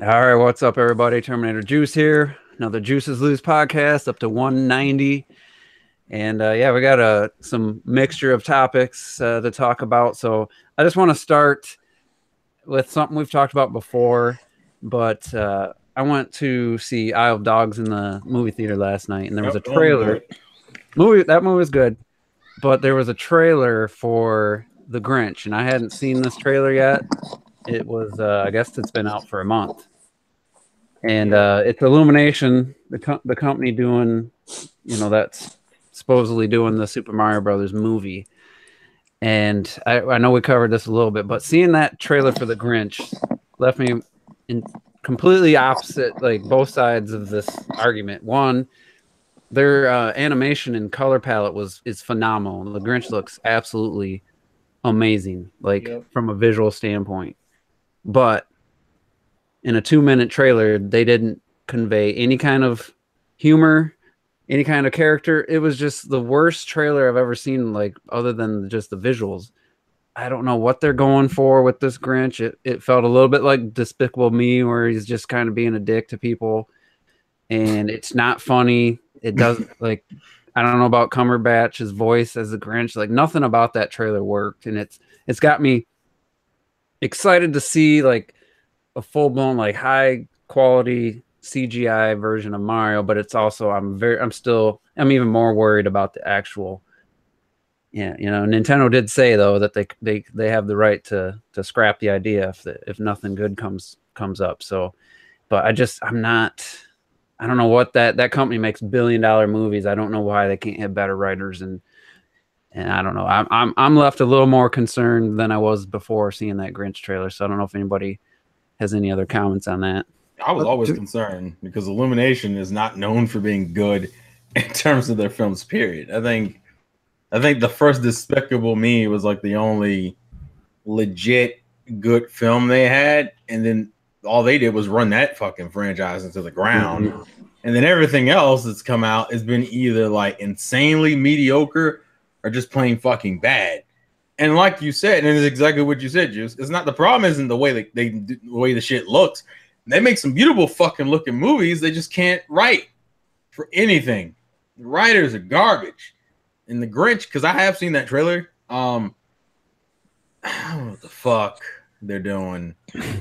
All right, what's up, everybody? Terminator Juice here. Another Juices Loose podcast, up to 190. And yeah, we got some mixture of topics to talk about. So I just want to start with something we've talked about before, but I went to see Isle of Dogs in the movie theater last night, and there was a trailer. That movie was good, but there was a trailer for The Grinch, and I hadn't seen this trailer yet. It was, I guess it's been out for a month. And it's Illumination, the company doing, that's supposedly doing the Super Mario Brothers movie. And I know we covered this a little bit, but seeing that trailer for The Grinch left me in completely opposite, like both sides of this argument. One, their animation and color palette is phenomenal. The Grinch looks absolutely amazing, from a visual standpoint. But in a 2-minute trailer, they didn't convey any kind of humor, any kind of character. It was just the worst trailer I've ever seen, like, other than just the visuals. I don't know what they're going for with this Grinch. It felt a little bit like Despicable Me, where he's just kind of being a dick to people. And it's not funny. It doesn't, like, I don't know about Cumberbatch's voice as the Grinch. Like, nothing about that trailer worked. And it's got me excited to see, like, a full-blown, like, high quality CGI version of Mario, but it's also I'm even more worried about the actual. Yeah, Nintendo did say though that they have the right to scrap the idea if nothing good comes up. So, but I don't know what that company makes billion-dollar movies. I don't know why they can't have better writers, and I don't know. I'm left a little more concerned than I was before seeing that Grinch trailer. So I don't know if anybody has any other comments on that. I was always concerned because Illumination is not known for being good in terms of their films, period. I think the first Despicable Me was like the only legit good film they had, and then all they did was run that fucking franchise into the ground. Mm-hmm. And then everything else that's come out has been either like insanely mediocre or just plain fucking bad. And like you said, and it's exactly what you said, Juice. It's not the problem. Isn't the way the way the shit looks. They make some beautiful fucking looking movies. They just can't write for anything. The writers are garbage. And the Grinch, because I have seen that trailer. I don't know what the fuck they're doing.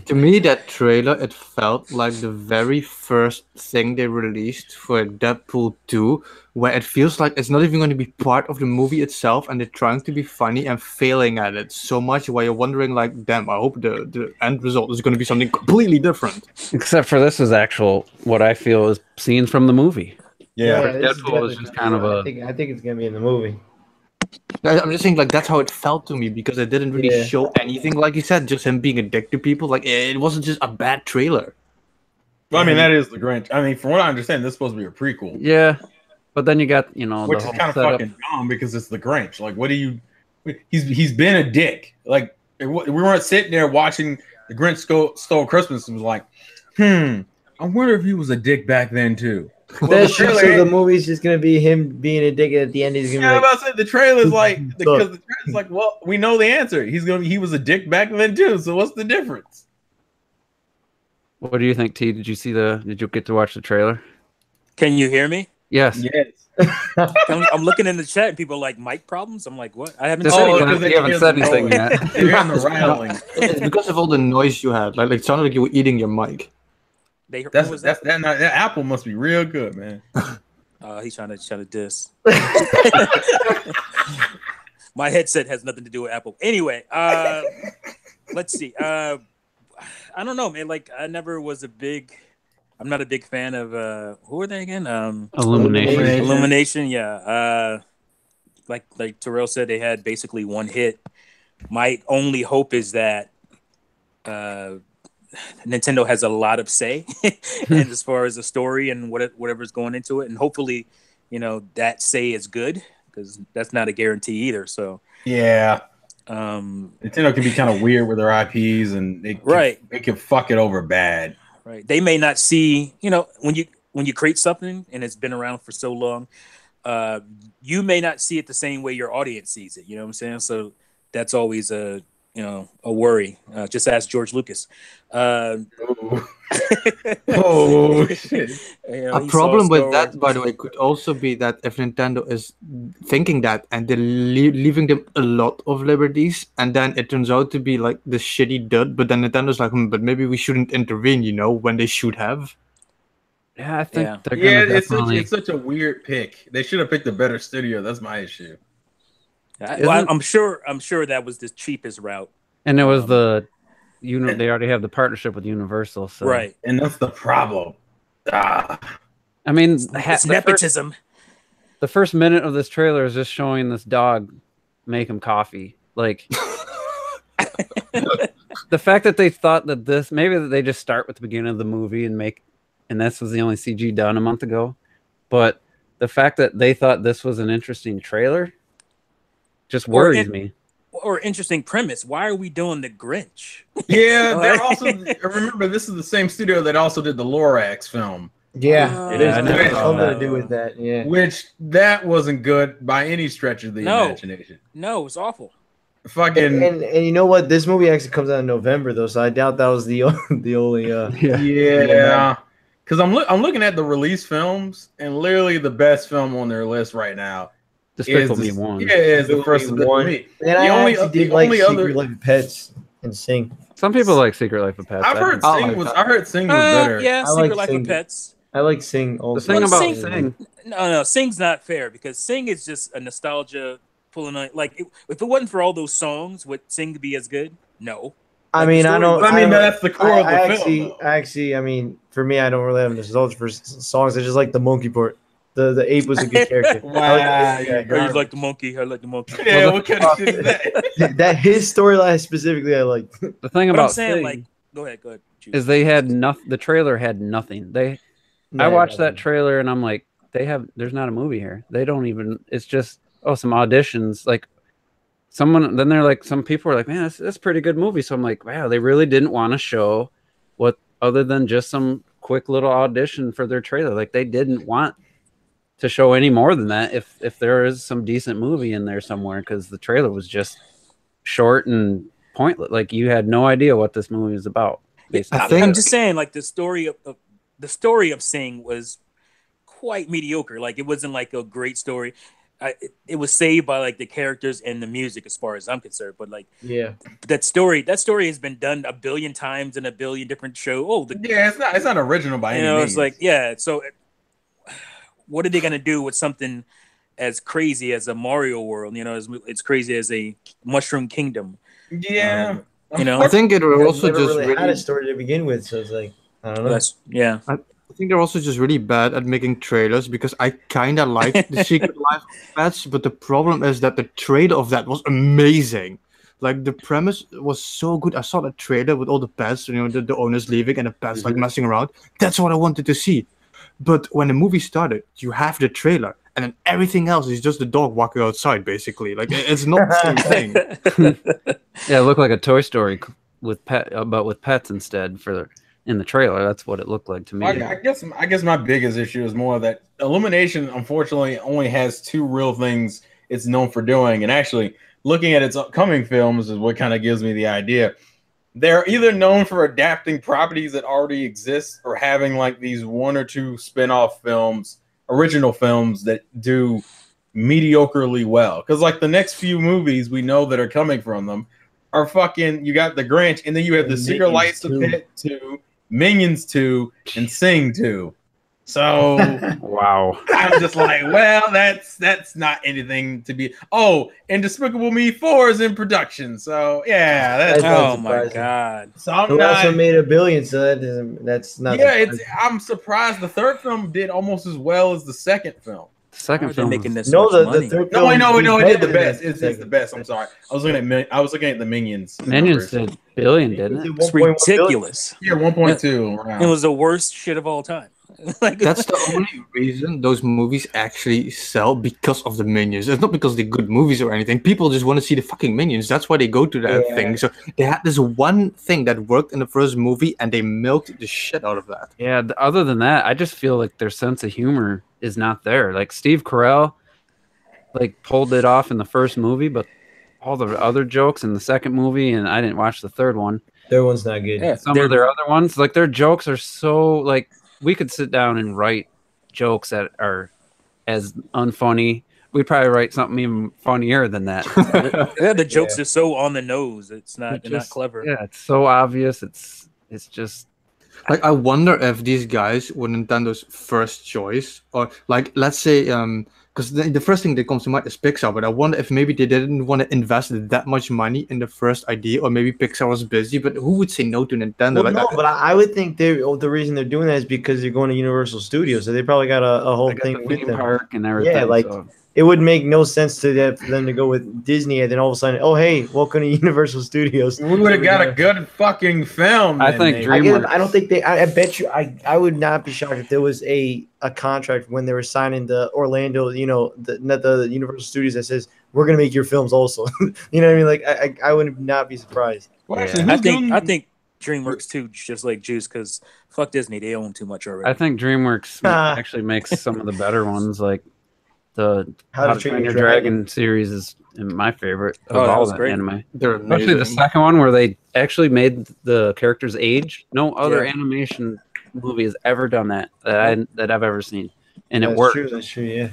To me, that trailer, it felt like the very first thing they released for Deadpool 2, where it feels like it's not even going to be part of the movie itself, and they're trying to be funny and failing at it so much, where you're wondering, like, damn, I hope the end result is going to be something completely different. Except for this is what I feel is scenes from the movie. Yeah, Deadpool is just kind of I think it's going to be in the movie. I'm just saying, like, that's how it felt to me, because it didn't really show anything, like you said, just him being a dick to people. Like, it wasn't just a bad trailer. Well, I mean, that is the Grinch. I mean, from what I understand, this is supposed to be a prequel. Yeah, but then you got, which is kind of fucking dumb because it's the Grinch. Like, what do you? He's been a dick. Like, we weren't sitting there watching the Grinch stole Christmas and was like, I wonder if he was a dick back then too. Well, the movie's just gonna be him being a dick. At the end, he's gonna. Yeah, I'm about to say the trailer's like because the trailer's like, well, we know the answer. He was a dick back then too. So what's the difference? What do you think, T? Did you get to watch the trailer? Can you hear me? Yes. I'm looking in the chat and people are like, mic problems. I'm like, what? I haven't said anything. You haven't said anything yet. You're on the rattling. It's because of all the noise you had. Like it sounded like you were eating your mic. That apple must be real good, man. He's trying to diss. My headset has nothing to do with Apple. Anyway, let's see. I don't know, man. Like, I'm not a big fan of who are they again? Illumination. Yeah. Like Terrell said, they had basically one hit. My only hope is that Nintendo has a lot of say and as far as the story and whatever's going into it, and hopefully, that say is good, because that's not a guarantee either. So yeah, Nintendo can be kind of weird with their IPs, and they can fuck it over bad. Right, they may not see, when you create something and it's been around for so long, you may not see it the same way your audience sees it. You know what I'm saying? So that's always a worry. Just ask George Lucas. Oh shit! A problem with that, by the way, could also be that if Nintendo is thinking that and they're leaving them a lot of liberties, and then it turns out to be like the shitty dud, but then Nintendo's like, but maybe we shouldn't intervene, when they should have. Yeah, I think Yeah. they're gonna definitely. It's such a weird pick. They should have picked a better studio. That's my issue. I'm sure that was the cheapest route. And it was they already have the partnership with Universal, so Right. And that's the problem. I mean, It's nepotism. The first minute of this trailer is just showing this dog make him coffee. Like the fact that they thought that maybe they just start with the beginning of the movie and this was the only CG done a month ago. But the fact that they thought this was an interesting trailer just worries me. Or interesting premise. Why are we doing the Grinch? Yeah, they're also. Remember, this is the same studio that also did the Lorax film. Yeah, it is. I never saw Something that. to do with that. Yeah, That wasn't good by any stretch of the imagination. No, it's awful. Fucking and you know what? This movie actually comes out in November though, so I doubt that was the only. yeah. Because I'm looking at the release films, and literally the best film on their list right now Despicable Me 1. Yeah, is the first one. And I actually did like Secret Life of Pets and Sing. Some people like Secret Life of Pets. I heard Sing was better. Yeah, Secret Life of Pets. I like Sing also. The thing about Sing. No, Sing's not fair because Sing is just a nostalgia pulling on. Like, if it wasn't for all those songs, would Sing be as good? No. I mean, I don't. I mean, that's the core of the film. Actually, I mean, for me, I don't really have nostalgia for songs. I just like the monkey part. The ape was a good character. Wow. You like the monkey. I like the monkey. Yeah, what kind of shit is that? That his storyline specifically, I like. The thing about Sing like, go ahead. Is they had nothing. The trailer had nothing. I watched that trailer and I'm like, there's not a movie here. They don't even. It's just some auditions. Like some people are like, man, that's a pretty good movie. So I'm like, wow, they really didn't want to show what other than just some quick little audition for their trailer. Like they didn't want to show any more than that if there is some decent movie in there somewhere, because the trailer was just short and pointless. Like you had no idea what this movie was about. I'm just saying, like the story of Sing was quite mediocre. Like it wasn't like a great story. It was saved by like the characters and the music, as far as I'm concerned. But like, yeah, that story has been done a billion times in a billion different shows. It's not original by any means. It's like, yeah. So, what are they gonna do with something as crazy as a Mario World? It's crazy as a Mushroom Kingdom. Yeah. I think it will also just really had a story to begin with, so it's like I don't know. I think they're also just really bad at making trailers, because I kind of like the Secret Life of Pets, but the problem is that the trailer of that was amazing. Like the premise was so good. I saw the trailer with all the pets, the owners leaving and the pets like messing around. That's what I wanted to see. But when the movie started, you have the trailer, and then everything else is just the dog walking outside, basically. Like it's not the same thing. Yeah, it looked like a Toy Story but with pets instead in the trailer. That's what it looked like to me. I guess my biggest issue is more that Illumination, unfortunately, only has two real things it's known for doing. And actually, looking at its upcoming films is what kind of gives me the idea. They're either known for adapting properties that already exist, or having like these one or two spin-off films, original films that do mediocrely well. Because like the next few movies we know that are coming from them are fucking, you got the Grinch, and then you have the Secret Life of Pets 2, Minions 2, and Sing 2. So wow, I'm just like, well, that's not anything to be. Oh, and Despicable Me 4 is in production. So yeah, that's oh my god. So I'm also made $1 billion, so that's not. Yeah, I'm surprised the third film did almost as well as the second film. The second film making this the No, third film it did the best. It's the best. I'm sorry. I was looking at the Minions. Minions did $1 billion, didn't it? It's ridiculous. Yeah, 1.2. It was the worst shit of all time. That's the only reason those movies actually sell, because of the Minions. It's not because they're good movies or anything. People just want to see the fucking Minions. That's why they go to that thing. So they had this one thing that worked in the first movie, and they milked the shit out of that. Yeah, other than that, I just feel like their sense of humor is not there. Like Steve Carell like pulled it off in the first movie, but all the other jokes in the second movie, and I didn't watch the third one, Their one's not good. Yeah, Some of their other ones, like their jokes are so like we could sit down and write jokes that are as unfunny. We'd probably write something even funnier than that. yeah, the jokes are so on the nose. It's not they're not clever. Yeah, it's so obvious. It's just Like, I wonder if these guys were Nintendo's first choice, or like, let's say, because the first thing that comes to mind is Pixar, but I wonder if maybe they didn't want to invest that much money in the first idea, or maybe Pixar was busy. But who would say no to Nintendo? Well, Like, no, but I would think the reason they're doing that is because they're going to Universal Studios, so they probably got a whole I got thing the with theme them. park and everything. Yeah, like so. it would make no sense to for them to go with Disney and then all of a sudden, oh hey, welcome to Universal Studios. We would have got a good fucking film. I then, think maybe. I get it, DreamWorks. I don't think they. I bet you. I would not be shocked if there was a contract when they were signing the Orlando, the Universal Studios that says we're gonna make your films also. You know what I mean? Like I would not be surprised. Well, Yeah. actually, I think DreamWorks too, just like Juice, because fuck Disney, they own too much already. I think DreamWorks actually makes some of the better ones. Like the How to Train Your Dragon series is my favorite of Oh, that all was the great. anime. they're Especially amazing. the second one where they actually made the characters age. No other Yeah. animation movie has ever done that I've ever seen, and it That's worked. true. That's true. Yeah.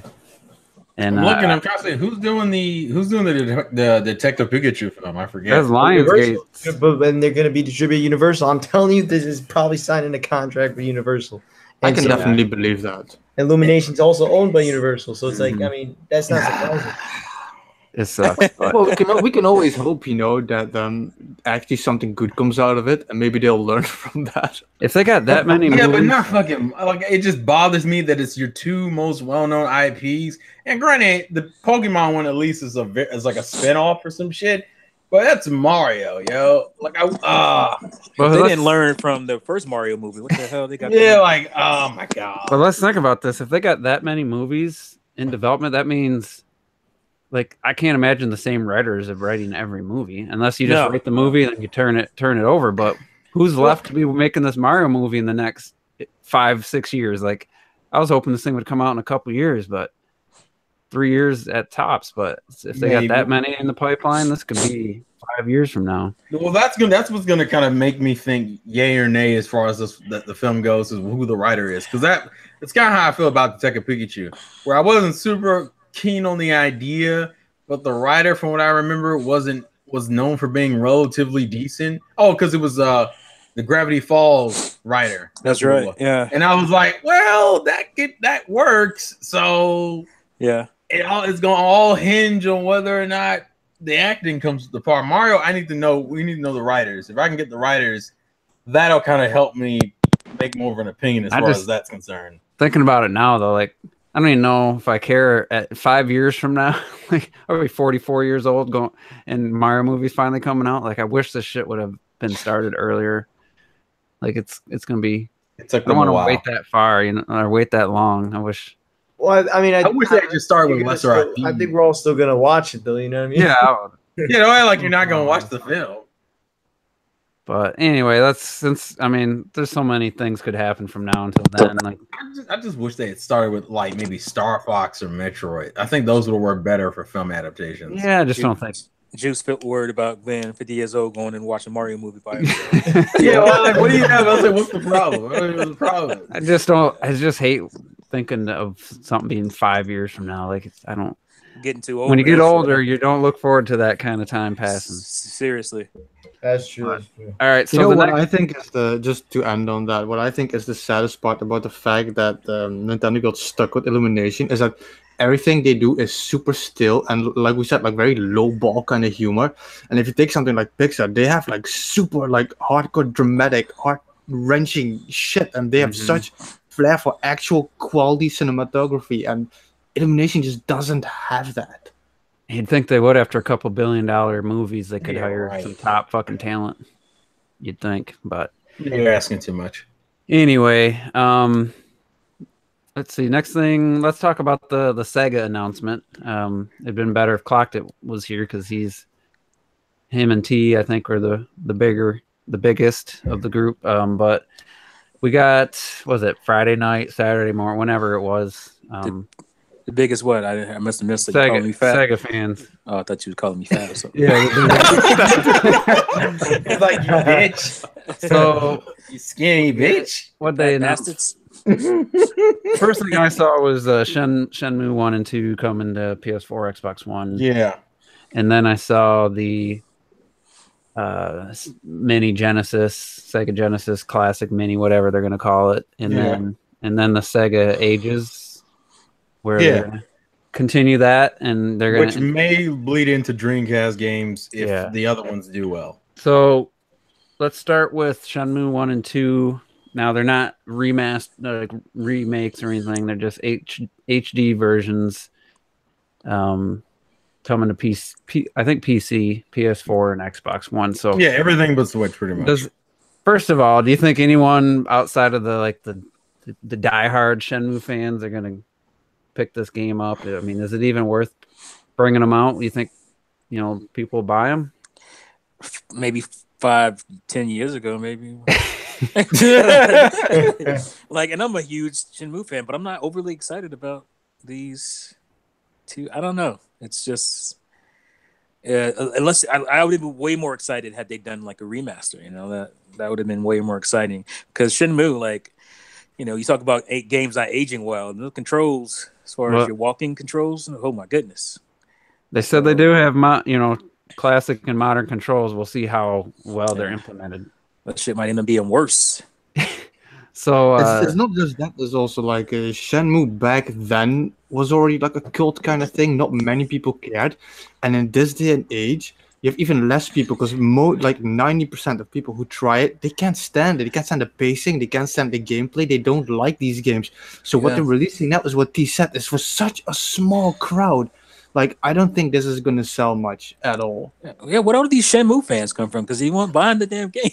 And I'm looking. I'm trying to say who's doing the Detective Pikachu film. I forget. that's Lionsgate. Universal, but when they're gonna be distributed Universal, I'm telling you, this is probably signing a contract with Universal. I And can so definitely believe that. Illumination's also owned by Universal, so it's like, Mhm. I mean, that's not surprising. It sucks. But Well, we can always hope, that actually something good comes out of it, and maybe they'll learn from that. if they got that many Yeah, but movies, not fucking like it just bothers me that it's your two most well-known IPs. And granted, the Pokemon one at least is like a spin-off or some shit. But that's Mario, yo. Like but they let's- didn't learn from the first Mario movie. What the hell they got? yeah, like oh my god. But let's think about this. If they got that many movies in development, that means like I can't imagine the same writers of writing every movie unless you just No. write the movie and then you turn it over. But who's left to be making this Mario movie in the next 5-6 years? Like I was hoping this thing would come out in a couple years, but 3 years at tops. But if they Maybe. got that many in the pipeline, this could be 5 years from now. Well, that's what's gonna kind of make me think yay or nay as far as the film goes is who the writer is, because it's kind of how I feel about Detective Pikachu, where I wasn't super keen on the idea, but the writer, from what I remember, was known for being relatively decent. Oh, because it was the Gravity Falls writer. That's what it right. was. Yeah. And I was like, well, that works. So Yeah. it's gonna all hinge on whether or not the acting comes to the part. Mario, we need to know the writers. If I can get the writers, that'll kind of help me make more of an opinion as far as that's concerned. Thinking about it now, though, like I don't even know if I care at 5 years from now. Like I'll be 44 years old going, and Mario movie's finally coming out. Like I wish this shit would have been started earlier. Like it's gonna be. It took I don't them a want to while. wait that far, or wait that long. I wish. Well, I mean, I wish they just started with lesser I IP. think we're all still gonna watch it, though. You know what I mean? Yeah, I would. You know, like you're not gonna watch the film. But anyway, there's so many things could happen from now until then. Like I just wish they had started with like maybe Star Fox or Metroid. I think those would work better for film adaptations. yeah, I just don't think. Juice felt worried about Glenn, 50 years old, going and watching a Mario movie by himself. Yeah, well, like, what do you have? I was like, what's the problem? What's the problem? I just don't. I just hate thinking of something being 5 years from now. Like I don't. Getting too old. When you get older, you don't look forward to that kind of time passing. Seriously. That's true. That's true. All right, You so know the what next, I think is just to end on that, what I think is the saddest part about the fact that Nintendo got stuck with Illumination is that everything they do is super still and, like we said, like very low ball kind of humor. And if you take something like Pixar, they have like super like hardcore dramatic, heart wrenching shit, and they have such flair for actual quality cinematography, and Illumination just doesn't have that. you'd think they would after a couple $1 billion movies. They could Yeah, hire right. some top fucking talent. You'd think, but You're asking too much. anyway, let's see. Next thing, let's talk about the Sega announcement. It'd been better if Clocked was here because him and T, I think, were the biggest of the group. But we got, was it Friday night, Saturday morning, whenever it was. The biggest what? I must have missed it. You calling me fat? Sega fans. Oh, I thought you were calling me fat or something. Yeah. It's like, you bitch. So You skinny bitch. what they Fat announced. bastards. First thing I saw was Shenmue 1 and 2 coming to PS4, Xbox One. Yeah. And then I saw the Mini Genesis, Sega Genesis Classic Mini, whatever they're going to call it. And then the Sega Ages, where they're going to continue that. And they're going to... Which may bleed into Dreamcast games if the other ones do well. So let's start with Shenmue 1 and 2. Now, they're not remakes or anything. They're just HD versions coming to PC, I think PC, PS4, and Xbox One. So yeah, everything but Switch, pretty much. First of all, do you think anyone outside of the diehard Shenmue fans are going to pick this game up? I mean, is it even worth bringing them out? You think, people buy them? Maybe 5-10 years ago, maybe. And I'm a huge Shenmue fan, but I'm not overly excited about these two. I don't know. It's just unless I would have been way more excited had they done like a remaster. That would have been way more exciting because Shenmue, you talk about games not aging well. The controls, as far as your walking controls, oh my goodness. They said they do have classic and modern controls. We'll see how well they're implemented. That shit might end up being worse. So it's not just that. There's also Shenmue back then was already like a cult kind of thing. Not many people cared, and in this day and age, you have even less people because 90% of people who try it, they can't stand it. They can't stand the pacing. They can't stand the gameplay. They don't like these games. So what they're releasing now is what T said is for such a small crowd. I don't think this is going to sell much at all. Yeah, what all these Shenmue fans come from? Because he weren't buying the damn game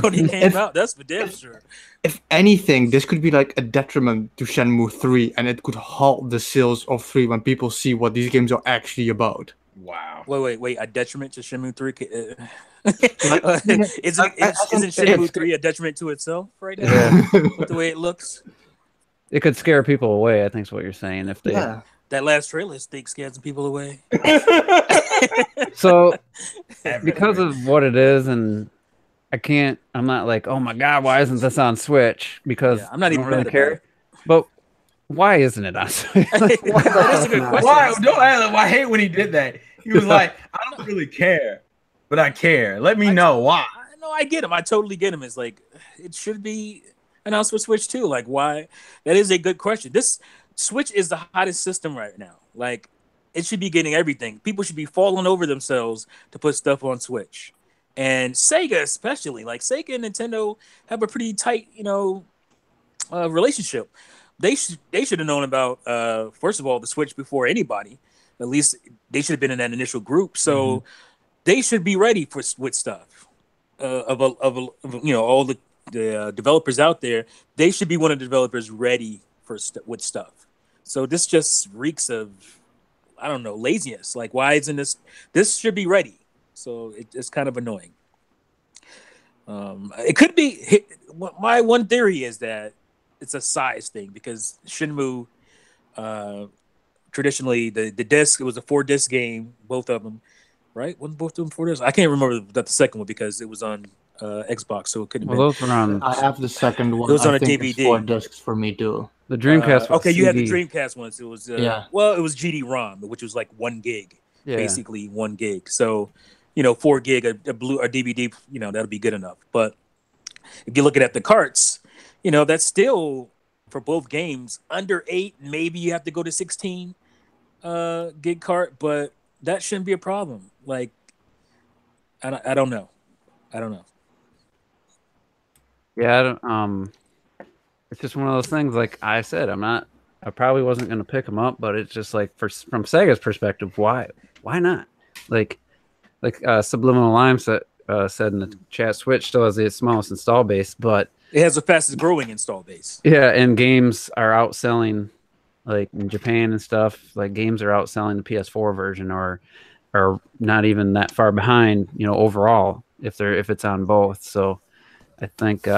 when he came out. That's for damn sure. If anything, this could be a detriment to Shenmue 3, and it could halt the sales of 3 when people see what these games are actually about. Wow. Wait. A detriment to Shenmue 3? Isn't Shenmue 3 a detriment to itself right now? Yeah. With the way it looks? It could scare people away, I think is what you're saying. If they... Yeah. That last trailer scared some people away. So, because of what it is, and I'm not like, oh my God, why isn't this on Switch? Because I'm not even really care. But why isn't it on Switch? That is a good question. Why? I hate when he did that. He was like, I don't really care, but I care. Let me know why. No, I get him. I totally get him. It's like, it should be announced for Switch too. Why? That is a good question. This Switch is the hottest system right now. It should be getting everything. People should be falling over themselves to put stuff on Switch. And Sega especially. Sega and Nintendo have a pretty tight, relationship. They should have known about first of all the Switch before anybody. At least they should have been in that initial group. So they should be ready with stuff. All the developers out there, they should be one of the developers ready with stuff. So this just reeks of, I don't know, laziness. Why isn't this should be ready? So it's kind of annoying. It could be, my one theory is that it's a size thing because Shenmue, traditionally the disc, it was a 4-disc game, both of them, right? Wasn't both of them 4 discs? I can't remember the second one because it was on Xbox, so it couldn't have been. Those were on... I have the second one. It was on I a think DVD. It's 4 discs for me too. The Dreamcast. Okay, you had the CD. Dreamcast ones. It was Well, it was GD-ROM, which was 1 gig, basically 1 gig. So, 4 gig a DVD, that'll be good enough. But if you're looking at the carts, that's still for both games under 8. Maybe you have to go to 16 gig cart, but that shouldn't be a problem. I don't know. Yeah, I don't, it's just one of those things. Like I said, I probably wasn't going to pick them up, but it's just from Sega's perspective, why not? Subliminal Lime said in the chat, Switch still has the smallest install base, but it has the fastest growing install base. Yeah, and games are outselling, in Japan and stuff. Games are outselling the PS4 version, or not even that far behind. overall, if it's on both. So I think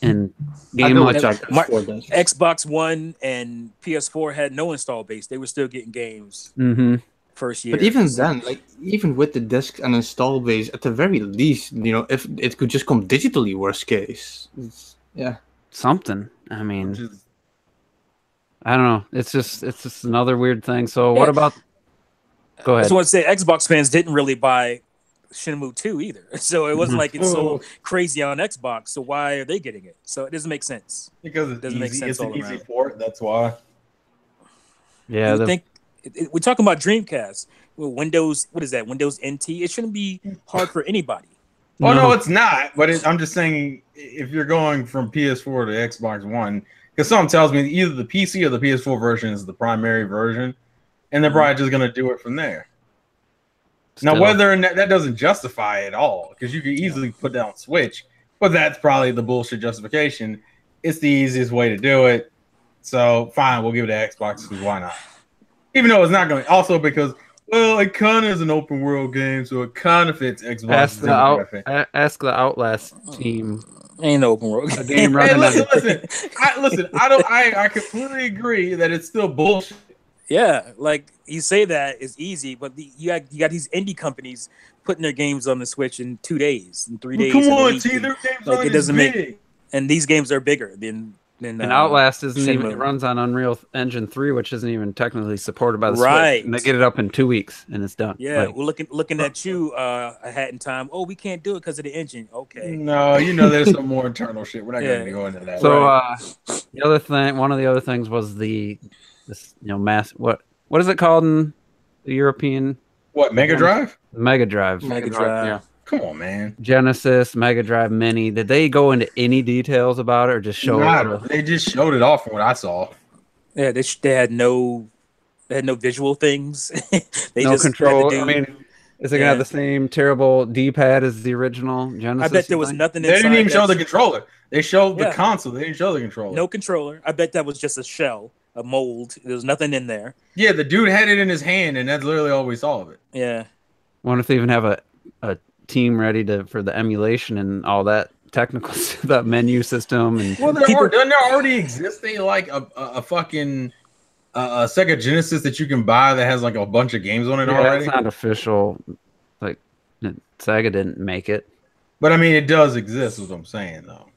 and I game know like what PS4 does. Xbox One and PS4 had no install base. They were still getting games hmm first year. But even then, like even with the disc and install base, at the very least, if it could just come digitally, worst case. Yeah. something. I mean, Which is I don't know. It's just another weird thing. So Yeah. what about? Go I ahead. just want to say Xbox fans didn't really buy Shenmue 2 either. So it wasn't like it's so crazy on Xbox. So why are they getting it? So it doesn't make sense. because it's Doesn't make easy. sense It's an all easy around. port. That's why. Yeah, You would think we're talking about Dreamcast. Well, Windows, what is that? Windows NT. It shouldn't be hard for anybody. Oh no, it's not. But I'm just saying, if you're going from PS4 to Xbox One, because something tells me either the PC or the PS4 version is the primary version, and they're probably just gonna do it from there. Now, Still. whether or not that doesn't justify it at all, because you could easily put down Switch, but that's probably the bullshit justification. It's the easiest way to do it. So fine, we'll give it to Xbox because why not? Even though it's not going to. Also because, well, it kind of is an open world game, so it kind of fits Xbox. Ask the Outlast team. Ain't no open world. A game Hey, running. listen. I completely agree that it's still bullshit. Yeah, like you say that is easy, but you got these indie companies putting their games on the Switch in 2 days, in 3 days. Come in a on, week. T, their games Like, aren't it doesn't as make- big. And these games are bigger than And Outlast isn't even. Shenmue. It runs on Unreal Engine 3, which isn't even technically supported by the Right. Switch. And they get it up in 2 weeks, and it's done. Yeah, Like, we're looking at you a hat in time. Oh, we can't do it because of the engine. Okay. No, there's some more internal shit. We're not going to go into that. so Right. the other thing, one of the other things was this mass. What is it called in the European? What, Mega Drive? Mega Drive. Mega Drive. Yeah. Come on, man. Genesis, Mega Drive Mini. Did they go into any details about it, or just show it? They just showed it off from what I saw. Yeah, they had no visual things. They No just had to control. do- I mean, is it gonna have the same terrible D-pad as the original Genesis? I bet there was thing? nothing. They didn't inside even show the that- controller. They showed the Yeah. console. They didn't show the controller. No controller. I bet that was just a shell, a mold. There was nothing in there. Yeah, the dude had it in his hand, and that's literally all we saw of it. Yeah. Wonder if they even have a team ready for the emulation and all that technical that menu system and Well, doesn't there already exist a fucking a Sega Genesis that you can buy that has like a bunch of games on it already? It's not official. Like Sega didn't make it. But I mean, it does exist. Is what I'm saying, though.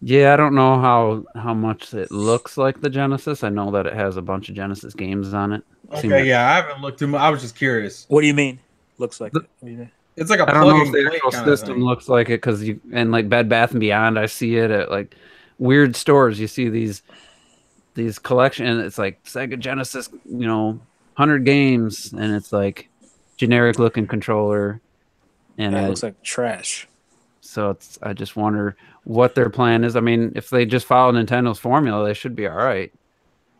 Yeah, I don't know how much it looks like the Genesis. I know that it has a bunch of Genesis games on it. Okay, yeah, I haven't looked too much. I was just curious. What do you mean? Looks like it. What do you mean? It's like a I don't plug know and if the play actual kind of system thing. looks like it because and like Bed Bath and Beyond, I see it at like weird stores. You see these collection, and it's like Sega Genesis, 100 games, and it's like generic looking controller, and Yeah, it looks like trash. so I just wonder what their plan is. I mean, if they just follow Nintendo's formula, they should be all right.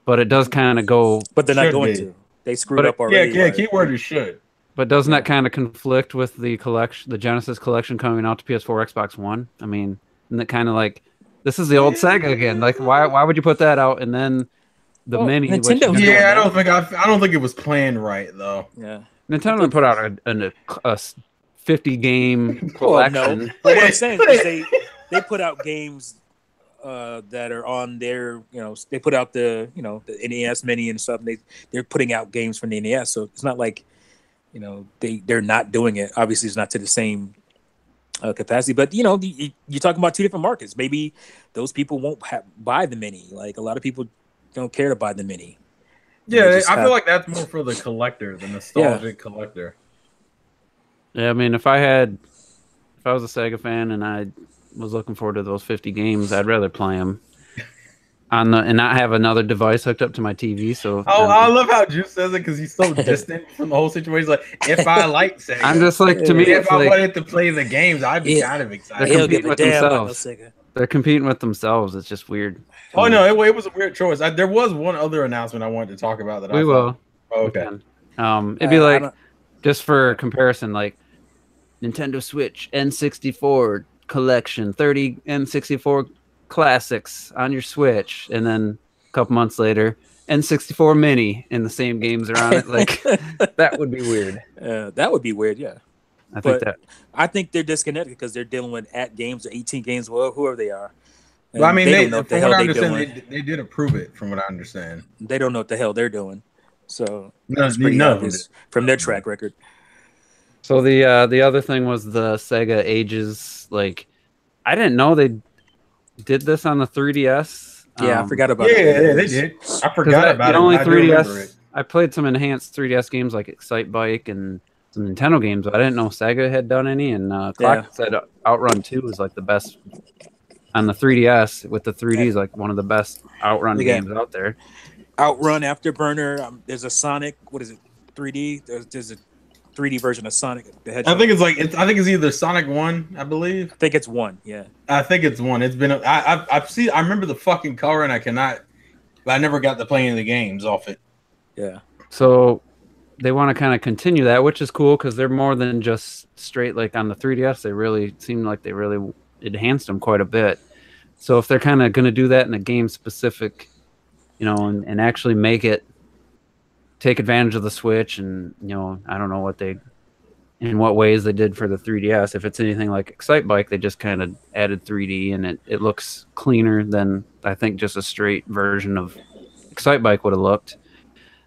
But it does kind of go. But they're not Should going be. to. They screwed up Yeah, already. yeah. like- Keyword is should. But doesn't that kind of conflict with the collection, the Genesis collection coming out to PS4, Xbox One? I mean, isn't it kind of like this is the old Sega again? Like, why would you put that out and then the Well, Mini? which- Nintendo was doing Yeah, that. I don't think it was planned right though. Yeah. Nintendo put out a 50 game Well, collection. no. But what I'm saying is they put out games that are on their, they put out the NES Mini and stuff. And they're putting out games from the NES, so it's not like they're not doing it. Obviously, it's not to the same capacity, but you're talking about two different markets. Maybe those people won't buy the Mini. Like a lot of people don't care to buy the Mini. Yeah, I feel like that's more for the collector, the nostalgic collector. Yeah, I mean, if I was a Sega fan and I was looking forward to those 50 games, I'd rather play them and not have another device hooked up to my TV. So I love how Juice says it because he's so distant from the whole situation. Like, if I like Sega, I'm just like, to me, if it's I like wanted to play the games, I'd be kind of excited. They're He'll give competing a with damn about no themselves. Sega. they're competing with themselves. It's just weird. Oh no, it was a weird choice. There was one other announcement I wanted to talk about that We I will. thought, oh, okay. It'd be I like, don't- just for comparison, like Nintendo Switch N64 collection, 30 N64 classics on your Switch, and then a couple months later, N64 Mini, and the same games are on it. Like that would be weird. that would be weird. Yeah. I think But I think they're disconnected because they're dealing with at games or 18 games, well, whoever they are. Well, I mean, they don't know what the from hell what I they're understand, doing. they did approve it. From what I understand, They don't know what the hell they're doing. So no, it's pretty none of them obvious from their track record. So the other thing was the Sega Ages. Like, I didn't know they did this on the 3DS. Yeah, I forgot about yeah, it. they did. I forgot about it. Only I do remember 3DS. it. I played some enhanced 3DS games like Excite Bike and some Nintendo games, but I didn't know Sega had done any. And Clock said Outrun 2 was like the best on the 3DS with the 3Ds, like one of the best Outrun games out there. Outrun, Afterburner. There's a Sonic. What is it? 3D. There's a 3D version of Sonic the Hedgehog. I think it's either Sonic 1, I believe. I think it's 1. Yeah. I think it's 1. It's been. I remember the fucking cover, and I never got to play any of the games off it. Yeah. So they want to kind of continue that, which is cool because they're more than just straight like on the 3DS. They really seem like they really enhanced them quite a bit. So if they're kind of going to do that in a game specific, and actually take advantage of the Switch, and I don't know in what ways they did for the 3DS. If it's anything like Excite Bike, they just kind of added 3D, and it looks cleaner than I think just a straight version of Excite Bike would have looked.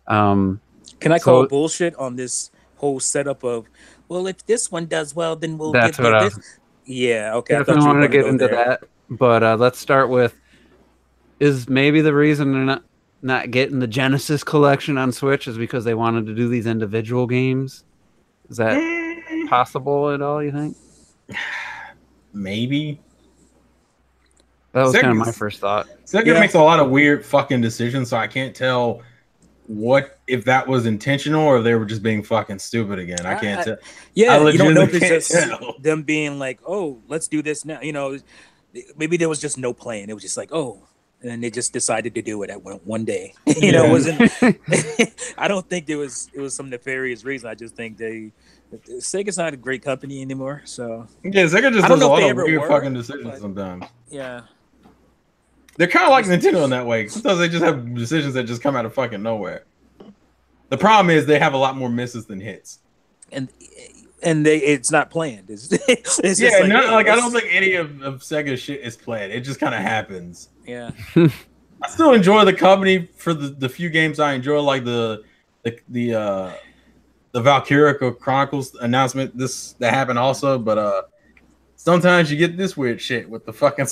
Can I call bullshit on this whole setup of, well, if this one does well, then we'll That's give what this. Yeah, okay. I definitely wanted to get into that, but let's start with, is maybe the reason they're not getting the Genesis collection on Switch is because they wanted to do these individual games? Is that possible at all, you think? Maybe. That was kind of my first thought. Sega makes a lot of weird fucking decisions, so I can't tell if that was intentional or if they were just being fucking stupid again. I can't tell. Yeah, you don't know if it's just them being like, oh, let's do this now. Maybe there was just no plan. It was just like, oh, and they just decided to do it at one day. It wasn't. I don't think it was some nefarious reason. I just think Sega's not a great company anymore. So yeah, Sega just does a lot of weird fucking decisions sometimes. Yeah, they're kind of like Nintendo in that way. Sometimes they just have decisions that just come out of fucking nowhere. The problem is they have a lot more misses than hits, and it's not planned. It's just I don't think any of Sega's shit is planned. It just kind of happens. Yeah. I still enjoy the company for the few games I enjoy, like the Valkyria Chronicles announcement that happened also, but sometimes you get this weird shit with the fucking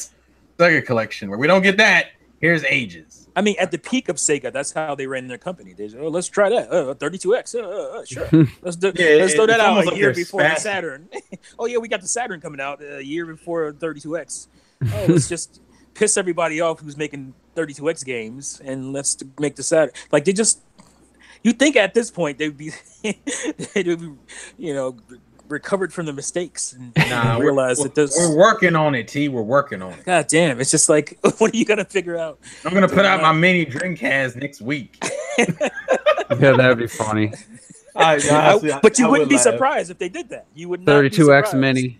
Sega collection where we don't get that. Here's Ages. I mean, at the peak of Sega, that's how they ran their company. They said, let's try that. 32X. Sure. Let's throw that out a year before the Saturn. Oh, yeah, we got the Saturn coming out a year before 32X. Oh, let's just piss everybody off who's making 32X games, and let's make the Saturn. Like, you think at this point they'd be recovered from the mistakes and realize that we're working on it. We're working on it. God damn, it's just like, what are you gonna figure out? I'm gonna put out my mini Dreamcast next week. Yeah, that'd be funny. But you wouldn't be surprised if they did that. You would not 32X Mini.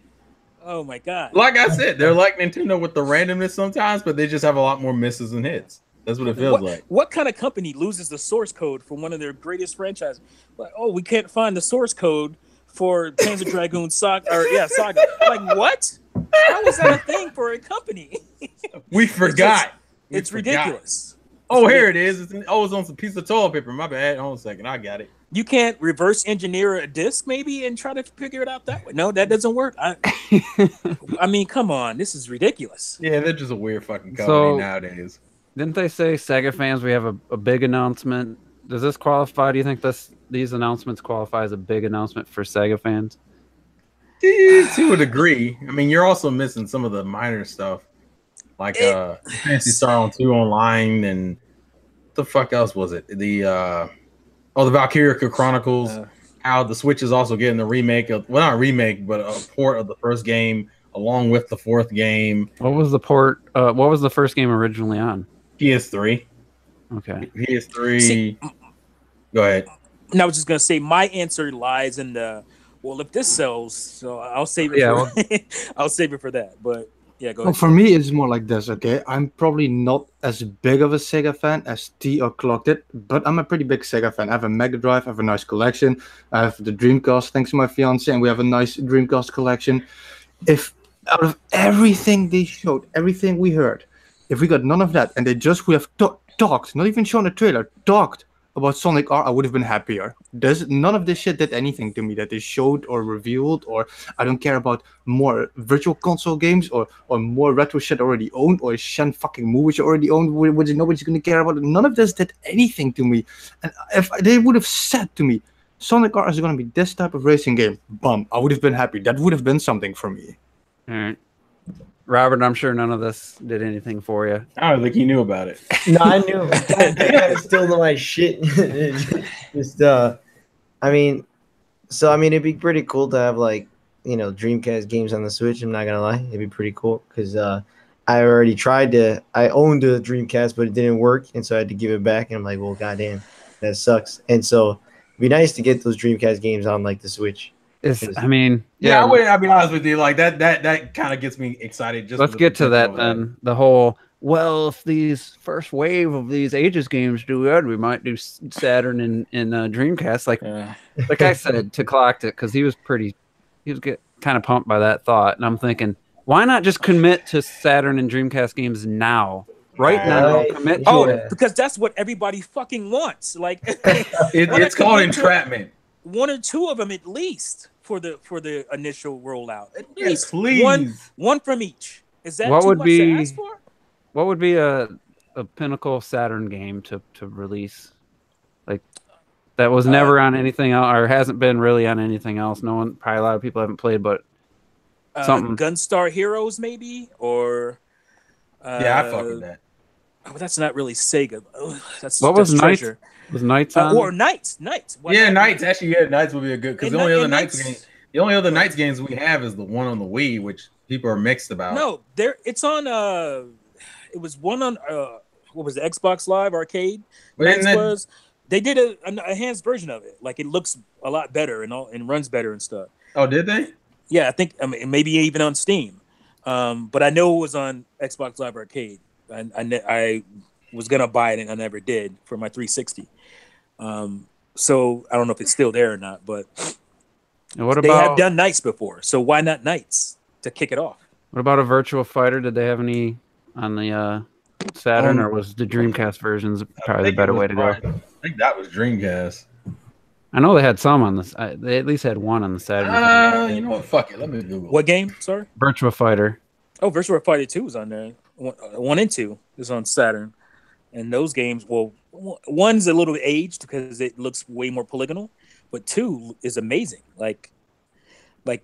Oh my god! Like I said, they're like Nintendo with the randomness sometimes, but they just have a lot more misses than hits. That's what it feels like. What kind of company loses the source code for one of their greatest franchises? Like, oh, we can't find the source code for Panzer Dragoon Saga. Like, what? How is that a thing for a company? We forgot. It's ridiculous. Oh, here it is. It's on some piece of toilet paper. My bad. Hold on a second. I got it. You can't reverse engineer a disc maybe and try to figure it out that way. No, that doesn't work. I mean, come on. This is ridiculous. Yeah, they're just a weird fucking company nowadays. Didn't they say, Sega fans, we have a big announcement? Does this qualify? Do you think these announcements qualify as a big announcement for Sega fans? To a degree. I mean, you're also missing some of the minor stuff. Like Fantasy Star 2 Online, and what the fuck else was it? The Valkyria Chronicles. How the Switch is also getting the remake of, well, not a remake, but a port of the first game along with the fourth game. What was the port? What was the first game originally on? PS3. Okay. PS3. See, go ahead. And I was just gonna say my answer lies in the, well, if this sells, so I'll save it. I'll save it for that. But yeah, go ahead. Well, for me, it's more like this. Okay, I'm probably not as big of a Sega fan as T or Clocked It, but I'm a pretty big Sega fan. I have a Mega Drive, I have a nice collection. I have the Dreamcast, thanks to my fiance, and we have a nice Dreamcast collection. If out of everything they showed, everything we heard, if we got none of that and they just would have talked, not even shown a trailer, talked about Sonic R, I would have been happier. None of this shit did anything to me that they showed or revealed, or I don't care about more virtual console games or more retro shit already owned, or Shen fucking Mu which already owned, which nobody's gonna care about. None of this did anything to me. And if they would have said to me, Sonic R is gonna be this type of racing game, bum, I would have been happy. That would have been something for me. All right. Robert, I'm sure none of this did anything for you. I don't think he knew about it. No, I knew. I still know my shit. Just, I mean, it'd be pretty cool to have like, Dreamcast games on the Switch. I'm not gonna lie, it'd be pretty cool because I already tried to. I owned a Dreamcast, but it didn't work, and so I had to give it back. And I'm like, well, goddamn, that sucks. And so it'd be nice to get those Dreamcast games on like the Switch. I mean, yeah, I'll be honest with you. Like that kind of gets me excited. Just let's get to that then. The whole, well, if these first wave of these Aegis games do good, we might do Saturn and Dreamcast. Like I said to Clocked It, because he was get kind of pumped by that thought, and I'm thinking, why not just commit to Saturn and Dreamcast games now? Right now, commit to it. Because that's what everybody fucking wants. Like it's called entrapment. One or two of them at least for the initial rollout. At least please. One from each. Is that too much to ask for? What would be a pinnacle Saturn game to release? Like that was never on anything else, or hasn't been really on anything else. Probably a lot of people haven't played, but something. Gunstar Heroes maybe, or yeah, I fuck with that. Oh, that's not really Sega. That's was Knights? Treasure. Was Knights on? Or Knights. Knights. Actually, Knights would be a good, because the only other Knights games we have is the one on the Wii, which people are mixed about. No, it's on. It was one on. What was it? Xbox Live Arcade. They did a enhanced version of it. Like it looks a lot better and runs better and stuff. Oh, did they? Yeah, I think. I mean, maybe even on Steam. But I know it was on Xbox Live Arcade. I was gonna buy it and I never did for my 360. So I don't know if it's still there or not, but they have done Knights before, so why not Knights to kick it off? What about a Virtua Fighter? Did they have any on the Saturn, or was the Dreamcast versions probably the better way to go? I think that was Dreamcast. I know they had some on this. They at least had one on the Saturn. You know what? Fuck it. Let me Google. What game? Sorry. Virtua Fighter. Oh, Virtua Fighter 2 is on there. 1 and 2 is on Saturn, and those games. Well, 1's a little aged because it looks way more polygonal, but 2 is amazing. Like they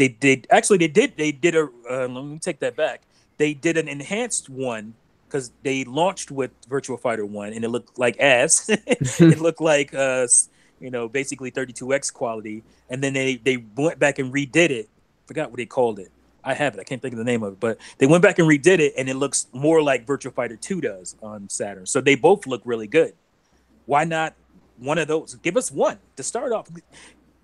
did a. Let me take that back. They did an enhanced one because they launched with Virtua Fighter 1, and it looked like ass. It looked like basically 32x quality, and then they went back and redid it. Forgot what they called it. I have it. I can't think of the name of it, but they went back and redid it, and it looks more like Virtua Fighter 2 does on Saturn. So they both look really good. Why not one of those? Give us one to start off.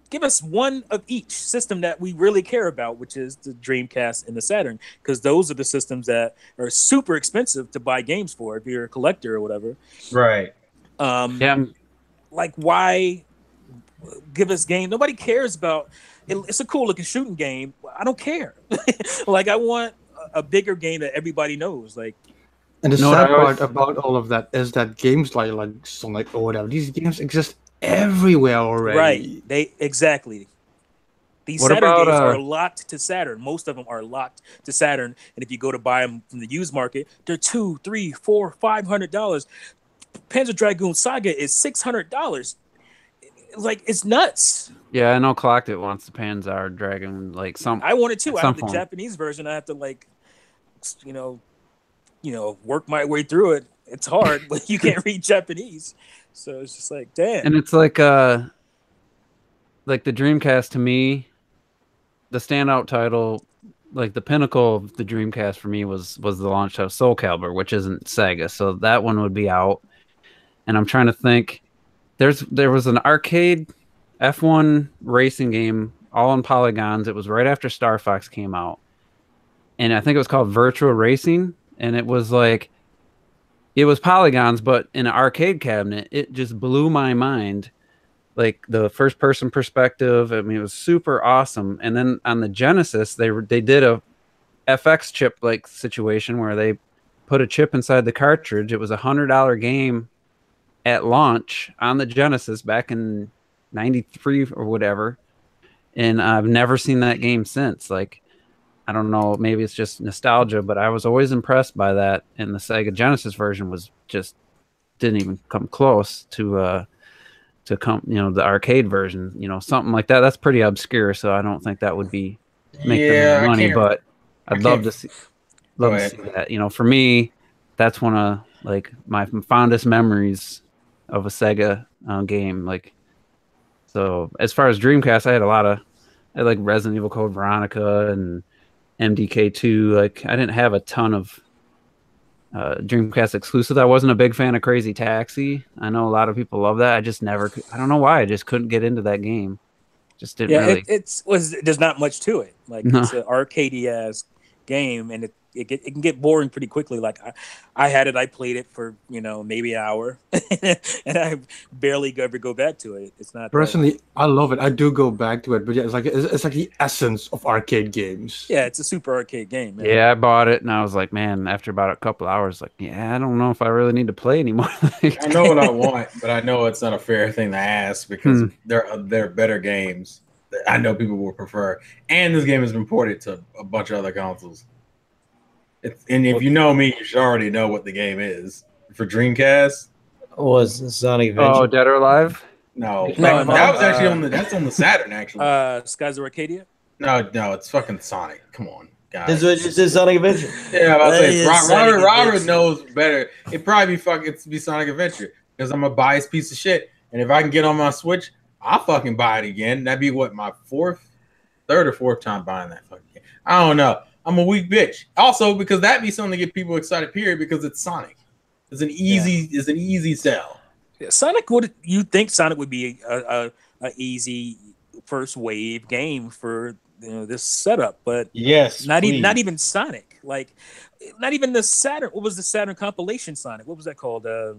Give us one of each system that we really care about, which is the Dreamcast and the Saturn, because those are the systems that are super expensive to buy games for if you're a collector or whatever. Right. Like, why give us game? Nobody cares about. It's a cool looking shooting game. I don't care. Like, I want a bigger game that everybody knows. Like, and the sad part about all of that is that games like Sonic or whatever, these games exist everywhere already. Right. These Saturn games are locked to Saturn. Most of them are locked to Saturn. And if you go to buy them from the used market, they're $200, $300, $400, $500. Panzer Dragoon Saga is $600. Like, it's nuts. Yeah, I know Clocked It wants the Panzer Dragon, like some. I want it too. I have the Japanese version. I have to work my way through it. It's hard, but you can't read Japanese, so it's just like, damn. And it's like the Dreamcast to me, the standout title, like the pinnacle of the Dreamcast for me was the launch of Soul Calibur, which isn't Sega, so that one would be out. And I'm trying to think. There was an arcade F1 racing game, all in polygons. It was right after Star Fox came out, and I think it was called Virtua Racing. And it was polygons, but in an arcade cabinet. It just blew my mind. Like the first person perspective. I mean, it was super awesome. And then on the Genesis, they did a FX chip like situation where they put a chip inside the cartridge. It was $100 game at launch on the Genesis back in '93 or whatever, and I've never seen that game since. Like, I don't know, maybe it's just nostalgia, but I was always impressed by that. And the Sega Genesis version was just didn't even come close to the arcade version, something like that. That's pretty obscure, so I don't think that would be make them money. But I'd love to see that. For me, that's one of like my fondest memories of a Sega game. Like, so as far as Dreamcast, I had like Resident Evil Code Veronica and MDK2. Like, I didn't have a ton of Dreamcast exclusive. I wasn't a big fan of Crazy Taxi. I know a lot of people love that. I just never. I don't know why. I just couldn't get into that game. Just didn't really. There's not much to it. Like, it's an arcadey ass game, and it can get boring pretty quickly. Like, I had it. I played it for maybe an hour, and I barely ever go back to it. It's not personally. I love it. I do go back to it, but yeah, it's like the essence of arcade games. Yeah, it's a super arcade game. Man. Yeah, I bought it, and I was like, man, after about a couple hours, like, yeah, I don't know if I really need to play anymore. I know what I want, but I know it's not a fair thing to ask because there are better games that I know people will prefer, and this game has been ported to a bunch of other consoles. And if you know me, you should already know what the game is. For Dreamcast, was Sonic Adventure. Oh, Dead or Alive? No, No, that no, was actually that's on the Saturn actually. Skies of Arcadia. No, it's fucking Sonic. Come on, guys. This is what you said, Sonic Adventure. Yeah, I was That saying is Robert knows better. It'd probably be Sonic Adventure because I'm a biased piece of shit. And if I can get on my Switch, I'll fucking buy it again. That'd be what, my third or fourth time buying that fucking game. I don't know. I'm a weak bitch. Also, because that'd be something to get people excited, period, because it's Sonic. It's an easy sell. Yeah, you think Sonic would be a easy first wave game for this setup, but yes, not even Sonic. Like, not even the Saturn. What was the Saturn compilation Sonic? What was that called? The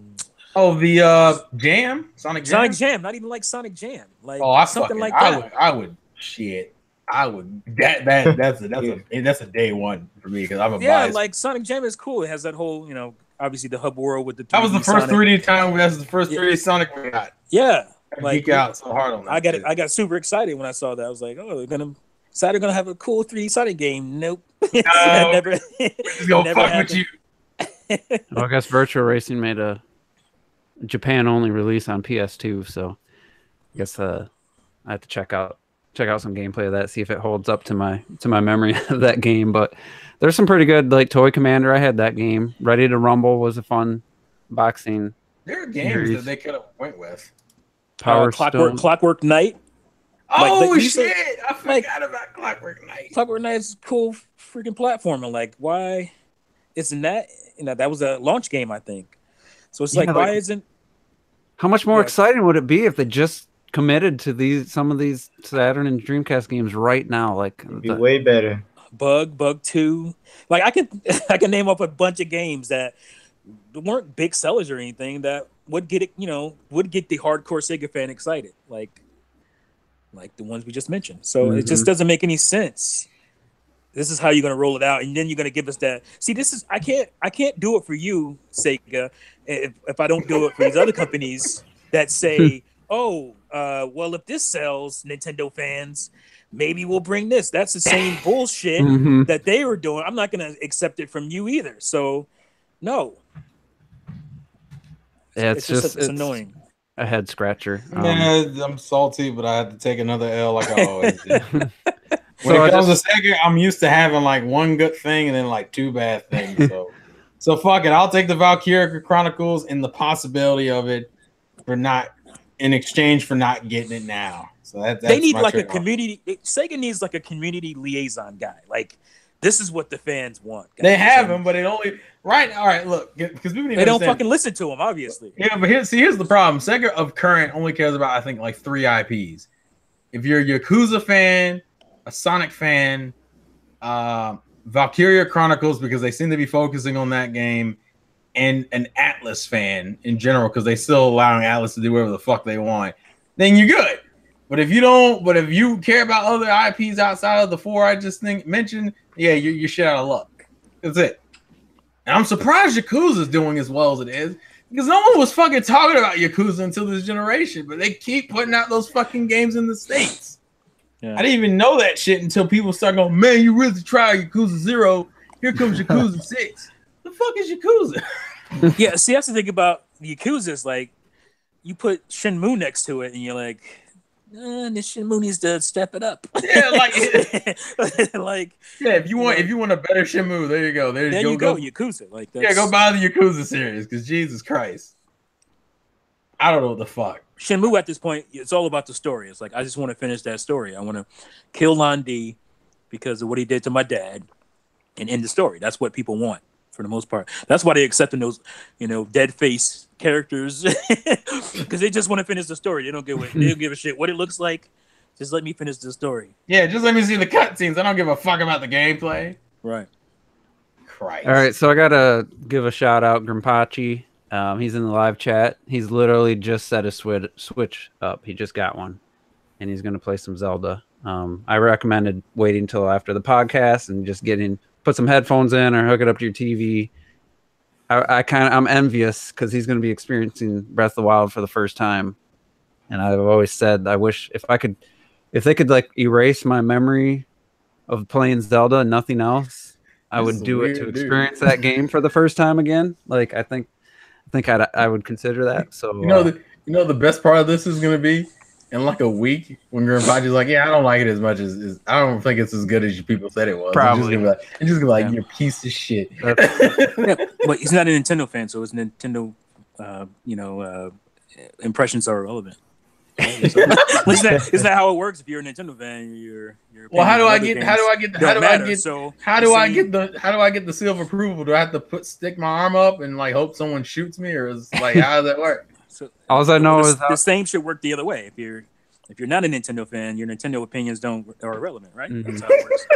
Jam, Sonic Jam. Sonic Jam. Not even like Sonic Jam. Like, something like that. I would shit. I would that's a day one for me because I'm a biased. Like Sonic Jam is cool. It has that whole obviously the hub world with the 3D that was the first Sonic. 3D time. That's the first 3D Sonic we got. Yeah, I geek out so hard on that. I got super excited when I saw that. I was like, oh, Saturn gonna have a cool 3D Sonic game. Nope. No, never. Just go fuck happened. with you. Well, I guess Virtual Racing made a Japan only release on PS2, so I guess I have to check out some gameplay of that, see if it holds up to my memory of that game. But there's some pretty good, like Toy Commander. I had that game. Ready to Rumble was a fun boxing. There are games that they could have went with. Power Stone. Clockwork Knight. Oh shit! I forgot about Clockwork Knight. Clockwork Knight is cool freaking platformer. Like, why isn't that? That was a launch game, I think. So it's why isn't? How much more exciting would it be if they just committed to some of these Saturn and Dreamcast games right now? Like, it'd be way better. Bug 2. Like, I can name up a bunch of games that weren't big sellers or anything that would get the hardcore Sega fan excited. Like the ones we just mentioned. So it just doesn't make any sense. This is how you're going to roll it out, and then you're going to give us that. See, this is I can't do it for you, Sega, if I don't do it for these other companies that say, well, if this sells, Nintendo fans, maybe we'll bring this. That's the same bullshit that they were doing. I'm not going to accept it from you either. So, no. Yeah, it's annoying. A head scratcher. I'm salty, but I had to take another L like I always do. When it comes to Sega, I'm used to having like one good thing and then like two bad things. So fuck it. I'll take the Valkyria Chronicles and the possibility of it in exchange for not getting it now. So that's they need like a community. Sega needs like a community liaison guy. Like, this is what the fans want. Guys. They have him, but it only all right. Look, because they don't fucking listen to him, obviously. Yeah, but here's the problem. Sega of current only cares about, I think, like 3 IPs. If you're a Yakuza fan, a Sonic fan, Valkyria Chronicles, because they seem to be focusing on that game, and an Atlas fan in general, because they still allowing Atlas to do whatever the fuck they want, then you're good. But if you care about other IPs outside of the 4 I just mentioned, yeah, you're shit out of luck. That's it. And I'm surprised Yakuza's doing as well as it is. Because no one was fucking talking about Yakuza until this generation, but they keep putting out those fucking games in the States. Yeah. I didn't even know that shit until people start going, man, you really try Yakuza 0. Here comes Yakuza 6. The fuck is Yakuza? Yeah, see, that's the thing about Yakuza is like, you put Shenmue next to it, and you're like, this Shenmue needs to step it up. Yeah, like, like, yeah. If you want a better Shenmue, there you go. There you go, Yakuza. Like, that's... yeah, go buy the Yakuza series because Jesus Christ, I don't know what the fuck. Shenmue at this point, it's all about the story. It's like I just want to finish that story. I want to kill Lon D because of what he did to my dad, and end the story. That's what people want for the most part. That's why they accepting those, dead face characters because they just want to finish the story. They don't give a shit what it looks like. Just let me finish the story. Yeah, just let me see the cutscenes. I don't give a fuck about the gameplay. Right. Christ. All right, so I gotta give a shout out, Grimpachi. He's in the live chat. He's literally just set his Switch up. He just got one, and he's gonna play some Zelda. I recommended waiting until after the podcast and just put some headphones in or hook it up to your TV. I'm envious because he's going to be experiencing Breath of the Wild for the first time, and I've always said I wish if they could like erase my memory of playing Zelda and nothing else, I would do it to experience that game for the first time again. Like I think I would consider that. So the best part of this is going to be in like a week when Grimpachi's like, yeah, I don't like it as much as I don't think it's as good as people said it was. Probably. It's just gonna be like, you're a piece of shit. Yeah, but he's not a Nintendo fan, so his Nintendo, impressions are irrelevant. Isn't that how it works? If you're a Nintendo fan, well, how do I get the seal of approval? Do I have to stick my arm up and like hope someone shoots me, or is like how does that work? So, all I know is the same should work the other way. If you're not a Nintendo fan, your Nintendo opinions are irrelevant, right? Mm-hmm. That's how it works.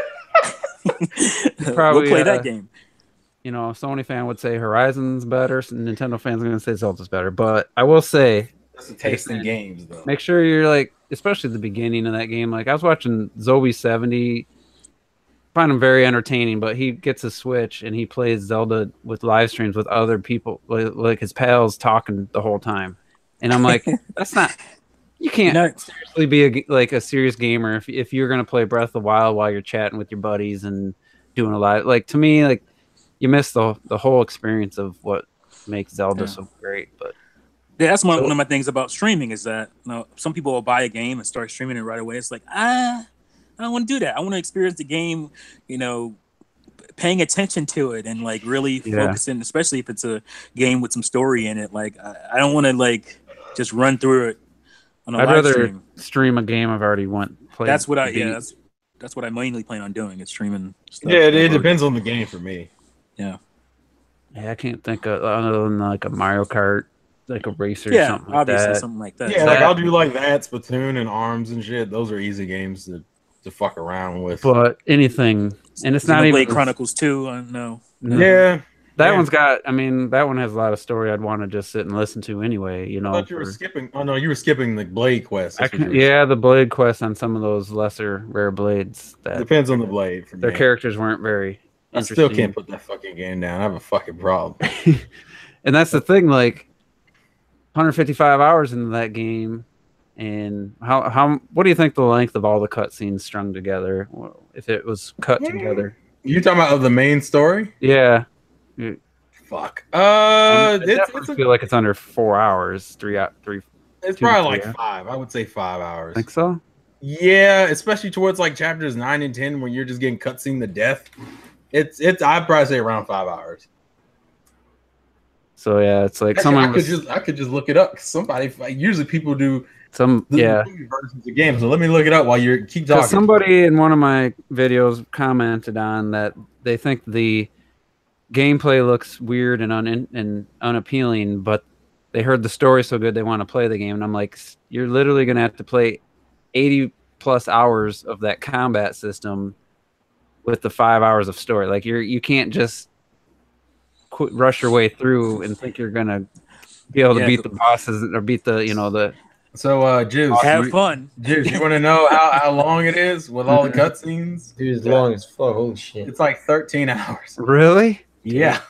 Probably, we'll play that game. A Sony fan would say Horizon's better. Nintendo fans are going to say Zelda's better. But I will say, that's a taste in games, though. Make sure you're like, especially the beginning of that game. Like I was watching Zoe 70. Find him very entertaining, but he gets a Switch and he plays Zelda with live streams with other people, like his pals talking the whole time. And I'm like, that's not. You can't seriously be a serious gamer if you're gonna play Breath of the Wild while you're chatting with your buddies and doing a live. Like to me, like you miss the whole experience of what makes Zelda so great. But yeah, that's one of my things about streaming is that some people will buy a game and start streaming it right away. It's like I don't want to do that. I want to experience the game, paying attention to it and like really focusing, especially if it's a game with some story in it. Like I don't want to like just run through it on a live stream. Stream a game I've already played. That's what that's what I mainly plan on doing. Is streaming stuff. Yeah, it depends on the game for me. Yeah. Yeah, I can't think of other than like a Mario Kart, like a racer or something like obviously that. Something like that. Yeah, like I'll do like that, Splatoon and ARMS and shit. Those are easy games to fuck around with. But anything, and it's not even Chronicles 2. No. Yeah. That one's got. I mean, that one has a lot of story. I'd want to just sit and listen to anyway. I thought you were skipping. Oh no, you were skipping the Blade quest. The Blade quest on some of those lesser rare blades. That depends on the blade. For their characters weren't very. I still can't put that fucking game down. I have a fucking problem. And that's the thing. Like, 155 hours into that game, and how? What do you think the length of all the cutscenes strung together? If it was cut together. You talking about of the main story? Yeah. Fuck. I feel like it's under 4 hours. Three. It's probably like 5. I would say 5 hours. Think so? Yeah, especially towards like chapters 9 and 10 when you're just getting cutscene to death. It's. I'd probably say around 5 hours. So yeah, it's like actually, I could just look it up. Somebody usually people do versions of games. So let me look it up while you keep talking. Somebody in one of my videos commented on that they think the gameplay looks weird and unappealing, but they heard the story so good they want to play the game. And I'm like, you're literally going to have to play 80 plus hours of that combat system with the 5 hours of story. Like you can't just rush your way through and think you're going to be able to beat the bosses or beat the. So, Juice, have fun. Juice, you want to know how long it is with all the cutscenes? Dude, it's long as fuck. Holy shit! It's like 13 hours. Really? Yeah.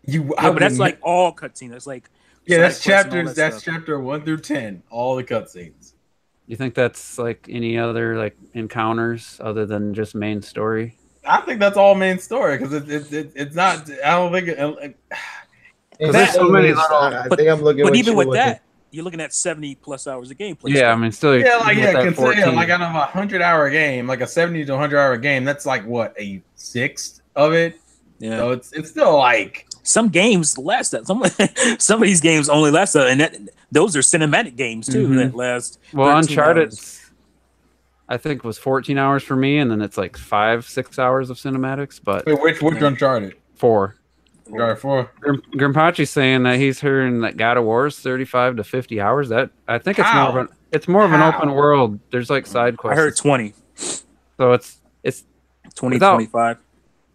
but that's like all cutscenes. That's like that's side quests and all chapters. that That's stuff. chapter 1 through 10. All the cutscenes. You think that's like any other like encounters other than just main story? I think that's all main story because it's not. I don't think. There's so many little. I think I'm looking. But even with that, you're looking at 70+ hours of gameplay. Yeah, I mean, still. Yeah, like consider like out of a 100-hour game, like a 70 to 100-hour game, that's like what, a sixth of it. Yeah, so it's still like some games last that. Some of these games only last that, and those are cinematic games too that last. Well, Uncharted, hours. I think was 14 hours for me, and then it's like 5-6 hours of cinematics. But wait, which Uncharted? 4. Uncharted 4. Grimpachi's saying that he's hearing that God of War is 35 to 50 hours. That I think it's How? more of an open world. There's like side quests. I heard 20. So it's 20, 25.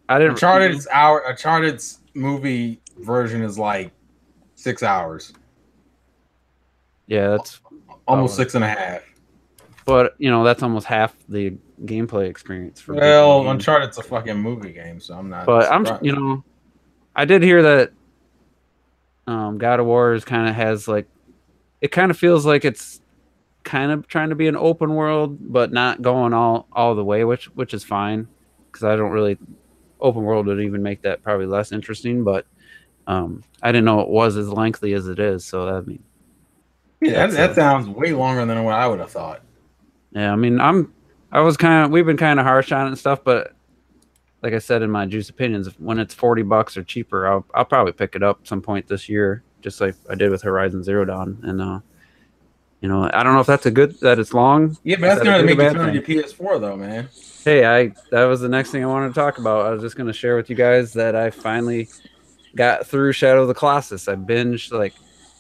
I didn't. Uncharted's movie version is like 6 hours, Yeah, that's almost 6.5. But that's almost half the gameplay experience. For Well, Uncharted's a fucking movie game, so I'm not. But surprised. I did hear that God of War kind of has like, it kind of feels like it's kind of trying to be an open world, but not going all the way, which is fine because I don't really open world would even make that probably less interesting. But I didn't know it was as lengthy as it is. So that sounds way longer than what I would have thought. Yeah, I mean, we've been kind of harsh on it and stuff, but like I said in my juice opinions, when it's $40 or cheaper, I'll probably pick it up some point this year, just like I did with Horizon Zero Dawn. And I don't know if that's that it's long. Yeah, but that's gonna make you turn on your PS4 though, man. Hey, that was the next thing I wanted to talk about. I was just gonna share with you guys that I finally got through Shadow of the Colossus. I binged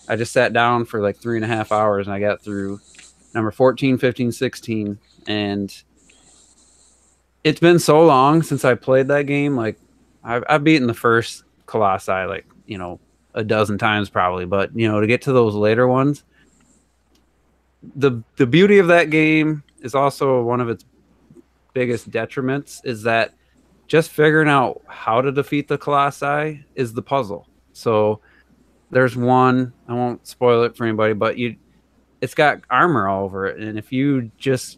I just sat down for like 3.5 hours and I got through number 14, 15, 16, and it's been so long since I played that game. Like I've beaten the first Colossi like a dozen times probably, but to get to those later ones, the beauty of that game is also one of its biggest detriments is that just figuring out how to defeat the Colossi is the puzzle. So there's one, I won't spoil it for anybody, but it's got armor all over it, and if you just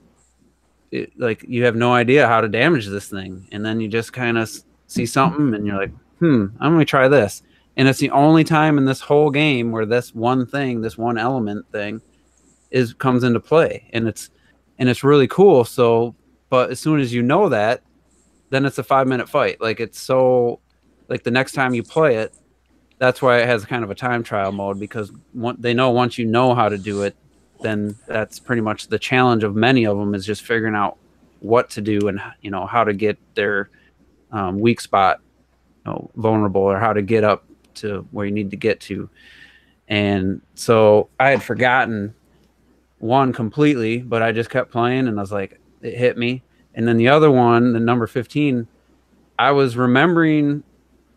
you have no idea how to damage this thing, and then you just kind of see something and you're like, I'm gonna try this, and it's the only time in this whole game where this one element thing comes into play, and it's really cool. So but as soon as you know that, then it's a 5-minute fight. Like it's so like the next time you play it, that's why it has kind of a time trial mode, because they know once you know how to do it, then that's pretty much the challenge of many of them is just figuring out what to do and how to get their weak spot vulnerable, or how to get up to where you need to get to. And so I had forgotten one completely, but I just kept playing and I was like, it hit me. And then the other one, the number 15, I was remembering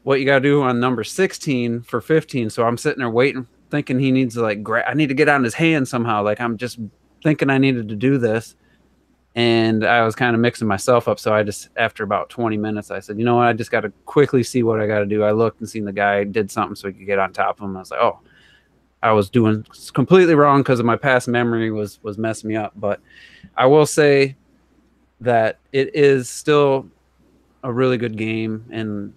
what you got to do on number 16 for 15. So I'm sitting there waiting, thinking he needs to I need to get on his hand somehow. Like I'm just thinking I needed to do this. And I was kind of mixing myself up. So I just, after about 20 minutes, I said, you know what? I just got to quickly see what I got to do. I looked and seen the guy did something so he could get on top of him. I was like, oh, I was doing completely wrong because of my past memory was messing me up. But I will say that it is still a really good game. And,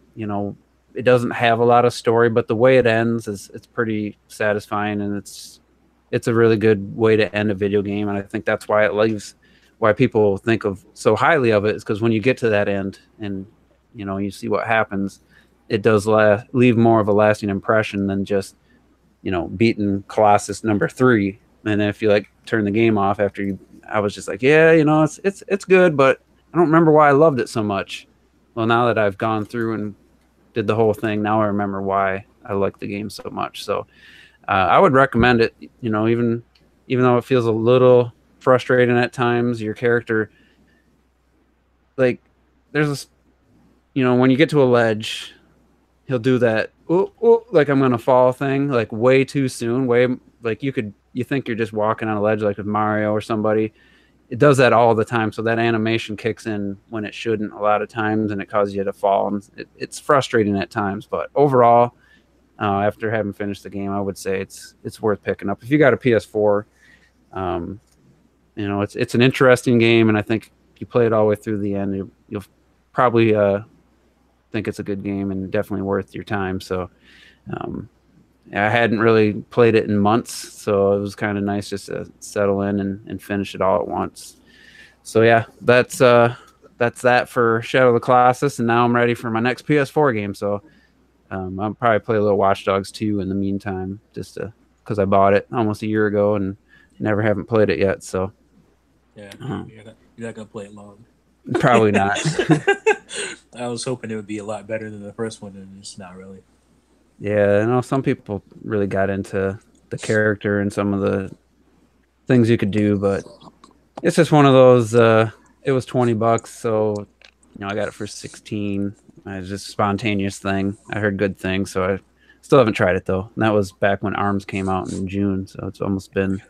it doesn't have a lot of story, but the way it ends it's pretty satisfying, and it's a really good way to end a video game. And I think that's why why people think of so highly of it, is because when you get to that end and you see what happens, it does leave more of a lasting impression than just beating Colossus number 3. And if you turn the game off after I was just like, yeah, it's good, but I don't remember why I loved it so much. Well, now that I've gone through and did the whole thing, now I remember why I like the game so much. So I would recommend it. Even though it feels a little frustrating at times, your character, there's this, when you get to a ledge, he'll do that like I'm gonna fall thing, way too soon, you think you're just walking on a ledge like with Mario or somebody. It does that all the time, so that animation kicks in when it shouldn't a lot of times, and it causes you to fall. And it's frustrating at times, but overall, after having finished the game, I would say it's worth picking up if you got a PS4. It's an interesting game, and I think if you play it all the way through the end, you'll probably think it's a good game and definitely worth your time. So I hadn't really played it in months, so it was kind of nice just to settle in and finish it all at once. So yeah, that's that for Shadow of the Colossus, and now I'm ready for my next PS4 game. So I'll probably play a little Watch Dogs 2 in the meantime, just because I bought it almost a year ago and never haven't played it yet. So yeah, you're not gonna play it long. Probably not. I was hoping it would be a lot better than the first one, and it's not really. Yeah, I know some people really got into the character and some of the things you could do, but it's just one of those. It was $20, so I got it for 16. It was just a spontaneous thing. I heard good things, so I still haven't tried it though. And that was back when ARMS came out in June, so it's almost been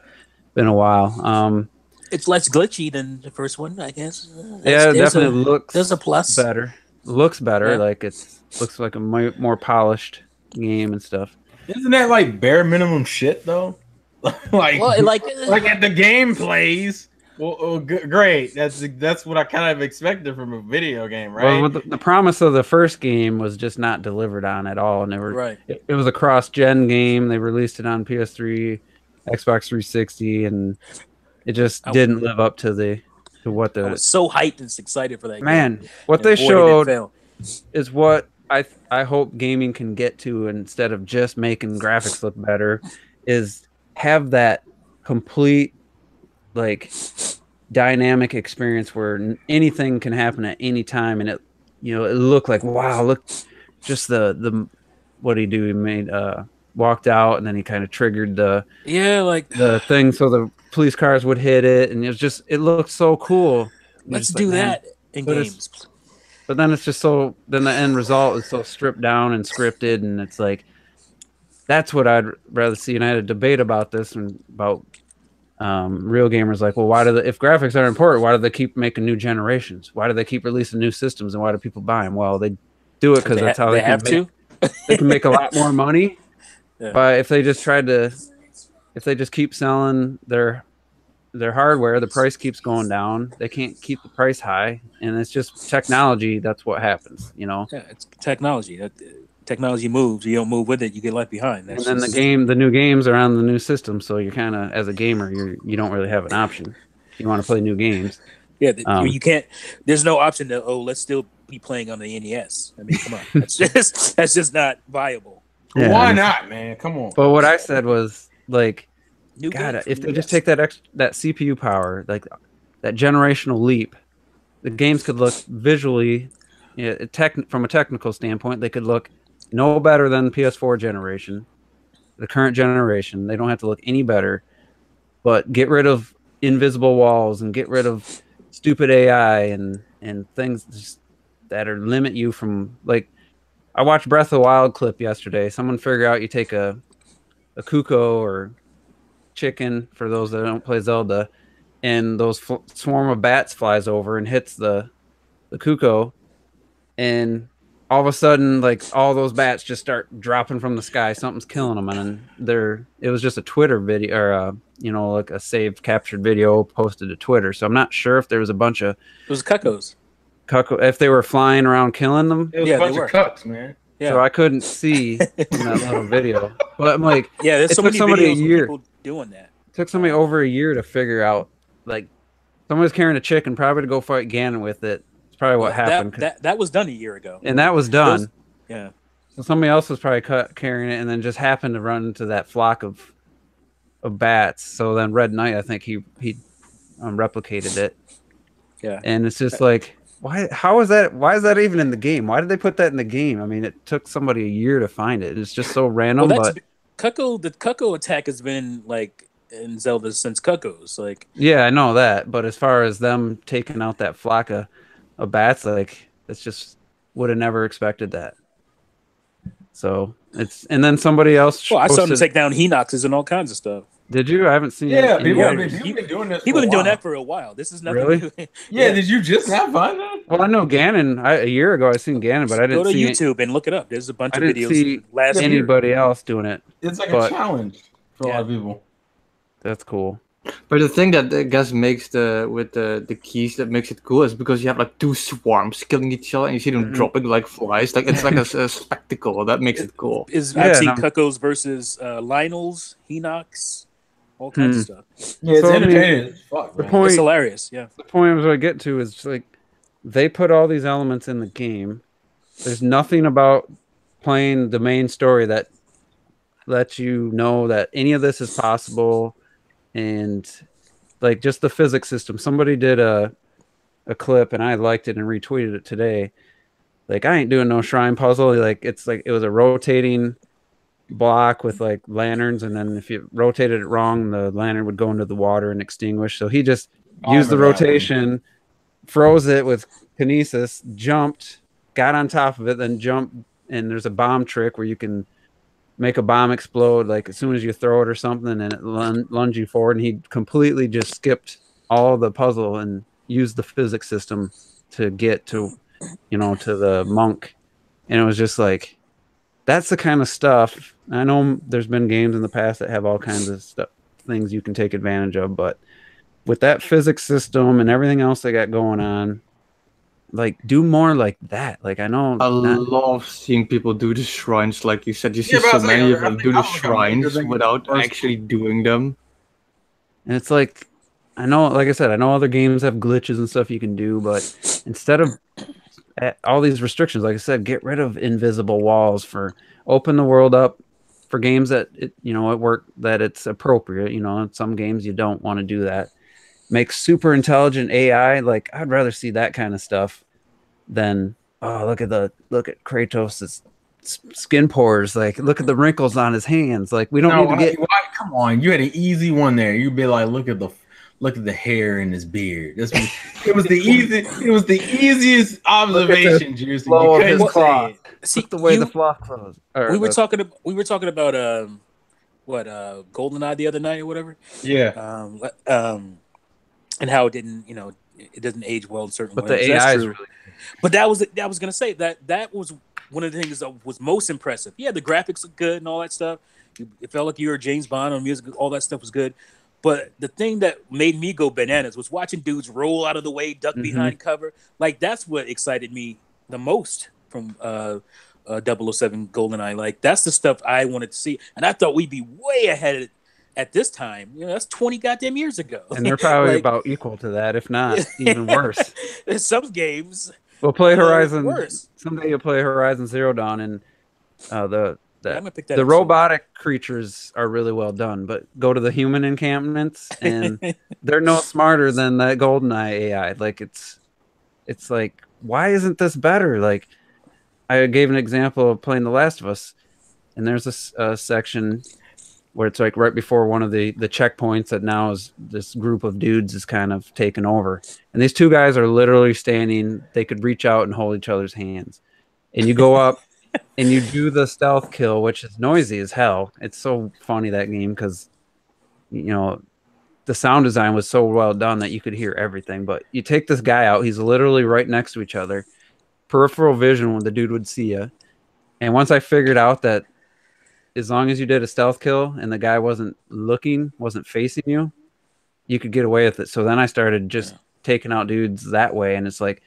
a while. It's less glitchy than the first one, I guess. Yeah, it definitely looks. There's a plus. Better. Looks better. Yeah. Like looks like a more polished game and stuff. Isn't that like bare minimum shit though? like at the game plays. Well, great. That's what I kind of expected from a video game, right? Well, the promise of the first game was just not delivered on at all, and it was a cross-gen game. They released it on PS3, Xbox 360, and it just didn't live up to what the. I was so hyped and excited for that game. What they showed is what I hope gaming can get to, instead of just making graphics look better, is have that complete dynamic experience where anything can happen at any time, and it looked like, wow, look, just the what did he do? He made walked out, and then he kind of triggered the thing so the police cars would hit it, and it looked so cool. Let's do that in games. But then it's just then the end result is so stripped down and scripted, and it's like, that's what I'd rather see. And I had a debate about this and about real gamers like, well, if graphics are important, why do they keep making new generations? Why do they keep releasing new systems, and why do people buy them? Well, they do it because that's how they have to. They can make a lot more money. Yeah. But if they just keep selling their hardware, the price keeps going down. They can't keep the price high, and it's just technology. That's what happens, Yeah, it's technology. Technology moves. You don't move with it, you get left behind. And then the new games are on the new system, so you're kind of, as a gamer, you don't really have an option. You want to play new games. Yeah, you can't. There's no option to let's still be playing on the NES. I mean, come on, that's just not viable. Yeah, why not, man? Come on. But what I said was if they just take that CPU power, like that generational leap, the games could look visually, from a technical standpoint, they could look no better than PS4 generation, the current generation. They don't have to look any better, but get rid of invisible walls and get rid of stupid AI and things just that limit you from, like, I watched Breath of the Wild clip yesterday. Someone figure out you take a cuckoo or chicken, for those that don't play Zelda, and those swarm of bats flies over and hits the cuckoo, and all of a sudden, like, all those bats just start dropping from the sky. Something's killing them, and it was just a Twitter video, or like a saved captured video posted to Twitter. So I'm not sure if there was a bunch of it was cuckoos. If they were flying around killing them. It was a bunch of cucks, man. Yeah. So I couldn't see in that little video. But I'm like, there's so many videos of people doing that. It took somebody over a year to figure out, like, somebody's carrying a chicken, probably to go fight Ganon with it. It's probably what happened. That was done a year ago. And that was done. Yeah. So somebody else was probably carrying it, and then just happened to run into that flock of bats. So then Red Knight, I think he replicated it. Yeah. And it's just like, why is that even in the game? Why did they put that in the game? I mean, it took somebody a year to find it. It's just so random. Well, the cuckoo attack has been like in Zelda since cuckoos. Like, yeah, I know that, but as far as them taking out that flock of bats, like, it's just would have never expected that. So and then somebody else. Well, I saw them take down Hinoxes and all kinds of stuff. Did you? I haven't seen. Yeah, any people have others. been doing this. People for been a doing while. that for a while. This is nothing Really? new. Yeah, did you just not find that? Well, I know Ganon. A year ago, I seen Ganon, but I Go didn't to see. YouTube and look it up. There's a bunch I of didn't videos see last year. anybody else doing it. It's like But- a challenge for a lot of people. That's cool. But the thing that I guess makes the keys that makes it cool is because you have like two swarms killing each other and you see them Mhm. dropping like flies. Like it's like a spectacle that makes it cool. I've seen no. Cuckoos versus Lionel's, Hinox, all kinds of stuff. Yeah, it's So, I mean, entertaining as fuck. the man. point- It's hilarious. Yeah. The point I was going to get to is like they put all these elements in the game. There's nothing about playing the main story that lets you know that any of this is possible, and like just the physics system. Somebody did a clip and I liked it and retweeted it today. Like, I ain't doing no shrine puzzle. Like, it's like it was a rotating block with like lanterns, and then if you rotated it wrong, the lantern would go into the water and extinguish. So he just I used the remember that one. rotation, froze it with kinesis, jumped, got on top of it, then jumped, and there's a bomb trick where you can make a bomb explode like as soon as you throw it or something, and it lunge you forward. And he completely just skipped all the puzzle and used the physics system to get to, to the monk. And it was just like, that's the kind of stuff. I know there's been games in the past that have all kinds of stuff, things you can take advantage of, but with that physics system and everything else they got going on, like, do more like that. Like, I know I love seeing people do the shrines, like you said. You see Yeah, but I so was many saying, of I them think do the that was like a major shrines thing in the without first actually doing them. and it's like, I know, like I said, I know other games have glitches and stuff you can do, but instead of all these restrictions, like I said, get rid of invisible walls, open the world up for games that that it's appropriate. In some games you don't want to do that. Make super intelligent AI. Like, I'd rather see that kind of stuff than, oh, look at Kratos' skin pores. Like, look at the wrinkles on his hands. Like, we don't need to get. Come on, you had an easy one there. You'd be like, look at the hair in his beard. It was the easiest observation, Juicy. You flow of couldn't his say cloth. it. See, Look the way the fluff flows. we were talking about GoldenEye the other night or whatever. Yeah. And how it didn't, it doesn't age well in certain But ways. the That's AI is true. really. But I was gonna say that was one of the things that was most impressive. Yeah, the graphics look good and all that stuff. It felt like you were James Bond on music. All that stuff was good. But the thing that made me go bananas was watching dudes roll out of the way, duck behind cover. Like, that's what excited me the most from 007 GoldenEye. Like, that's the stuff I wanted to see, and I thought we'd be way ahead at this time. That's 20 goddamn years ago. And they're probably Like, about equal to that, if not even worse. Some games. We'll play Horizon. Worse. Someday you'll play Horizon Zero Dawn, and I'm gonna pick that the up robotic creatures are really well done. But go to the human encampments, and they're no smarter than that GoldenEye AI. Like, it's like, why isn't this better? Like, I gave an example of playing The Last of Us, and there's a section where it's like right before one of the checkpoints that now is this group of dudes is kind of taken over. And these two guys are literally standing. They could reach out and hold each other's hands. And you go up and you do the stealth kill, which is noisy as hell. It's so funny, that game, because, the sound design was so well done that you could hear everything. But you take this guy out. He's literally right next to each other. Peripheral vision when the dude would see you. And once I figured out that as long as you did a stealth kill and the guy wasn't facing you, you could get away with it. So then I started just taking out dudes that way. And it's like,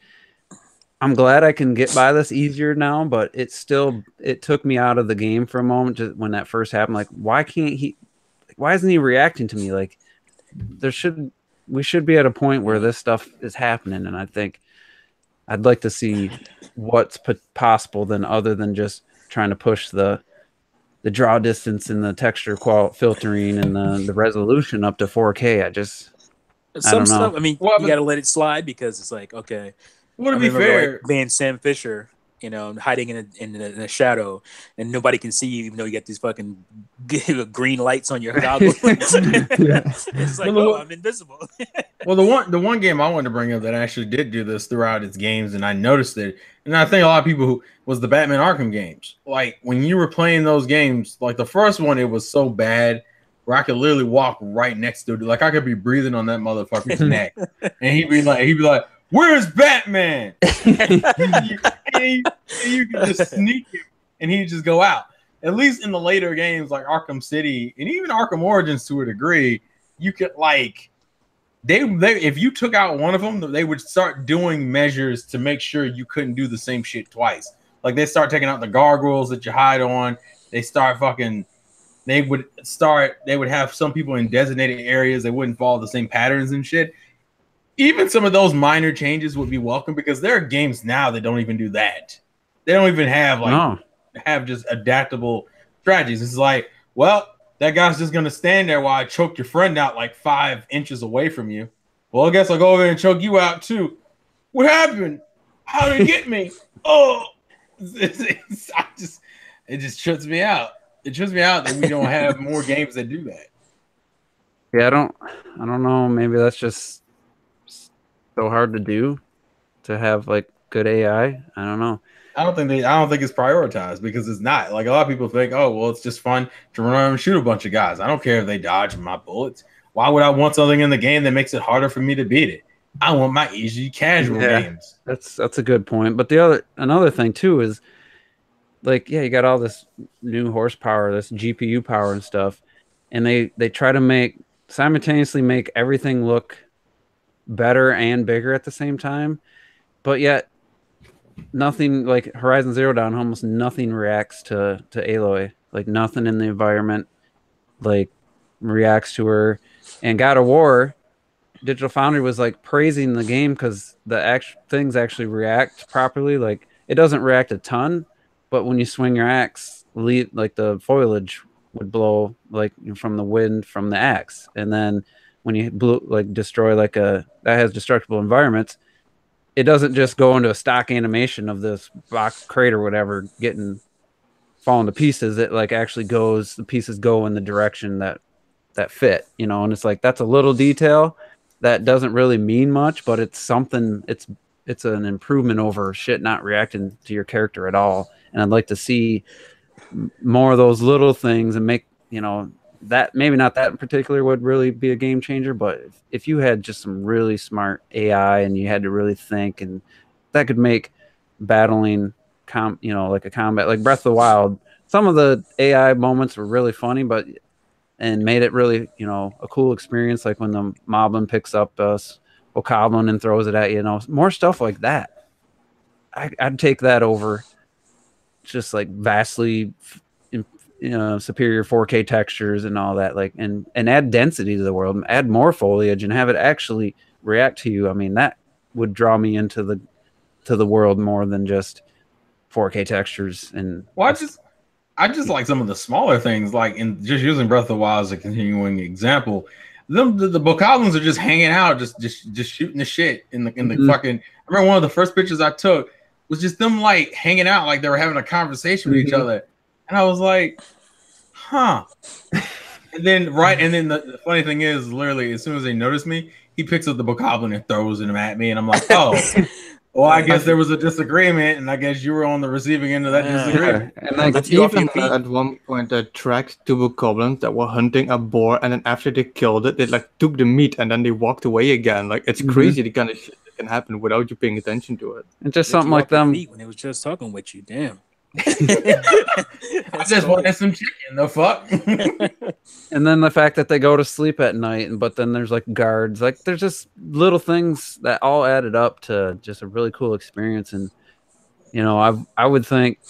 I'm glad I can get by this easier now, but it took me out of the game for a moment just when that first happened. Like, why isn't he reacting to me? Like, we should be at a point where this stuff is happening. And I think I'd like to see what's possible other than just trying to push the draw distance and the texture filtering and the resolution up to 4K. I don't know. Stuff. I mean, Well, you got to let it slide because it's like, okay. Well, to I be remember, fair, like, being Sam Fisher, hiding in a shadow, and nobody can see you, even though you got these fucking green lights on your goggles. It's like, I'm invisible. well, the one game I wanted to bring up that actually did do this throughout its games, and I noticed it, and I think a lot of people was the Batman Arkham games. Like, when you were playing those games, like the first one, it was so bad where I could literally walk right next to it. Like I could be breathing on that motherfucker's neck, and he'd be like, "Where's Batman?" and you could just sneak him, and he'd just go out. At least in the later games like Arkham City and even Arkham Origins to a degree, you could like they if you took out one of them, they would start doing measures to make sure you couldn't do the same shit twice. Like they start taking out the gargoyles that you hide on. They would have some people in designated areas. They wouldn't follow the same patterns and shit. Even some of those minor changes would be welcome because there are games now that don't even do that. They don't even have just adaptable strategies. It's like, well, that guy's just gonna stand there while I choke your friend out like 5 inches away from you. Well, I guess I'll go over and choke you out too. What happened? How did it get me? Oh, it just trips me out. It trips me out that we don't have more games that do that. Yeah, I don't know. Maybe that's just so hard to do to have like good AI. I don't know. I don't think it's prioritized because it's not. Like a lot of people think, oh, well, it's just fun to run around and shoot a bunch of guys. I don't care if they dodge my bullets. Why would I want something in the game that makes it harder for me to beat it? I want my easy casual games. That's a good point. But another thing too is like, yeah, you got all this new horsepower, this GPU power and stuff, and they try to simultaneously make everything look better and bigger at the same time, but yet nothing like Horizon Zero Dawn, almost nothing reacts to Aloy. Like nothing in the environment like reacts to her. And God of War, Digital Foundry was like praising the game because the things actually react properly. Like it doesn't react a ton, but when you swing your axe, like the foliage would blow like from the wind from the axe, and then when you destroy that has destructible environments, it doesn't just go into a stock animation of this box crate or whatever falling to pieces. It like actually the pieces go in the direction that fit, and it's like that's a little detail that doesn't really mean much, but it's something. It's an improvement over shit not reacting to your character at all. And I'd like to see more of those little things and make that maybe not that in particular would really be a game changer, but if you had just some really smart AI and you had to really think, and that could make battling like a combat like Breath of the Wild, some of the AI moments were really funny and made it really a cool experience, like when the moblin picks up a Bokoblin and throws it at you, more stuff like that. I'd take that over just like vastly superior 4K textures and all that, like and add density to the world, add more foliage and have it actually react to you. I mean, that would draw me into the world more than just 4K textures. And I just like some of the smaller things, like in just using Breath of the Wild as a continuing example. The Bokoblins are just hanging out, just shooting the shit in the fucking. I remember one of the first pictures I took was just them like hanging out, like they were having a conversation with each other. And I was like, huh. And then the funny thing is, literally, as soon as they notice me, he picks up the Bokoblin and throws them at me. And I'm like, oh, well, I guess there was a disagreement. And I guess you were on the receiving end of that disagreement. And like, even at one point, I tracked two Bokoblins that were hunting a boar. And then after they killed it, they like took the meat and then they walked away again. Like, it's crazy the kind of shit that can happen without you paying attention to it. And just something like them. When they was just talking with you, damn. I just wanted some chicken, the fuck. And then the fact that they go to sleep at night, but then there's like guards, like there's just little things that all added up to just a really cool experience. And I would think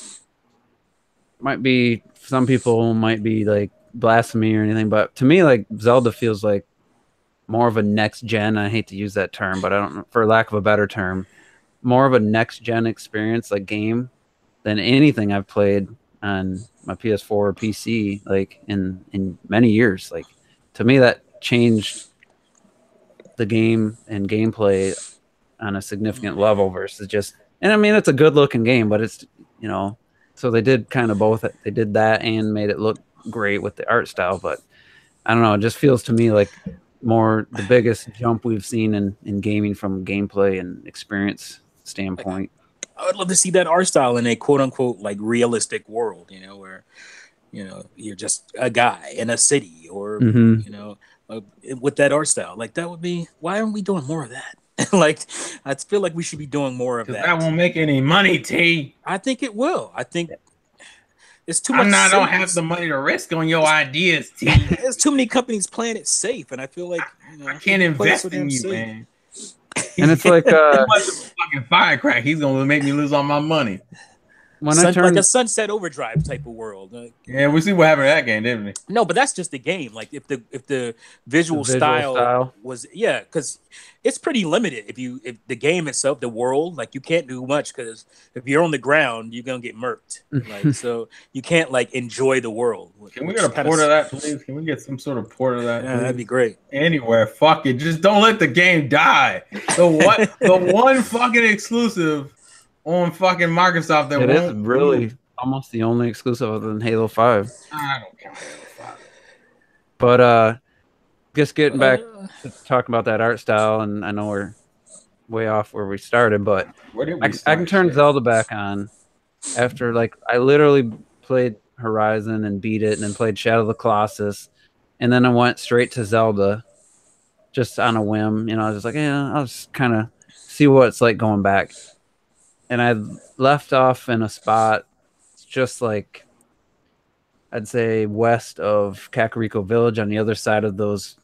might be some people might be like blasphemy or anything, but to me, like Zelda feels like more of a next gen. I hate to use that term, but I don't know, for lack of a better term, more of a next gen experience, like game, than anything I've played on my PS4 or PC, like in many years. Like to me, that changed the game and gameplay on a significant level versus just. And I mean, it's a good looking game, but it's so they did kind of both. They did that and made it look great with the art style. But I don't know. It just feels to me like more the biggest jump we've seen in gaming from gameplay and experience standpoint. I would love to see that art style in a quote unquote like realistic world, where you know, you're just a guy in a city, or Mhm. you know, with that art style. Like that would be. Why aren't we doing more of that? Like I feel like we should be doing more of Because that. that won't make any money, T. I think it will. I think it's too I'm much. not don't Safe. have the money to risk on your ideas, T. There's too many companies playing it safe, and I feel like you know I can't people play it so invest in damn you, safe. man. And it's like Too much of a fucking firecrack. He's gonna make me lose all my money. when I Like turned a Sunset Overdrive type of world. Yeah, we see what happened to that game, didn't we? No, but that's just the game. Like if the visual, style was because it's pretty limited. If the game itself, the world, like you can't do much because if you're on the ground, you're gonna get murked. Like so, you can't like enjoy the world. Can we get a port of that, please? Can we get some sort of port of that? Yeah, that'd be great. Anywhere, fuck it. Just don't let the game die. The one fucking exclusive on fucking Microsoft that it is won't really almost the only exclusive other than Halo 5. I don't count Halo 5. But just getting back to talking about that art style, and I know we're way off where we started, but Where did we I start, can turn Shay? Zelda back on after like I literally played Horizon and beat it, and then played Shadow of the Colossus, and then I went straight to Zelda just on a whim. You know, I was just like, yeah, I'll just kind of see what it's like going back. And I left off in a spot just like I'd say west of Kakariko Village on the other side of those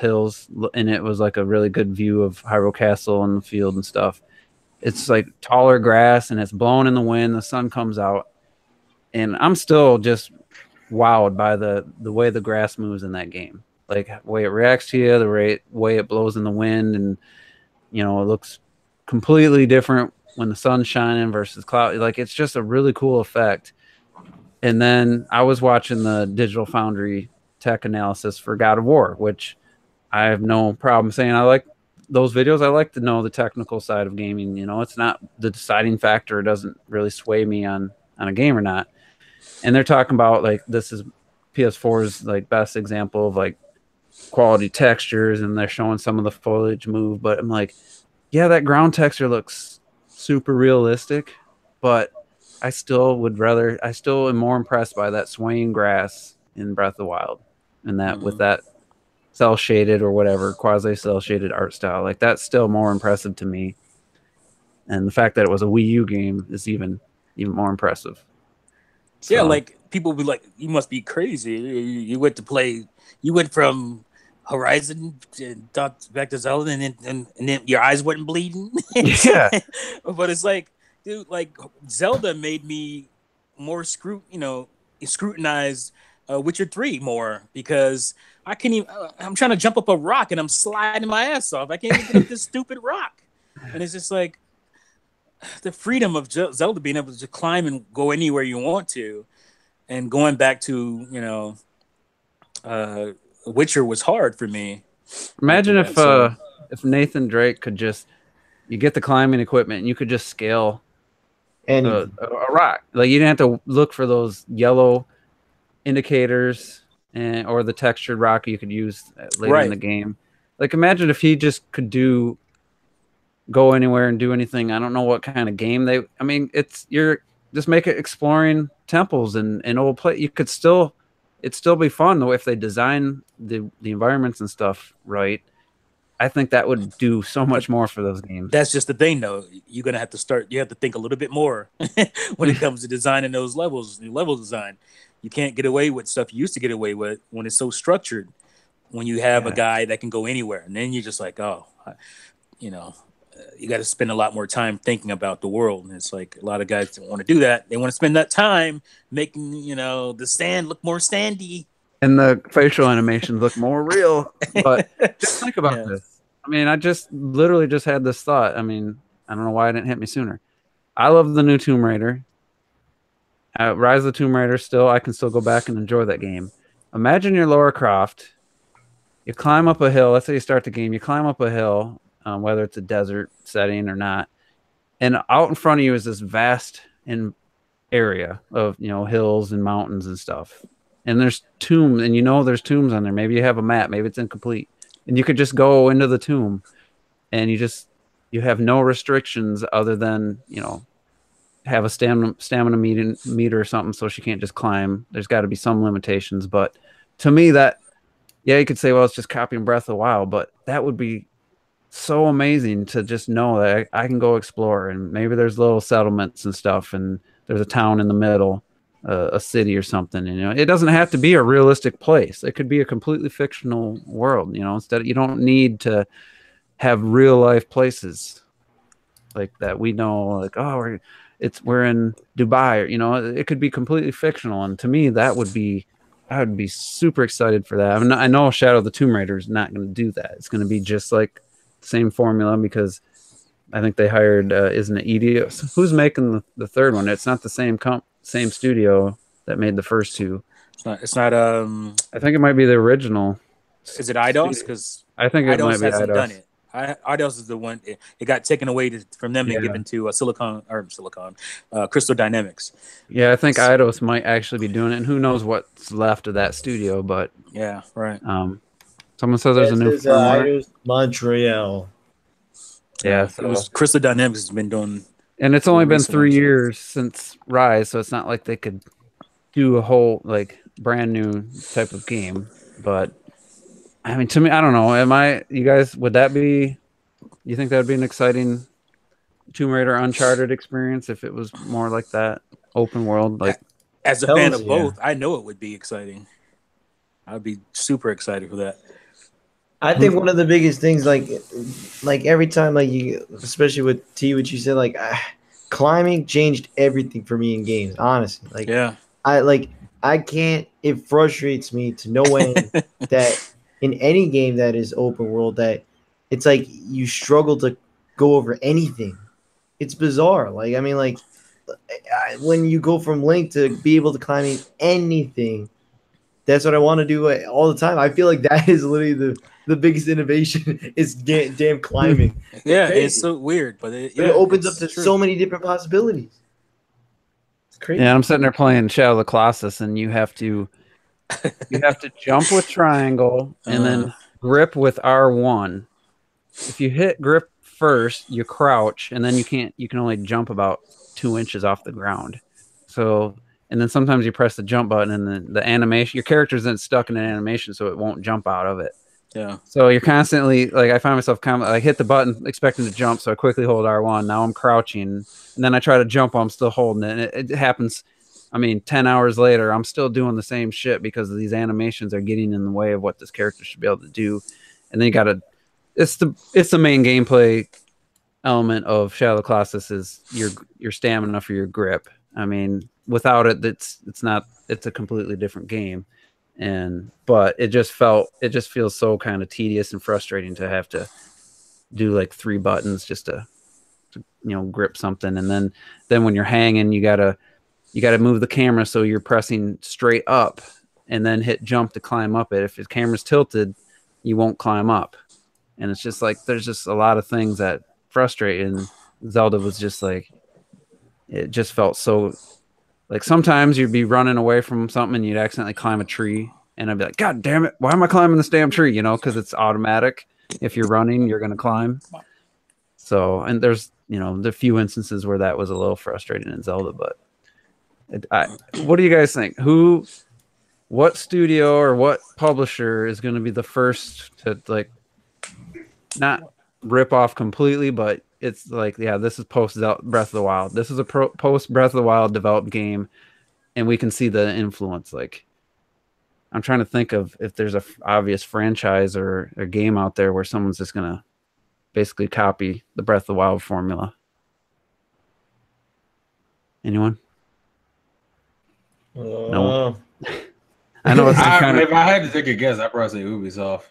hills, and it was like a really good view of Hyrule Castle and the field and stuff. It's like taller grass and it's blowing in the wind. The sun comes out, and I'm still just wowed by the way the grass moves in that game. Like the way it reacts to you, the way it blows in the wind, and you know it looks completely different when the sun's shining versus cloud. Like it's just a really cool effect. And then I was watching the Digital Foundry tech analysis for God of War, which I have no problem saying I like those videos. I like to know the technical side of gaming. You know, it's not the deciding factor. It doesn't really sway me on a game or not. And they're talking about like this is PS4's like best example of like quality textures, and they're showing some of the foliage move. But I'm like, yeah, that ground texture looks super realistic, but I still am more impressed by that swaying grass in Breath of the Wild, and that with that cell shaded or whatever quasi cell shaded art style. Like that's still more impressive to me. And the fact that it was a Wii U game is even more impressive. So, yeah, like people be like, "You must be crazy. You went from Horizon back to Zelda, and then your eyes weren't bleeding." Yeah, but it's like, dude, like Zelda made me more scrutinize Witcher 3 more because I can't even. I'm trying to jump up a rock and I'm sliding my ass off. I can't even get up this stupid rock, and it's just like the freedom of Zelda being able to climb and go anywhere you want to, and going back to Witcher was hard for me. Imagine if Nathan Drake could just you get the climbing equipment and you could just scale a rock. Like you didn't have to look for those yellow indicators or the textured rock you could use later in the game. Like imagine if he just could go anywhere and do anything. I don't know what kind of game you're just make it exploring temples and old place. It'd still be fun though if they design the environments and stuff right. I think that would do so much more for those games. That's just the thing though. You're gonna have to you have to think a little bit more when it comes to designing those levels, level design. You can't get away with stuff you used to get away with when it's so structured. When you have a guy that can go anywhere, and then you're just like, you got to spend a lot more time thinking about the world. And it's like a lot of guys don't want to do that. They want to spend that time making, the sand look more sandy. And the facial animations look more real. But just think about this. I mean, I just literally just had this thought. I mean, I don't know why it didn't hit me sooner. I love the new Tomb Raider. Rise of the Tomb Raider I can still go back and enjoy that game. Imagine you're Lara Croft. You climb up a hill. Let's say you start the game. You climb up a hill, whether it's a desert setting or not. And out in front of you is this vast area of, hills and mountains and stuff. And there's tombs, and there's tombs on there. Maybe you have a map. Maybe it's incomplete. And you could just go into the tomb, and you have no restrictions other than, have a stamina meter or something, so she can't just climb. There's got to be some limitations. But to me, that you could say, well, it's just copying Breath of the Wild, but that would be so amazing to just know that I can go explore, and maybe there's little settlements and stuff, and there's a town in the middle, a city or something. It doesn't have to be a realistic place. It could be a completely fictional world. Instead, you don't need to have real life places like that. We know, like, oh, we're in Dubai. It could be completely fictional, and to me, I would be super excited for that. I know Shadow of the Tomb Raider is not going to do that. It's going to be just like same formula, because I think they hired isn't it Eidos? Who's making the third one? It's not the same studio that made the first two. It's not I think it might be the original. Is it Eidos? Because I think it might be hasn't Eidos. done it. Eidos is the one. It got taken away from them and given to Crystal Dynamics. Yeah, I think Eidos might actually be doing it, and who knows what's left of that studio. But yeah, right. Someone says there's a new Eidos Montreal. Yeah, so it was Crystal Dynamics has been doing, and it's only been 3 years since Rise, so it's not like they could do a whole like brand new type of game. But I mean, to me, I don't know. You guys, would that be? You think that would be an exciting Tomb Raider Uncharted experience if it was more like that open world? Like, as a fan of both, I know it would be exciting. I'd be super excited for that. I think one of the biggest things, like every time, like especially with T, what you said, like climbing changed everything for me in games. Honestly, like I can't. It frustrates me to no end that in any game that is open world that it's like you struggle to go over anything. It's bizarre. Like I mean, like when you go from Link to be able to climb anything, that's what I want to do all the time. I feel like that is literally the biggest innovation is damn climbing. Yeah, it's so weird, but it opens up to so many different possibilities. It's crazy. Yeah, I'm sitting there playing Shadow of the Colossus, and you have to jump with triangle and then grip with R1. If you hit grip first, you crouch, and then you can only jump about 2 inches off the ground. So, and then sometimes you press the jump button, and the animation, your character's then stuck in an animation, so it won't jump out of it. Yeah. So you're constantly like, I find myself I hit the button expecting to jump, so I quickly hold R1. Now I'm crouching, and then I try to jump while I'm still holding it. And it happens. I mean, 10 hours later, I'm still doing the same shit because these animations are getting in the way of what this character should be able to do. And then you gotta, it's the main gameplay element of Shadow of the Colossus is your stamina for your grip. I mean, without it, it's a completely different game. But it just feels so kind of tedious and frustrating to have to do like 3 buttons just to grip something. And then when you're hanging, you gotta move the camera so you're pressing straight up and then hit jump to climb up it. If the camera's tilted, you won't climb up. And it's just like there's just a lot of things that frustrate. And Zelda was just like, it just felt so like sometimes you'd be running away from something and you'd accidentally climb a tree, and I'd be like, God damn it, why am I climbing this damn tree? Because it's automatic. If you're running, you're gonna climb. So, and there's the few instances where that was a little frustrating in Zelda, but what do you guys think? What studio or what publisher is going to be the first to like not rip off completely, but it's like, yeah, this is post Breath of the Wild. This is a post Breath of the Wild developed game, and we can see the influence. Like, I'm trying to think of if there's a obvious franchise or a game out there where someone's just going to basically copy the Breath of the Wild formula. Anyone? No. I know it's if I had to take a guess, I'd probably say Ubisoft.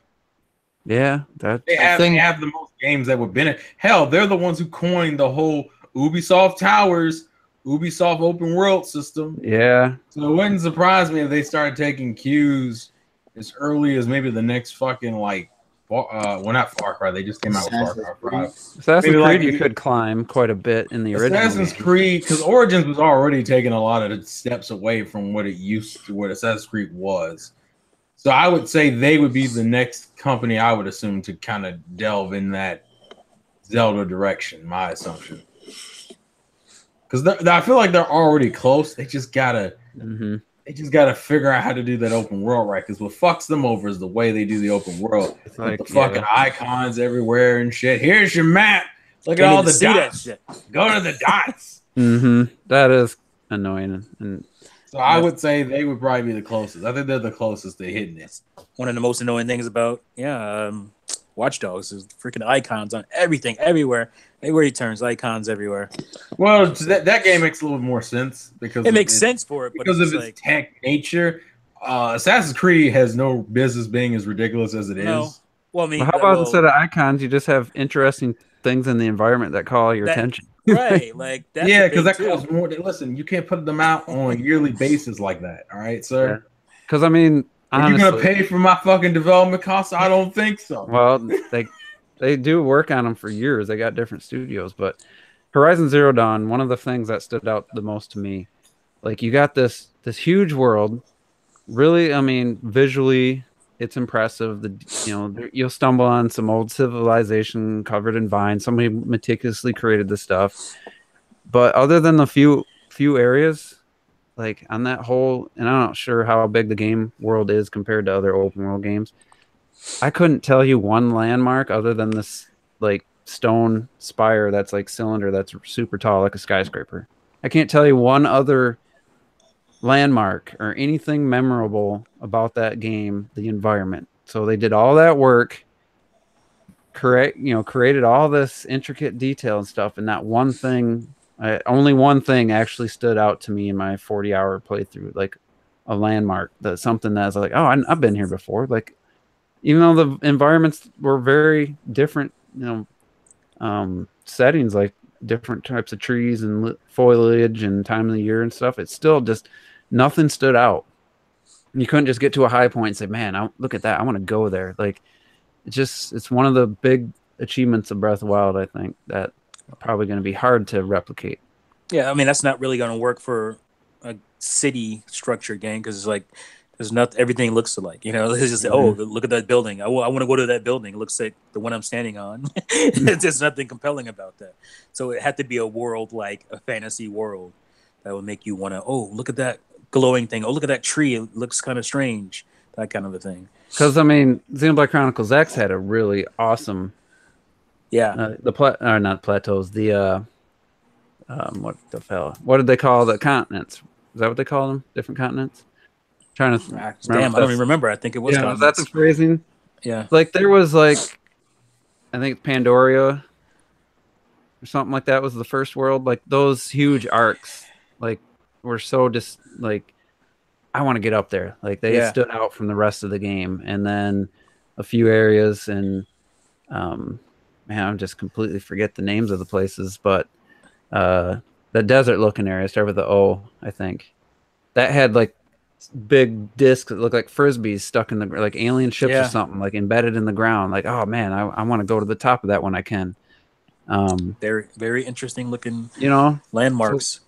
Yeah, they have the most games that would benefit. Hell, they're the ones who coined the whole Ubisoft Towers, Ubisoft open world system. Yeah. So it wouldn't surprise me if they started taking cues as early as maybe the next fucking not Far Cry. They just came out with Far Cry 5. Assassin's Creed, you could climb quite a bit in the original. Assassin's Creed, because Origins was already taking a lot of the steps away from what Assassin's Creed was. So I would say they would be the next company I would assume to kind of delve in that Zelda direction, my assumption. because I feel like they're already close. They just gotta Mm-hmm. figure out how to do that open world right. Because what fucks them over is the way they do the open world. It's With like, the fucking icons everywhere and shit. Here's your map. Look at Can't all even the see that dots. shit. Go to the dots. Mm-hmm. That is annoying. And So I would say they would probably be the closest. I think they're the closest to hitting it. One of the most annoying things about Watch Dogs is freaking icons on everything, everywhere. Everywhere he turns, icons everywhere. Well, that game makes a little more sense because It makes sense for it, but because it's of its like tech nature. Assassin's Creed has no business being as ridiculous as it no. is. Well, I mean, how about instead of icons, you just have interesting things in the environment that call your that- attention? right? Like that's Yeah, the because thing, that too. costs more. Listen, you can't put them out on a yearly basis like that. All right, sir. Because I mean, Are you honestly, gonna pay for my fucking development costs? I don't think so. well, they do work on them for years. They got different studios, but Horizon Zero Dawn, one of the things that stood out the most to me, like you got this huge world. Really, I mean, visually, it's impressive. You'll stumble on some old civilization covered in vines. Somebody meticulously created the stuff. But other than the few areas, like on that whole, and I'm not sure how big the game world is compared to other open world games. I couldn't tell you one landmark other than this like stone spire that's like cylinder that's super tall like a skyscraper. I can't tell you one other landmark or anything memorable about that game, the environment. So they did all that work, created all this intricate detail and stuff, and that one thing, only one thing actually stood out to me in my 40-hour playthrough, like a landmark, that something that's like, oh, I've been here before. Like, even though the environments were very different, settings, like different types of trees and foliage and time of the year and stuff, it's still just nothing stood out. You couldn't just get to a high point and say, man, look at that, I want to go there. Like, it's one of the big achievements of Breath of the Wild, I think, that are probably going to be hard to replicate. Yeah, I mean that's not really going to work for a city structured game because it's like there's not everything looks alike. It's just look at that building. I want to go to that building. It looks like the one I'm standing on. There's nothing compelling about that. So it had to be a world like a fantasy world that would make you want to. Oh, look at that glowing thing. Oh, look at that tree. It looks kind of strange. That kind of a thing. Because I mean, Xenoblade Chronicles X had a really awesome. Yeah. Not plateaus. What did they call the continents? Is that what they call them? Different continents? Trying to damn, I don't even remember. I think it was. Yeah, was that the phrasing? Yeah. Like there was like, I think Pandoria or something like that was the first world. Like those huge arcs, like were so just like, I want to get up there. Like they stood out from the rest of the game. And then a few areas and I just completely forget the names of the places, but the desert looking area started with the O, I think. That had like big discs that look like frisbees stuck in the like alien ships or something, like embedded in the ground. Like, oh man, I want to go to the top of that when I can. Very, very interesting looking, landmarks.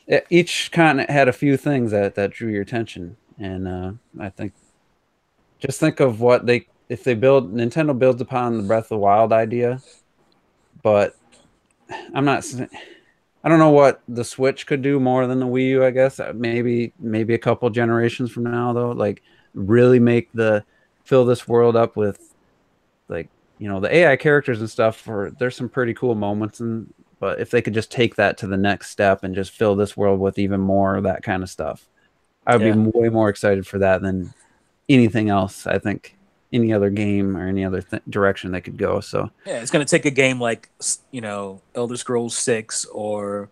So each continent had a few things that drew your attention, and I think just think of what Nintendo builds upon the Breath of the Wild idea, but I don't know what the Switch could do more than the Wii U. I guess maybe a couple generations from now, though, like really fill this world up with like the AI characters and stuff. There's some pretty cool moments, but if they could just take that to the next step and just fill this world with even more of that kind of stuff, I would be way more excited for that than anything else. I think any other game or any other direction they could go. So yeah, it's gonna take a game like Elder Scrolls 6 or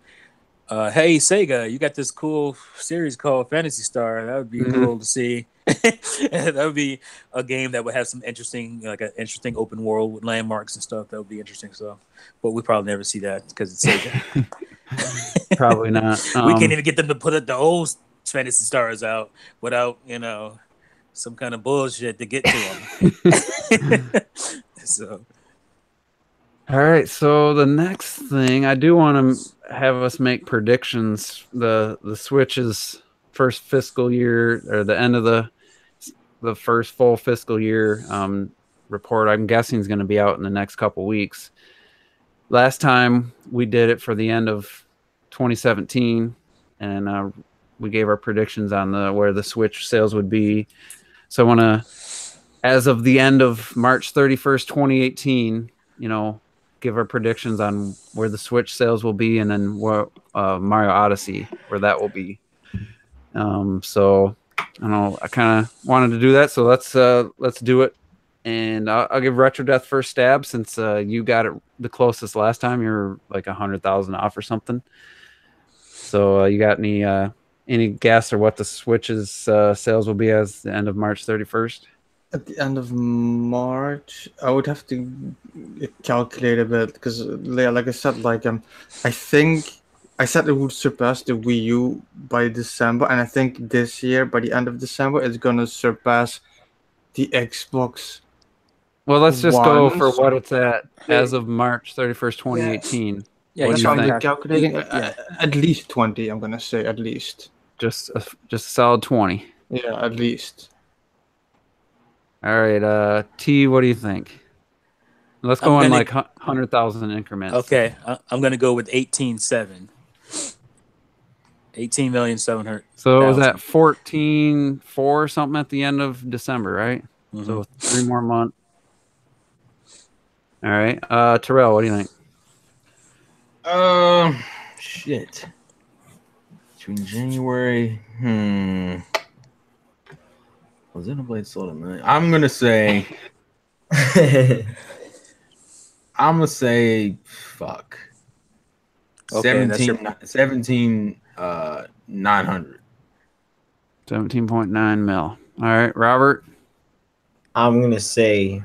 hey Sega, you got this cool series called Phantasy Star. That would be cool to see. That would be a game that would have some interesting open world with landmarks and stuff. That would be interesting stuff. But we probably never see that because it's Sega. Probably not. We can't even get them to put the old Phantasy Stars out without some kind of bullshit to get to them. So, all right. So the next thing I do want to have us make predictions. The Switch's first fiscal year, or the end of the first full fiscal year report, I'm guessing is going to be out in the next couple weeks. Last time we did it for the end of 2017, and we gave our predictions on where the Switch sales would be. So I want to, as of the end of March 31st, 2018, give our predictions on where the Switch sales will be, and then what Mario Odyssey, where that will be. So I don't know. I kind of wanted to do that, so let's do it. And I'll give Retro Death first stab, since you got it the closest last time. You're like 100,000 off or something. So you got any guess or what the Switch's sales will be as the end of March 31st? At the end of March, I would have to calculate a bit because, like I said, I think I said it would surpass the Wii U by December, and I think this year, by the end of December, it's gonna surpass the Xbox. Well, let's just go for One. what it's at as of March 31st, 2018. Yeah, What That's do you why I'm think? calculating. Yeah. At least 20. I'm gonna say at least. Just a solid 20. Yeah, at least. All right, T, what do you think? Let's go I'm in gonna- like 100,000 increments. Okay, I'm gonna go with 18.7. 18,700,000. So it was at 14.4 or something at the end of December, right? Mhm. So 3 more months. All right, Terrell, what do you think? Shit. Between January, was Xenoblade sold a million? I'm gonna say fuck. Okay, that's 900. 17.9 mil. All right, Robert. I'm gonna say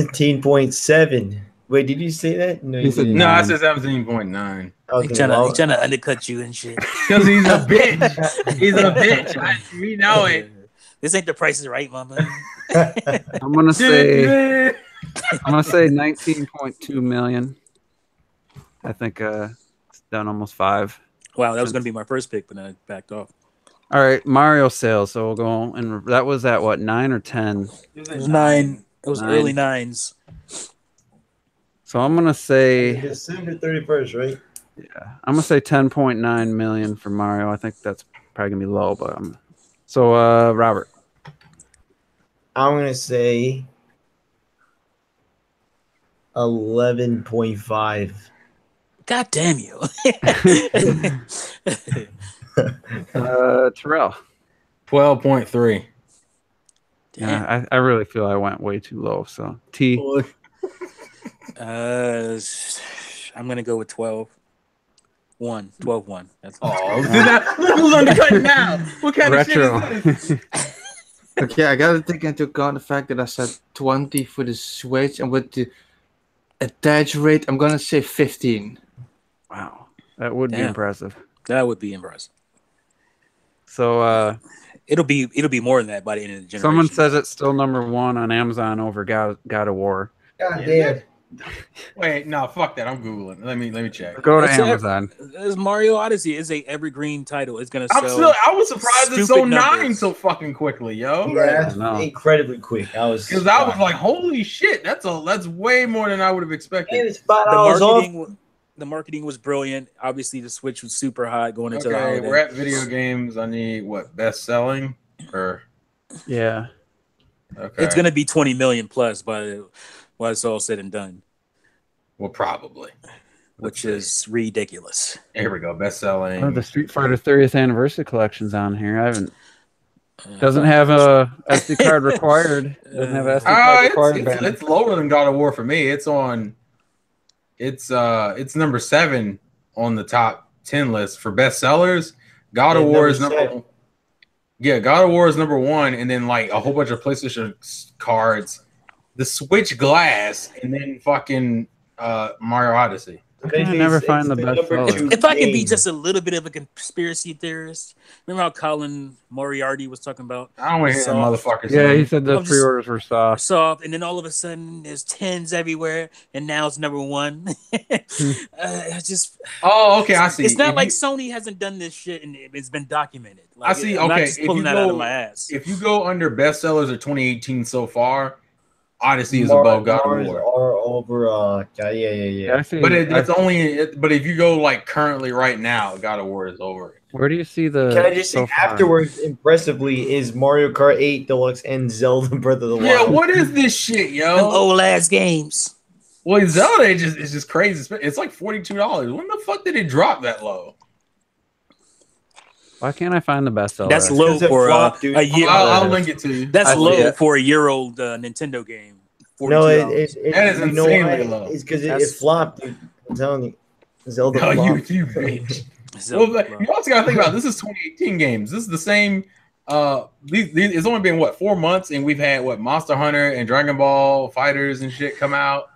17.7. Wait, did you say that? No, you He said didn't. No, I Nine. said 17.9. Okay, He trying well, to undercut you and shit. Because he's a bitch. He's a bitch. We know it. This ain't the Price is Right, mama. I'm gonna say 19.2 million. I think it's done almost 5. Wow, that was gonna be my first pick, but then I backed off. All right, Mario sales. So we'll go, and that was at what, 9 or 10? It was 9. It was 9. early 9s. So I'm gonna say, December 31st, right? I'm gonna say 10.9 million for Mario. I think that's probably gonna be low, but so Robert. I'm gonna say 11.5. God damn you. Terrell. 12.3. Yeah, I really feel I went way too low. So T. I'm gonna go with 12. 12-1. That's Oh, who's undercutting now? What kind Retro. of shit is this? Okay, I gotta take into account the fact that I said 20 for the Switch, and with the attach rate, I'm gonna say 15. Wow, that would be Damn. impressive. That would be impressive. So It'll be more than that by the end of the generation. someone says it's still number 1 on Amazon over God of War. God damn. Wait, no, fuck that. I'm googling. Let me check. Go to It's Amazon. This Mario Odyssey is a evergreen title. It's gonna I sell. was surprised it's stupid so 9 numbers. so fucking quickly, yo. Yeah, No. incredibly quick. I was Like, holy shit, that's way more than I would have expected. It's $5 the off. marketing was brilliant. Obviously, the Switch was super hot going into the Okay, holiday. we're at video games. I need what, best selling or Yeah. okay. It's gonna be 20 million plus by when it's all said and done, well, probably. which is ridiculous. Here we go. Best selling. Oh, the Street Fighter 30th anniversary collection's on here. I haven't. Doesn't have a SD card required. Doesn't have a SD card required. It's lower than God of War for me. It's number 7 on the top 10 list for best sellers. God of War is number. Yeah, God of War is number 1, and then like a whole bunch of PlayStation cards, the Switch Glass, and then fucking Mario Odyssey. I can never find the best seller. If I can be just a little bit of a conspiracy theorist, remember how Colin Moriarty was talking about I don't want to hear that motherfucker. Yeah, say. he said the I'm just- pre-orders were soft. soft, and then all of a sudden there's 10s everywhere, and now it's number 1. I just Oh, okay, I see. It's not If like you- Sony hasn't done this shit and it's been documented. Like, I see. I'm not Okay, just if pulling you that out of go- my ass. If you go under bestsellers of 2018 so far, Odyssey is above God of Mars War. are over. Yeah. I see, But it's only. But if you go like currently right now, God of War is over it. where do you see the? Can I just say so far? afterwards, impressively, is Mario Kart 8 Deluxe and Zelda Breath of the Wild. Yeah, what is this shit, Them yo? old ass games. Well, Zelda is just crazy. It's like $42. When the fuck did it drop that low? Why can't I find the best Zelda? That's low Because it for flopped, dude. a year. I'll link it to you. That's I see low it. for a year-old Nintendo game. No, $42. That is you know insanely why? low. It's because it That's- flopped, dude. I'm telling you. Zelda No, flopped. you bitch. So, Well, you also got to think about this is 2018 games. This is the same. These it's only been what 4 months, and we've had what Monster Hunter and Dragon Ball Fighters and shit come out.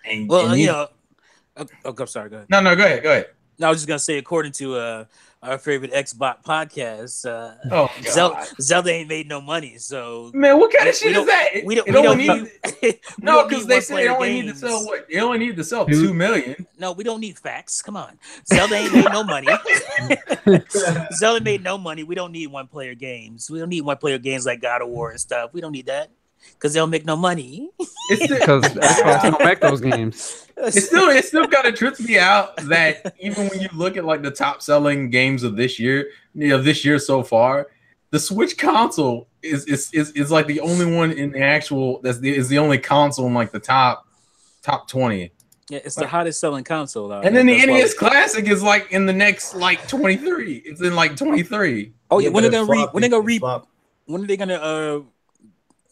And well, these- I'm sorry. Go ahead. no, go ahead. No, I was just gonna say, according to our favorite Xbox podcast, Oh God. Zelda ain't made no money. So Man, what kind of We shit is don't- that? we don't It only need. need- No, because they say it only need to sell what? It only need to sell 2 million. No, we don't need facts. Come on, Zelda ain't made no money. Zelda made no money. We don't need one-player games. We don't need one-player games like God of War and stuff. We don't need that because they'll make no money. It's Because Xbox don't make those games. it still kind of trips me out that even when you look at like the top selling games of this year, so far, the Switch console is like the only one in the actual is the only console in like the top 20. Yeah, it's the hottest selling console. And then the NES Classic is like in the next like 23. It's in like 23. Oh yeah, when but they it gonna flopped, when they it gonna flopped. when are they gonna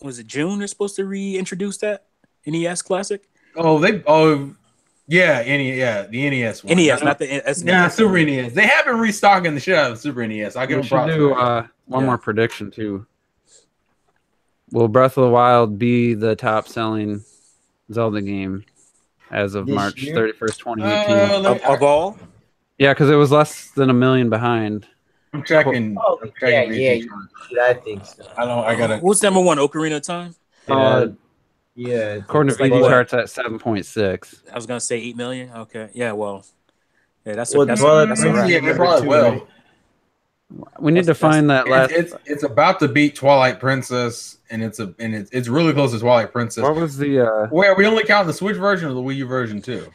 was it June? They're supposed to reintroduce that NES Classic. The NES one. NES, not the SNES. Yeah, Super NES. They have been restocking the shit out of the Super NES. I give We them should props. do for that. one Yeah. more prediction too. Will Breath of the Wild be the top-selling Zelda game as of This March year? 31st, 2018? Of all. Yeah, because it was less than 1 million behind. I'm checking. Oh, I'm checking yeah. VG. I think so. I gotta. What's number one? Ocarina of Time. Yeah. According to like VG what? Charts, at 7.6. I was gonna say 8 million. Okay, yeah, well, yeah, that's Well, that's, Twilight that's a Princess wrap. Yeah, is they number probably 2, will. right? We need to That's- find that last. It's about to beat Twilight Princess, and it's really close to Twilight Princess. What was the? Where we only count the Switch version or the Wii U version too?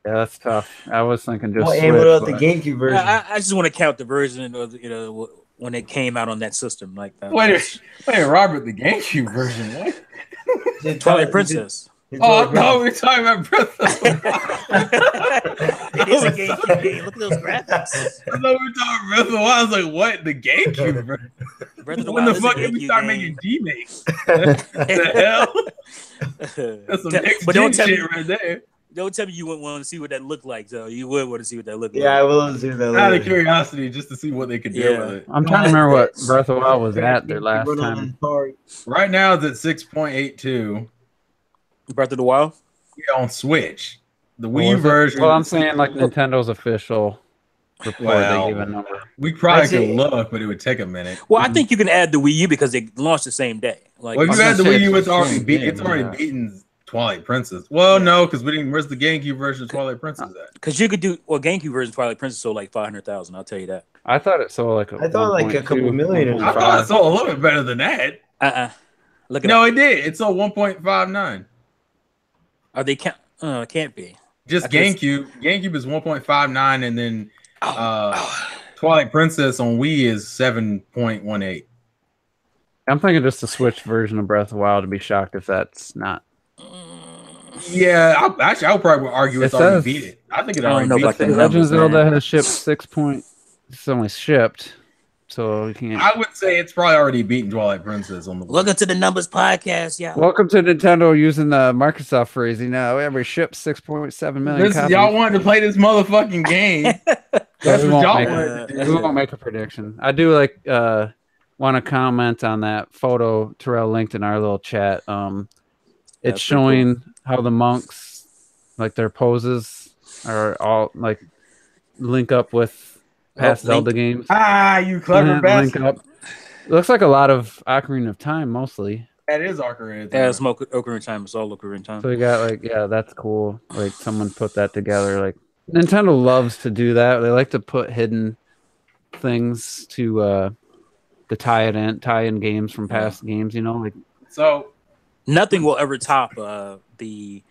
Yeah, that's tough. I was thinking just. Well, Switch, and what about the but- GameCube version? I just want to count the version of when it came out on that system like that. Wait, Robert, the GameCube version. What? Twilight Princess. Oh, no, we're talking about Breath of the It is a GameCube game. Look at those graphics. I thought we were talking Breath of the Wild. I was like, what? The GameCube version? Breath of the When Wild the is a fuck did we GameCube start game. making G-Makes? The hell? That's some next But gen don't tell shit me, right there. don't tell me you wouldn't want to see what that looked like. So you would want to see what that looked Yeah, I like. will do that Out of later. curiosity, just to see what they could do Yeah. with it. I'm trying to remember what Breath of the Wild was at their last Run on time. Atari. Right now, it's at 6.82. Breath of the Wild. Yeah, on Switch. The What Wii was it? version. Well, I'm saying like Nintendo's official report. Well, They gave a number. we probably I'd say- could look, but it would take a minute. Well, I think you can add the Wii U because they launched the same day. Like, Well, if I you was had the gonna say Wii U, it's it's already the beat. same It's already game, yeah. beaten Twilight Princess. Well, Yeah. no, because we didn't. Where's the GameCube version of Twilight Princess at? because you could do GameCube version of Twilight Princess sold like 500,000. I'll tell you that. I thought it sold like I thought like a couple million or I thought it sold a little bit better than that. Look at No, it did. It sold 1.59. Are they count? It can't be. Just I guess- GameCube. GameCube is 1.59, and then Twilight Princess on Wii is 7.18. I'm thinking just the Switch version of Breath of the Wild. To be shocked if that's not. Yeah, I would probably argue it's It already says- beat it. I think it I don't already know beat about it. the Legend of numbers, Zelda man. has shipped 6 point. It's only shipped, so you can't. I would say it's probably already beaten Twilight Princess on the Wii. Welcome to the Numbers Podcast, yeah. Welcome to Nintendo using the Microsoft phrasing. Now we shipped 6.7 million This is copies. y'all wanted to play this motherfucking game. That's we what won't y'all make wanted to We do. won't make a prediction. I do like want to comment on that photo Terrell linked in our little chat. It's That's pretty showing how the monks, like their poses, are all like link up with past Oh, Link. Zelda games. Ah, you clever Link bastard. up. It looks like a lot of Ocarina of Time mostly. That is Ocarina. Yeah, it's Ocarina of Time. It's all Ocarina of Time. So we got like, yeah, that's cool. Like someone put that together. Like Nintendo loves to do that. They like to put hidden things to tie in games from past games. You know, like So Nothing will ever top the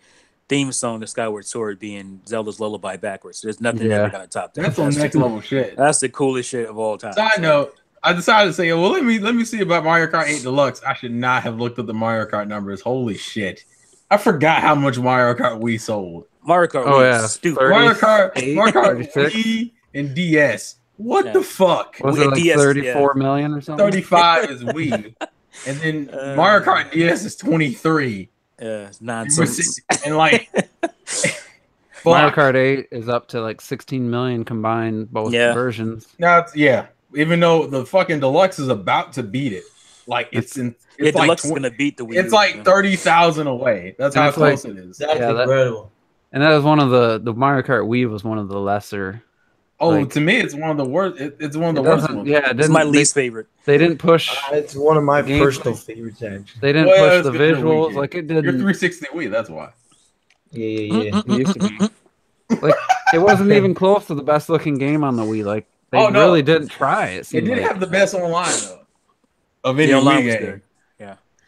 theme song to Skyward Sword being Zelda's Lullaby backwards. There's nothing ever gonna top that. That's some next level shit. That's the coolest shit of all time. Side note, I decided to say, well, let me see about Mario Kart 8 Deluxe. I should not have looked at the Mario Kart numbers. Holy shit. I forgot how much Mario Kart Wii sold. Mario Kart Wii is stupid. Mario Kart Wii and DS. What the fuck? Was it like DS, 34 million or something? 35 is Wii. And then Mario Kart DS is 23. It's nonsense. And like Mario Kart 8 is up to like 16 million combined both versions. No, even though the fucking Deluxe is about to beat it. Like it's like Deluxe is gonna beat the Wii. It's like 30,000 away. That's how close it is. That's incredible. And that was one of the Mario Kart Wii was one of the lesser. Oh, to me, it's one of the worst. It's one of the worst ones. Yeah, it's my least favorite. They didn't push. It's one of my personal favorites. Actually, they didn't push the visuals like it did. Your 360 Wii, that's why. Yeah. It used to be. Like it wasn't even close to the best looking game on the Wii. Like they really didn't try. It did have the best online though. Of any online Wii game. Good.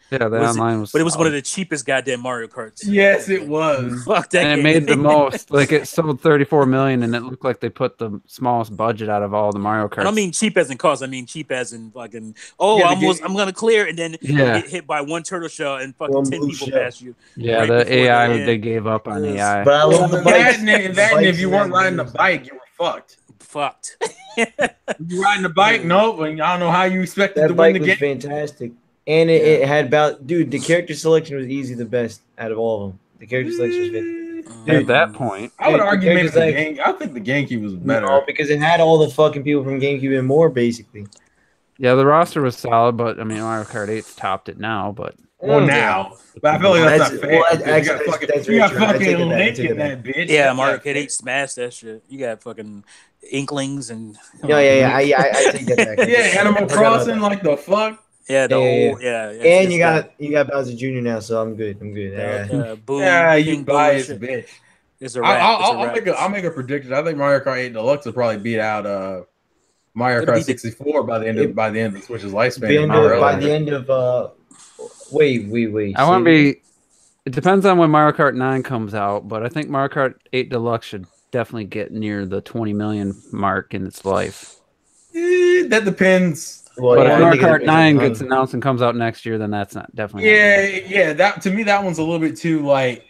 Yeah, the online was. But it was one of the cheapest goddamn Mario Karts. Yes, it was. Fuck that. And it made the most. Like it sold 34 million, and it looked like they put the smallest budget out of all the Mario Karts. I don't mean cheap as in cost. I mean cheap as in fucking. I'm gonna clear, and then get hit by one turtle shell and fucking 10 people pass you. Yeah, the AI they gave up on AI. But I love the bikes. That if you weren't riding a bike, you were fucked. If you riding a bike, no, and I don't know how you expected to win the game. That bike was fantastic. And it had about, dude, the character selection was easy the best out of all of them. The character selection was fantastic. At that point, I would argue maybe I think the GameCube was better. No, because it had all the fucking people from GameCube and more, basically. Yeah, the roster was solid, but I mean, Mario Kart 8's topped it now, but. Well, now. But I feel like that's not fair. Well, you got fucking Link in that bitch. Yeah, Mario Kart 8 smashed that shit. You got fucking Inklings and. Yeah. I take that back. Yeah, Animal Crossing, like the fuck. Yeah, and you got Bowser Jr. now, so I'm good. Boom, you biased bitch. It's a wrap. I'll make a prediction. I think Mario Kart 8 Deluxe will probably beat out Mario Kart 64 by the end of the Switch's lifespan. By the end of wait. I want to be. It depends on when Mario Kart 9 comes out, but I think Mario Kart 8 Deluxe should definitely get near the 20 million mark in its life. That depends. Well, but if Mario Kart 9 gets announced and comes out next year, then that's not definitely. Yeah. That to me, that one's a little bit too like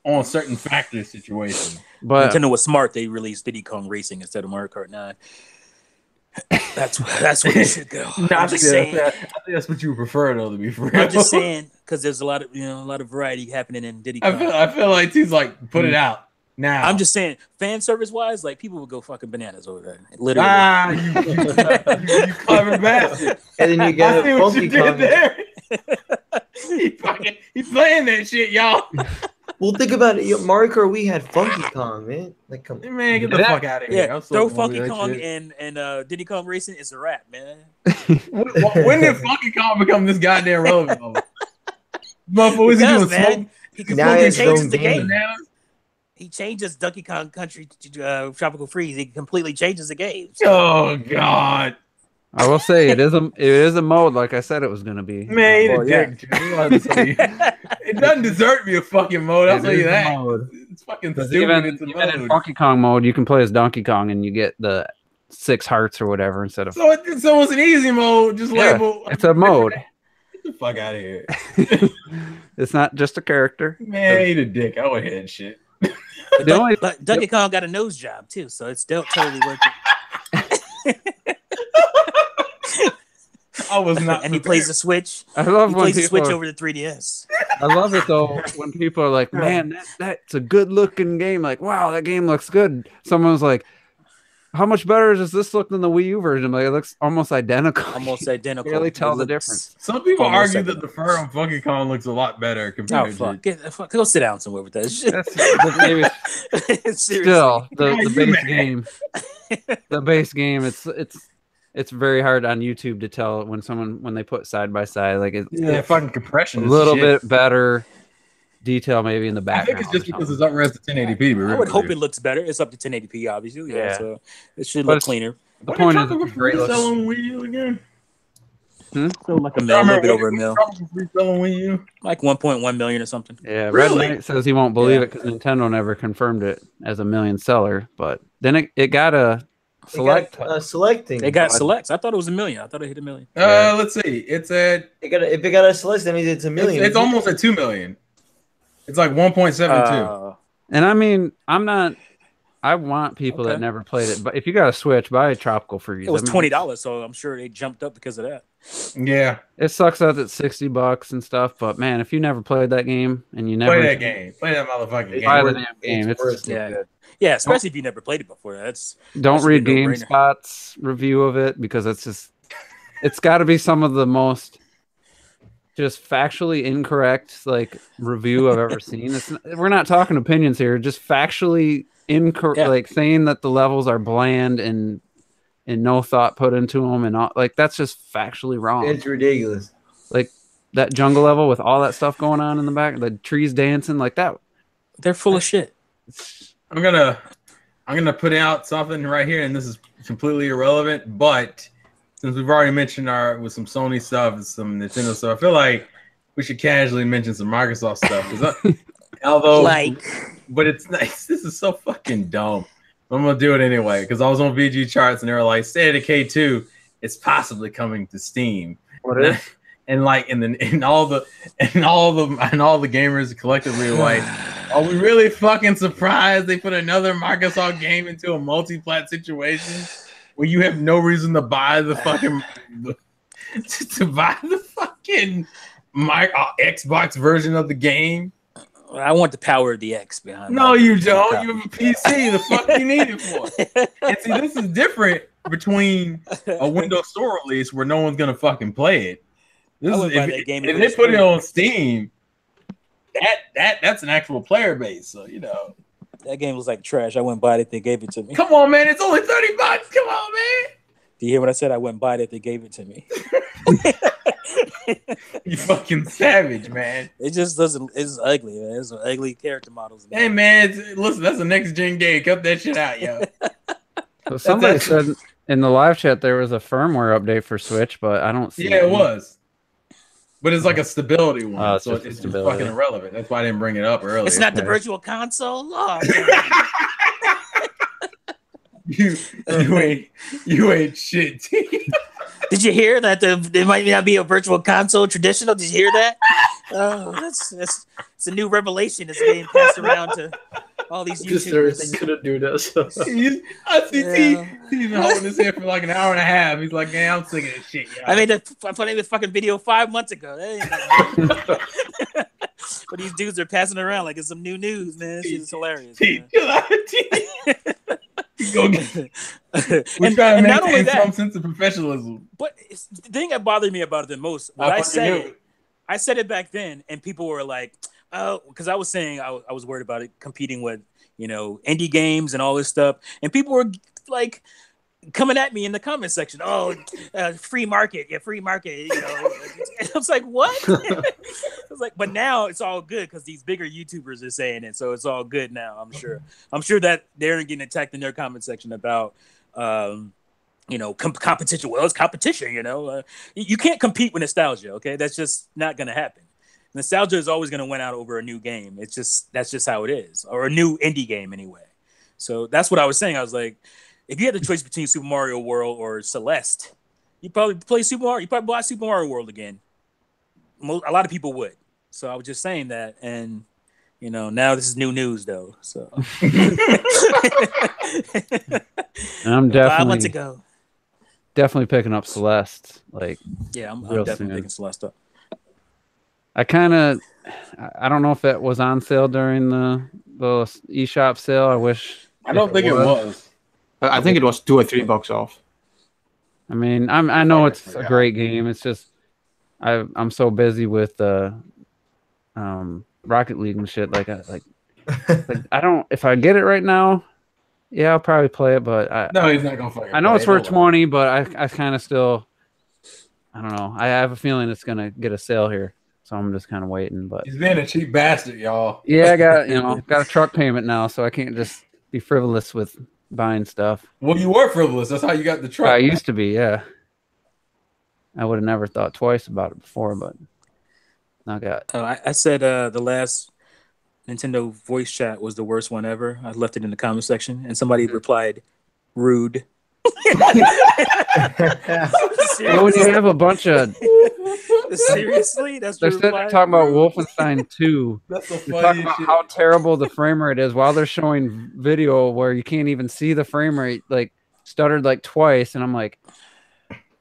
on certain factors situation. But Nintendo was smart; they released Diddy Kong Racing instead of Mario Kart 9. That's where it should go. I'm just saying. I think that's what you would prefer, though. To be fair, I'm just saying because there's a lot of variety happening in Diddy Kong. I feel like he's like put it out. Now I'm just saying, fan service wise, like people would go fucking bananas over that. Literally, you clever bastard. And then you got Funky Kong there. He's playing that shit, y'all. Well, think about it. Mario Kart we had Funky Kong, man. Like, come on, man, get the fuck out of here. Yeah, throw Funky Kong and Diddy Kong Racing is a wrap, man. When did Funky Kong become this goddamn relevant? Motherfucker, was he doing smoke? He completely changes the game. He changes Donkey Kong Country to Tropical Freeze. He completely changes the game. Oh God! I will say it is a mode like I said it was going to be. Man, it doesn't deserve to be a fucking mode. I'll tell you that. It's fucking stupid. Even in Donkey Kong mode, you can play as Donkey Kong and you get the 6 hearts or whatever instead of. So it's an easy mode. Just label. It's a mode. Get the fuck out of here. It's not just a character. Man, eat a dick. I would head shit. But Donkey Kong got a nose job too, so it's still totally worth it. I was not. And he plays the Switch. I love he plays the Switch over the 3DS. I love it though when people are like, "Man, that's a good looking game." Like, wow, that game looks good. Someone's like, "How much better does this look than the Wii U version?" Like, it looks almost identical. Almost identical. You really tell the difference. Some people argue that the fur on Funky Kong looks a lot better compared to. Go sit down somewhere with that shit. Still, the base game. The base game. It's very hard on YouTube to tell when they put side by side. Like fucking compression. A little bit better detail maybe in the background. I think it's just because it's up-res to 1080p. I would hope it looks better. It's up to 1080p, obviously. Yeah, so it should look cleaner. The point is, great. Again? So like a mil, a little bit over a mil. Selling Wii U? Like 1.1 million or something. Yeah, Really? Red Knight says he won't believe it because Nintendo never confirmed it as a million seller. But then it got a select. Selecting. They got selects. I thought it was a million. I thought it hit a million. Let's see. It's at. If it got a select, that means it's a million. It's almost at 2 million. It's like 1.72. And I mean, I want people that never played it, but if you got a Switch, buy a Tropical Freeze. It was $20, so I'm sure they jumped up because of that. Yeah, it sucks that it's $60 and stuff, but man, if you never played that game and you never play that game, play that motherfucking game. Buy the damn game. It's good. Yeah, especially if you never played it before. Don't read GameSpot's review of it because it's got to be some of the most just factually incorrect like review I've ever seen. We're not talking opinions here, just factually incorrect, like saying that the levels are bland and no thought put into them and all, like that's just factually wrong. It's ridiculous. Like that jungle level with all that stuff going on in the back, the trees dancing like that. They're full of shit. I'm gonna put out something right here, and this is completely irrelevant, but since we've already mentioned with some Sony stuff and some Nintendo stuff, I feel like we should casually mention some Microsoft stuff. But it's nice. This is so fucking dumb. I'm gonna do it anyway because I was on VG charts and they were like, "State of Decay 2, it's possibly coming to Steam." What is? And like, and all the gamers collectively were like, "Are we really fucking surprised they put another Microsoft game into a multi-plat situation where you have no reason to buy the fucking Xbox version of the game?" I want the power of the X behind. No, you don't. You have a PC. The fuck you need it for? And see, this is different between a Windows Store release where no one's gonna fucking play it. If they put it on Steam, that's an actual player base. So that game was like trash. I wouldn't buy it if they gave it to me. Come on, man! It's only $30. Come on, man! Do you hear what I said? I wouldn't buy it if they gave it to me. You fucking savage, man. It just doesn't. It's ugly, man. It's ugly character models. Man. Hey, man, listen, that's a next gen game. Cut that shit out, yo. So somebody said in the live chat there was a firmware update for Switch, but I don't see. Yeah, it was. But it's like a stability one, so it's fucking irrelevant. That's why I didn't bring it up earlier. It's not the virtual console. Oh, you ain't shit. Did you hear that there might not be a virtual console traditional? Did you hear that? Oh, that's it's a new revelation that's being passed around to all these YouTubers. They couldn't do this. I see he's been holding his head for like an hour and a half. He's like, "Man, I'm sick of this shit." Yo. I made the fucking video 5 months ago. But these dudes are passing around like it's some new news, man. This is hilarious. We're trying to maintain some sense of professionalism. But the thing that bothered me about it the most, I said it back then, and people were like, "Oh," because I was saying I was worried about it competing with indie games and all this stuff, and people were like coming at me in the comment section. "Oh, free market, free market." I was like, "What?" I was like, but now it's all good because these bigger YouTubers are saying it, so it's all good now. I'm sure that they're getting attacked in their comment section about competition. Well, it's competition. You can't compete with nostalgia. Okay, that's just not gonna happen. Nostalgia is always gonna win out over a new game. That's just how it is, or a new indie game anyway. So that's what I was saying. I was like, if you had the choice between Super Mario World or Celeste, you'd probably play Super Mario. You probably buy Super Mario World again. A lot of people would. So I was just saying that, and now this is new news though. So I'm 5 months ago. Definitely picking up Celeste. Like, yeah, I'm definitely picking Celeste up. I don't know if it was on sale during the eShop sale. I wish. I don't think it was. I think it was $2 or $3 off. I mean, I know it's a great game. It's just I'm so busy with Rocket League and shit. Like I don't. If I get it right now, yeah, I'll probably play it. But no, he's not gonna fucking. I know it's worth 20, but I kind of still. I don't know. I have a feeling it's gonna get a sale here, so I'm just kind of waiting. But he's being a cheap bastard, y'all. Yeah, I got a truck payment now, so I can't just be frivolous with buying stuff. Well, you were frivolous. That's how you got the truck. I used to be, yeah. I would have never thought twice about it before, but I got. I said the last Nintendo voice chat was the worst one ever. I left it in the comment section, and somebody replied, "Rude." Well, when you have a bunch of seriously, that's they're sitting there talking about Wolfenstein 2. That's so They're talking about how terrible the frame rate is while they're showing video where you can't even see the frame rate, like stuttered like twice, and I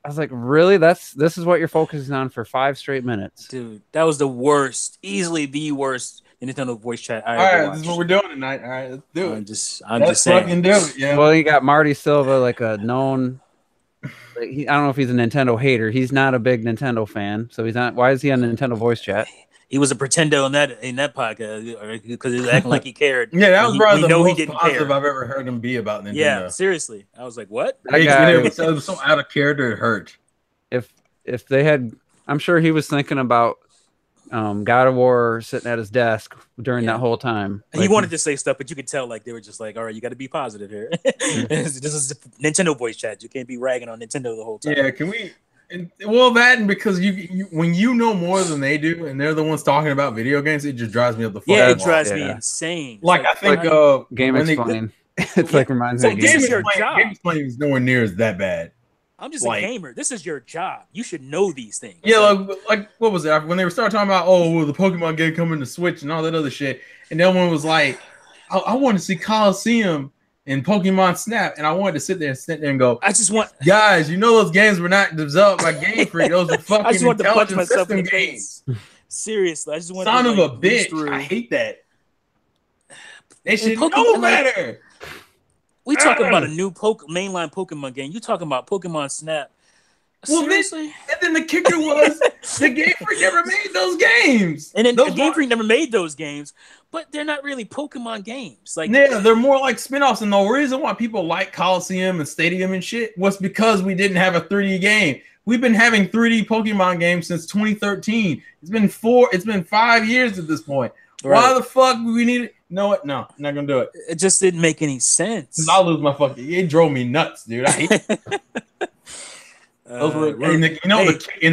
was like, really? This is what you're focusing on for 5 straight minutes, dude. That was the worst, easily the worst Nintendo voice chat I ever All right, watched. this is what we're doing tonight. All right, let's do it. I'm just saying. Fucking do it, yeah. Well, you got Marty Silva, like a known. Like, I don't know if he's a Nintendo hater. He's not a big Nintendo fan, so he's not. Why is he on the Nintendo voice chat? He was a pretender in that podcast because he was acting like he cared. Yeah, that was probably the most didn't positive care. I've ever heard him be about Nintendo. Yeah, seriously. I was like, what? That guy, It was so out of character, it hurt. if they had, I'm sure he was thinking about God of War sitting at his desk during that whole time. He wanted to say stuff, but you could tell like they were just like, all right, you got to be positive here. This is Nintendo voice chat. You can't be ragging on Nintendo the whole time. Yeah, can we? Well, that and because you when you know more than they do, and they're the ones talking about video games, it just drives me up the fuck. Yeah, it drives me insane. Like I think Game Explain. It's like reminds me of this Game is your Explain. job. Game Explain is nowhere near as that bad. I'm just a gamer. This is your job. You should know these things. Yeah, like what was it? When they were starting talking about, well, the Pokemon game coming to Switch and all that other shit, and then one was like, I want to see Coliseum and Pokemon Snap, and I wanted to sit there and go, I just want guys, you know those games were not developed by Game Freak. Those were fucking I just want to punch intelligent myself in system the games. face. Seriously, I just want Son to of a bitch. I hate that. They should know better. We talking about a new mainline Pokemon game. You talking about Pokemon Snap? Well, seriously? And then the kicker was the Game Freak never made those games. And then Game Freak never made those games, but they're not really Pokemon games. Like, yeah, they're more like spin-offs. And the reason why people like Coliseum and Stadium and shit was because we didn't have a 3D game. We've been having 3D Pokemon games since 2013. It's been 5 years at this point. Right. Why the fuck do we need it? No, I'm not gonna do it. It just didn't make any sense. I'll lose my fucking. It drove me nuts, dude. I hate it. Those were, and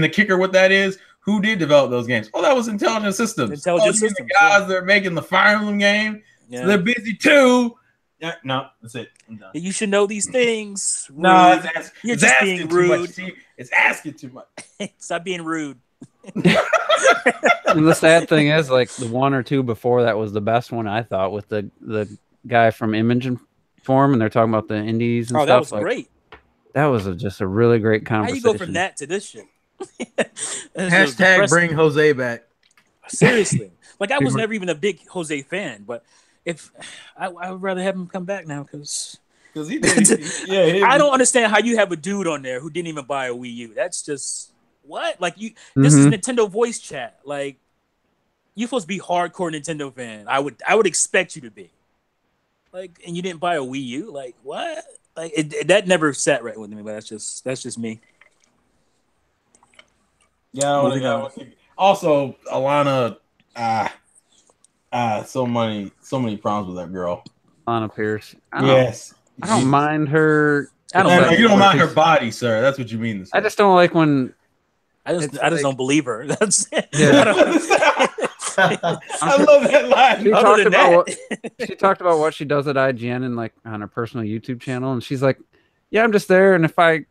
the kicker with that is, who did develop those games? Oh, that was Intelligent Systems. Intelligent Systems. The guys that are making the Fire Emblem game, so they're busy too. Yeah, no, that's it. I'm done. You should know these things. Rude. No, you're just being rude. It's asking too much. Stop being rude. And the sad thing is, like the one or two before that was the best one I thought, with the guy from Image and Form, and they're talking about the indies and stuff. That was great. That was just a really great conversation. How you go from that to this shit? Hashtag bring Jose back. Seriously, like I was never even a big Jose fan, but if I would rather have him come back now because he did. Yeah, I don't understand how you have a dude on there who didn't even buy a Wii U. That's just what? Like you, this is Nintendo voice chat. Like you're supposed to be hardcore Nintendo fan. I would expect you to be. Like, and you didn't buy a Wii U. Like what? Like that never sat right with me. But that's just me. Yeah. Also, Alana, so many problems with that girl. Alana Pierce. I don't mind her. You don't mind her body, sir. That's what you mean. I just don't like when. I just don't believe her. That's it. Yeah. I love that line. She talked about what she does at IGN and like on her personal YouTube channel, and she's like, "Yeah, I'm just there, and if I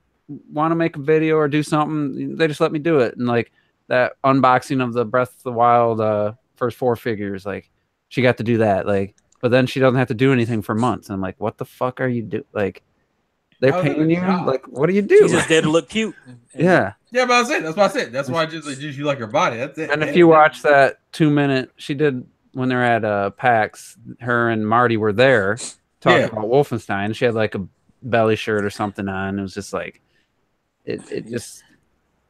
want to make a video or do something, they just let me do it." And like that unboxing of the Breath of the Wild first 4 figures, like she got to do that. Like, but then she doesn't have to do anything for months. And I'm like, "What the fuck are you doing?" Like, they're paying you. Like, what do you do? She's just there to look cute. Yeah. Yeah, but that's what I said. That's why I just you like her body. That's it. And if you watch that 2-minute, she did when they're at PAX, her and Marty were there talking about Wolfenstein. She had like a belly shirt or something on. It was just like, it just,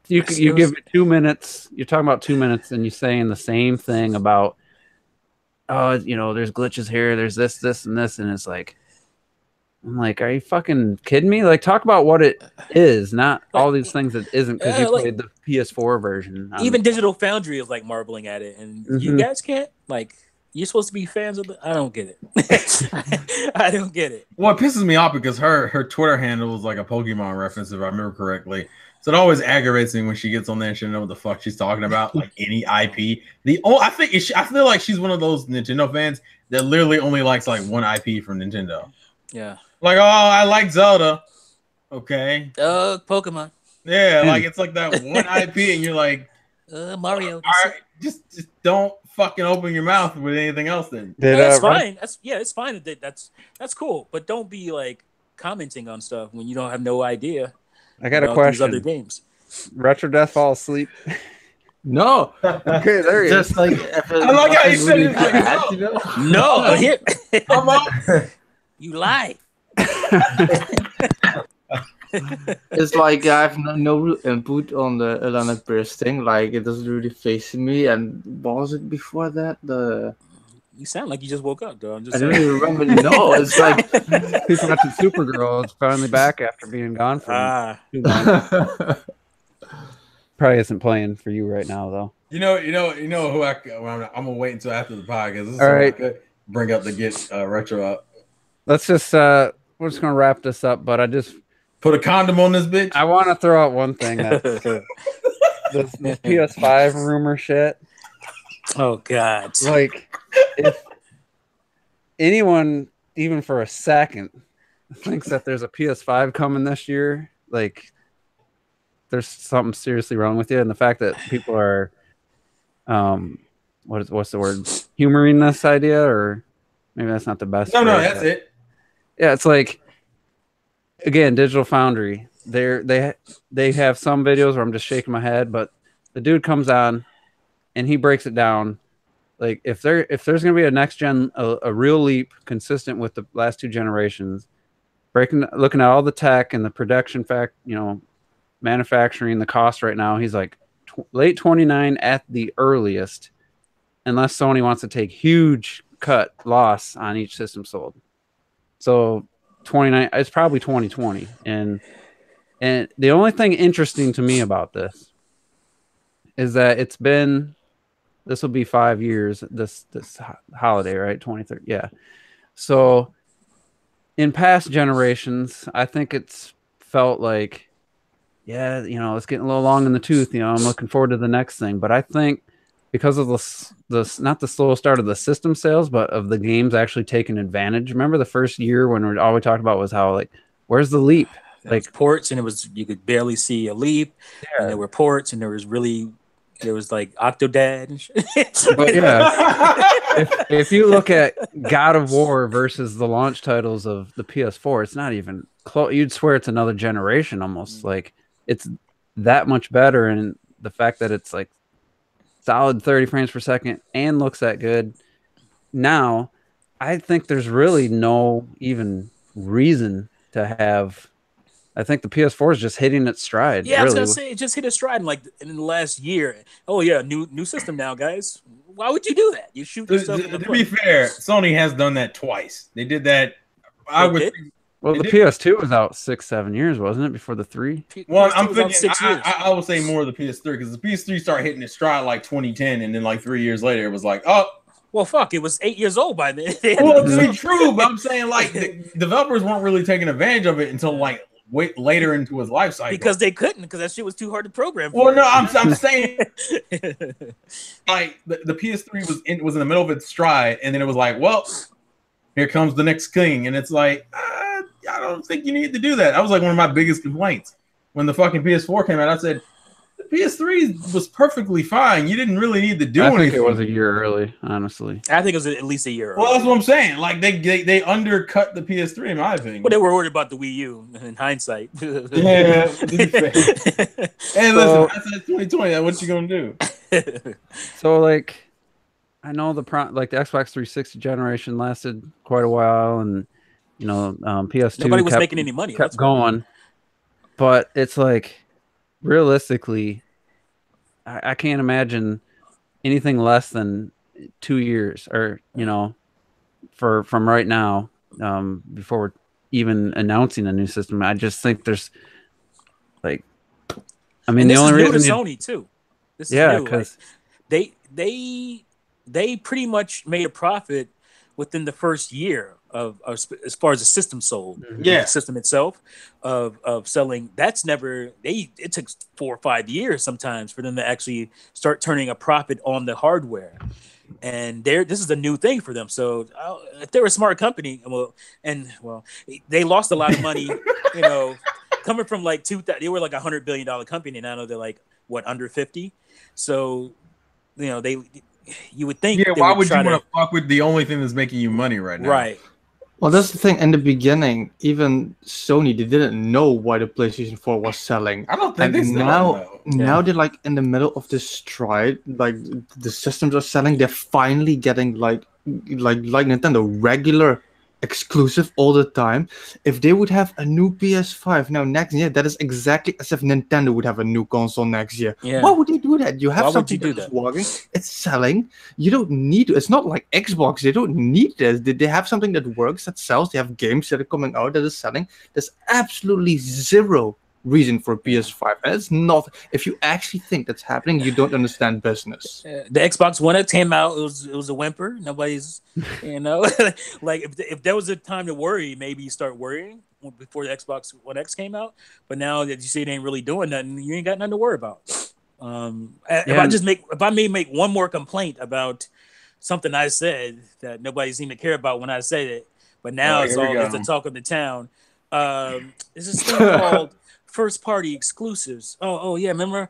you give it 2 minutes. You're talking about 2 minutes and you're saying the same thing about, there's glitches here. There's this, and this. And it's like, I'm like, are you fucking kidding me? Like, talk about what it is, not all these things that isn't, because you played the PS4 version. Even Digital Foundry is like marbling at it, and you guys can't. Like, you're supposed to be fans of I don't get it. I don't get it. Well, it pisses me off because her Twitter handle was like a Pokemon reference, if I remember correctly. So it always aggravates me when she gets on there and she doesn't know what the fuck she's talking about, like any IP. I feel like she's one of those Nintendo fans that literally only likes like one IP from Nintendo. Yeah. Like, oh, I like Zelda. Okay. Pokemon. Yeah, like it's like that one IP, and you're like, Mario. All right, just don't fucking open your mouth with anything else. Then that's fine. It's fine. That's cool. But don't be like commenting on stuff when you don't have no idea. I got a question. These other games. Retro Death fall asleep? No. Okay, there he Just is. like I like how you said it. Like, no, but here I'm up. you lie. It's like I have no real input on the Alana Pierce thing. Like it doesn't really face me. And what was it before that? You sound like you just woke up, though. I'm just I saying. don't even remember. No, it's like People watching Supergirl is finally back after being gone for too long. Probably isn't playing for you right now, though. You know who I'm gonna wait until after the podcast. This is All right. I could bring up to get retro up. Let's just we're just gonna wrap this up, but I just Put a condom on this bitch. I want to throw out one thing. That's this PS5 rumor shit. Oh God! Like, if anyone, even for a second, thinks that there's a PS5 coming this year, like, there's something seriously wrong with you. And the fact that people are, what's the word, humoring this idea, or maybe that's not the best. No, word, that's it. Yeah, it's like, again, Digital Foundry. They have some videos where I'm just shaking my head, but the dude comes on and he breaks it down. Like, if there's gonna be a next gen, a real leap consistent with the last two generations, looking at all the tech and the production manufacturing, the cost right now, he's like late 29 at the earliest, unless Sony wants to take huge loss on each system sold. So 29, it's probably 2020. And the only thing interesting to me about this is that this will be 5 years this holiday, right? 2030. Yeah. So in past generations, I think it's felt like, yeah, it's getting a little long in the tooth. I'm looking forward to the next thing. But I think because of the not the slow start of the system sales, but of the games actually taking advantage. Remember the first year when all we talked about was how, like, where's the leap? Like ports, and you could barely see a leap. Yeah. And there were ports, and there was like Octodad and shit. But yeah, if you look at God of War versus the launch titles of the PS4, it's not even close. You'd swear it's another generation almost. Like, it's that much better, and the fact that it's like solid 30 frames per second and looks that good. Now, I think there's really no even reason to have. I think the PS4 is just hitting its stride. Yeah, really. I was gonna say it just hit its stride in the last year. Oh yeah, new system now, guys. Why would you do that? You shoot yourself in the foot. To be fair, Sony has done that twice. They did that. Well, the PS2 was out 6-7 years, wasn't it? Before the 3. Well, I'm thinking 6 years. I would say more of the PS3 because the PS3 started hitting its stride like 2010, and then like 3 years later, it was like, oh. Well, fuck! It was 8 years old by then. Well, to be true, but I'm saying like the developers weren't really taking advantage of it until like later into his life cycle because they couldn't, because that shit was too hard to program. Well, no, I'm saying like the PS3 was in the middle of its stride, and then it was like, well, here comes the next thing, and it's like, I don't think you need to do that. That was like one of my biggest complaints when the fucking PS4 came out. I said the PS3 was perfectly fine. You didn't really need to do anything. I think it was a year early, honestly. I think it was at least a year early. Well, that's what I'm saying. Like they undercut the PS3 in my opinion. But they were worried about the Wii U in hindsight. Yeah. Hey, listen, I said 2020. What you gonna do? So like, I know the Xbox 360 generation lasted quite a while, and PS2 nobody was making any money. Kept going, but it's like, realistically, I can't imagine anything less than 2 years, or from right now, before we're even announcing a new system. I just think there's like, I mean, the only reason Sony too. This is new. Because they pretty much made a profit within the first year as far as the system sold, Yeah. the system itself of selling. That's never it took 4 or 5 years sometimes for them to actually start turning a profit on the hardware. And this is a new thing for them. So if they're a smart company, they lost a lot of money, coming from like they were like $100 billion company, and now they're like under 50. So, you would think, Yeah, they why would would you try want to fuck with the only thing that's making you money right now? right. Well, that's the thing. In the beginning, even Sony, they didn't know why the PlayStation 4 was selling. I don't think And they still now, don't know. now they're like in the middle of this stride. Like the systems are selling. They're finally getting like Nintendo regular exclusive all the time. If they would have a new PS5 now next year, that is exactly as if Nintendo would have a new console next year. Yeah. Why would they do that? You have Why would something you do that is that? working. It's selling. You don't need to. It's not like Xbox. They don't need this. They have something that works, that sells. They have games that are coming out that is selling. There's absolutely zero reason for PS5. And it's not. If you actually think that's happening, you don't understand business. The Xbox One X came out. It was a whimper. Nobody's, like if there was a time to worry, maybe you start worrying before the Xbox One X came out. But now that you see it ain't really doing nothing, you ain't got nothing to worry about. If I may make one more complaint about something I said that nobody seemed to care about when I said it, but now it's the talk of the town. There's this thing called first party exclusives. Oh yeah, remember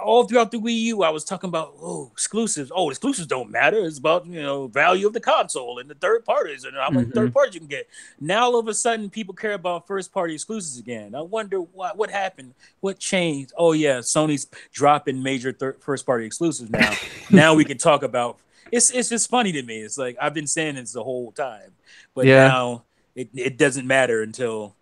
all throughout the Wii U I was talking about exclusives. Exclusives don't matter. It's about value of the console and the third parties and how many third parties you can get. Now all of a sudden people care about first party exclusives again. I wonder what happened, what changed. Oh yeah, Sony's dropping major first party exclusives now. Now we can talk about. It's just funny to me. It's like I've been saying this the whole time, but now it doesn't matter until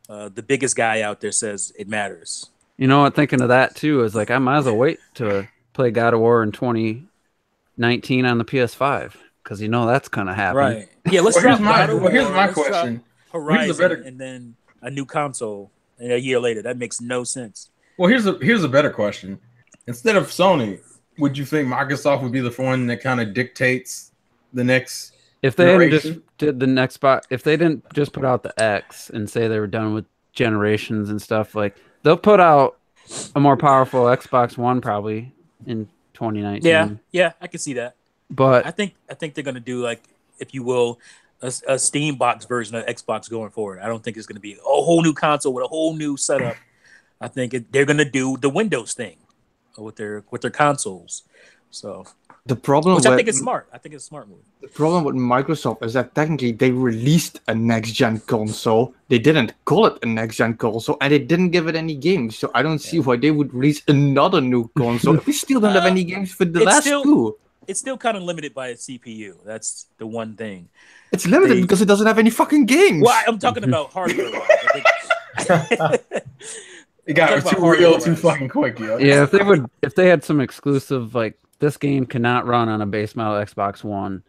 the biggest guy out there says it matters. You know what? Thinking of that too is like I might as well wait to play God of War in 2019 on the PS5 because that's gonna happen. Right? Yeah. Let's drop God of War. Here's my question. Horizon, and then a new console a year later. That makes no sense. Well, here's a better question. Instead of Sony, would you think Microsoft would be the one that kind of dictates the next? If they hadn't just did the next spot, if they didn't just put out the X and say they were done with generations and stuff, like they'll put out a more powerful Xbox One probably in 2019. Yeah, I can see that. But I think they're gonna do, like, if you will, a Steam box version of Xbox going forward. I don't think it's gonna be a whole new console with a whole new setup. I think they're gonna do the Windows thing with their consoles. So the problem, which I think is smart. I think it's a smart move. The problem with Microsoft is that technically they released a next-gen console. They didn't call it a next-gen console, and they didn't give it any games. So I don't see why they would release another new console if we still don't have any games for the last two. It's still kind of limited by a CPU. That's the one thing. It's limited because it doesn't have any fucking games. Well, I'm talking about hardware. It got too real too fucking quick, yo. Yeah, if they had some exclusive, like this game cannot run on a base model Xbox One.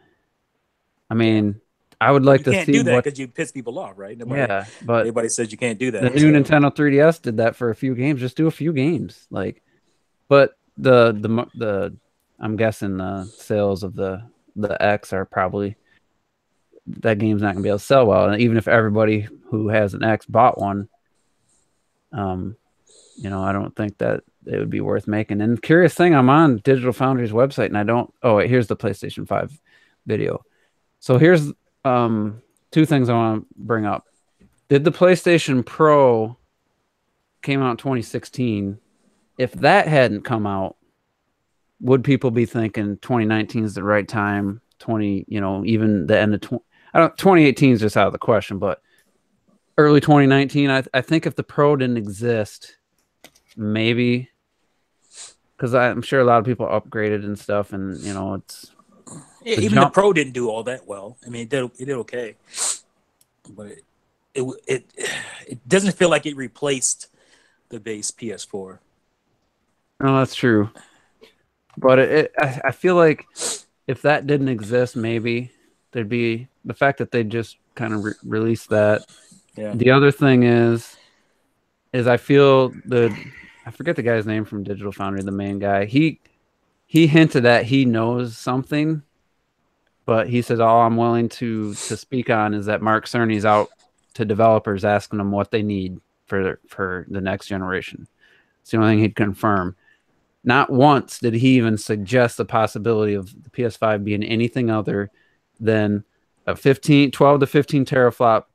I mean, I would like to see. You can't do that because you piss people off, right? But everybody says you can't do that. The new Nintendo 3DS did that for a few games. Just do a few games, but the I'm guessing the sales of the X are probably, that game's not gonna be able to sell well. And even if everybody who has an X bought one, I don't think that it would be worth making. And curious thing, I'm on Digital Foundry's website and I don't. Oh wait, here's the PlayStation 5 video. So here's two things I want to bring up. Did the PlayStation Pro came out in 2016? If that hadn't come out, would people be thinking 2019 is the right time? Even the end of 2018 is just out of the question, but early 2019, I think if the Pro didn't exist, maybe, because I'm sure a lot of people upgraded and stuff, and it's. Yeah, even the Pro didn't do all that well. I mean, it did okay, but it doesn't feel like it replaced the base PS4. No, that's true. But I feel like if that didn't exist, maybe there'd be the fact that they just kind of released that. Yeah. The other thing is I feel I forget the guy's name from Digital Foundry, the main guy. He hinted that he knows something But he says all I'm willing to speak on is that Mark Cerny's out to developers asking them what they need for the next generation. It's the only thing he'd confirm. Not once did he even suggest the possibility of the PS5 being anything other than a 12 to 15 teraflop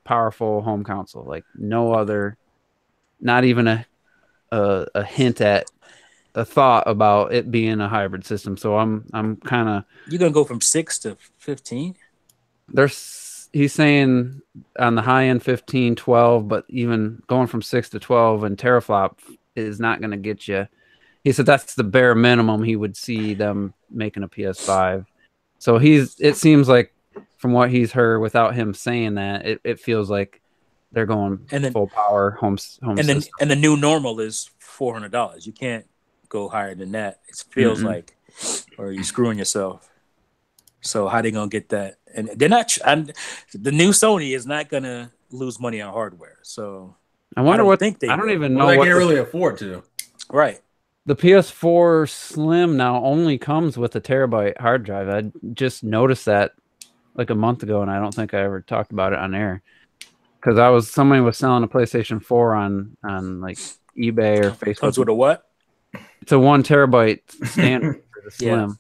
powerful home console. Like no other, not even a hint at a thought about it being a hybrid system. So I'm kind of. You're gonna go from 6 to 15? He's saying on the high end 15, 12, but even going from 6 to 12 and teraflop is not going to get you. He said that's the bare minimum he would see them making a PS5. So it seems like from what he's heard without him saying that, it feels like they're going full power home system. And the new normal is $400. You can't go higher than that. It feels like, or you're screwing yourself. So how they gonna get that? And they're not. The new Sony is not gonna lose money on hardware. So I wonder I what. Think they I don't will. even know they what can't really afford to. Right. The PS4 Slim now only comes with a terabyte hard drive. I just noticed that like a month ago, and I don't think I ever talked about it on air because somebody was selling a PlayStation 4 on like eBay or Facebook. Comes with a what? It's a 1 terabyte standard for the Slim.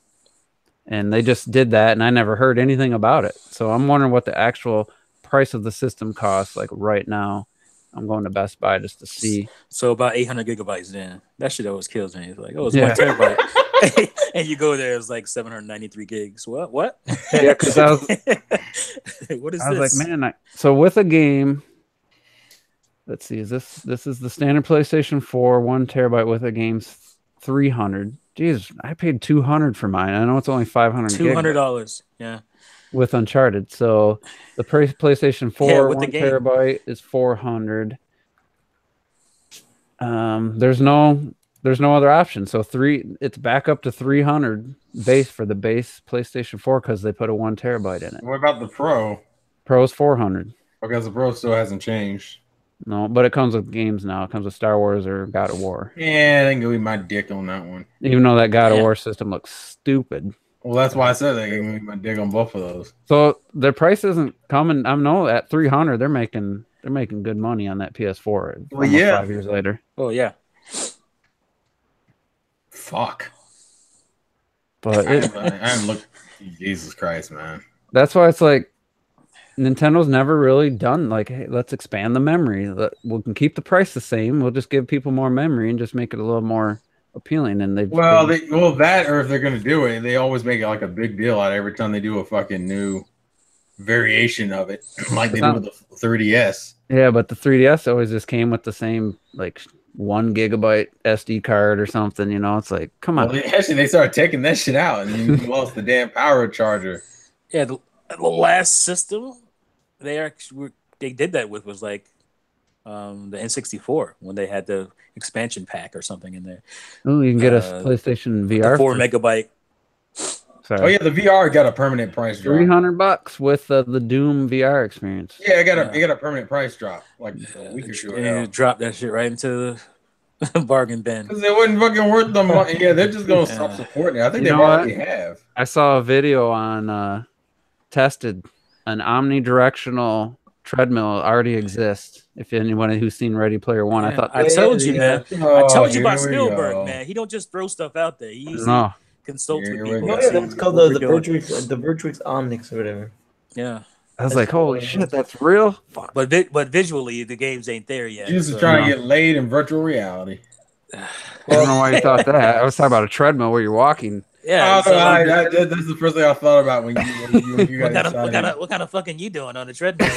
And they just did that, and I never heard anything about it. So I'm wondering what the actual price of the system costs, like right now. I'm going to Best Buy just to see. So about 800 gigabytes then. That shit always kills me. It's like, oh, it's 1 terabyte. And you go there, it's like 793 gigs. What? Yeah, because I was, what is I was this? like, man, so with a game, let's see, this is the standard PlayStation 4, 1 terabyte with a game's 300. Jeez, I paid $200 for mine. I know it's only $500. $200, yeah. With Uncharted, so the PlayStation 4 with 1 the game. terabyte is $400. There's no other option. So it's back up to $300 base for the base PlayStation 4 because they put a 1 terabyte in it. What about the Pro? Pro's $400. Because the Pro still hasn't changed. No, but it comes with games now. It comes with Star Wars or God of War. Yeah, they can go eat my dick on that one. Even though that God of War system looks stupid. Well, that's why I said they can eat my dick on both of those. So their price isn't coming. I know at $300 they're making good money on that PS4. Well, yeah. 5 years later. Oh yeah. Fuck. But I haven't looked. Jesus Christ, man. That's why it's like Nintendo's never really done like, hey, let's expand the memory. We can keep the price the same. We'll just give people more memory and just make it a little more appealing. And that, or if they're gonna do it, they always make it like a big deal out of every time they do a fucking new variation of it, like they do with the 3DS. Yeah, but the 3DS always just came with the same like 1 gigabyte SD card or something. You know, it's like, come on. Well, actually, they started taking that shit out, and you lost the damn power charger. Yeah, the last system they did that with was like the N64 when they had the expansion pack or something in there. Oh, you can get a PlayStation VR. 4 megabyte. Sorry. Oh yeah, the VR got a permanent price drop. $300 with the Doom VR experience. Yeah, it got a permanent price drop like a week or two ago. Dropped that shit right into the bargain bin. Because it wasn't fucking worth the money. Yeah, they're just gonna stop supporting it. I think they already have. I saw a video on tested an omnidirectional treadmill already exists. If anyone who's seen Ready Player One, Man, I thought I told you, man. Oh, I told you about here we Spielberg, go. man. He don't just throw stuff out there. He usually no. consults with Here we people. go. Oh, yeah, that's called the Virtuix Omnix or whatever. Yeah, I was like, holy shit, that's real. Fuck. but visually the games ain't there yet. You're just trying to get laid in virtual reality. I don't know why you thought that. I was talking about a treadmill where you're walking. Yeah, that's the first thing I thought about when you what got what kind of fucking you doing on the treadmill?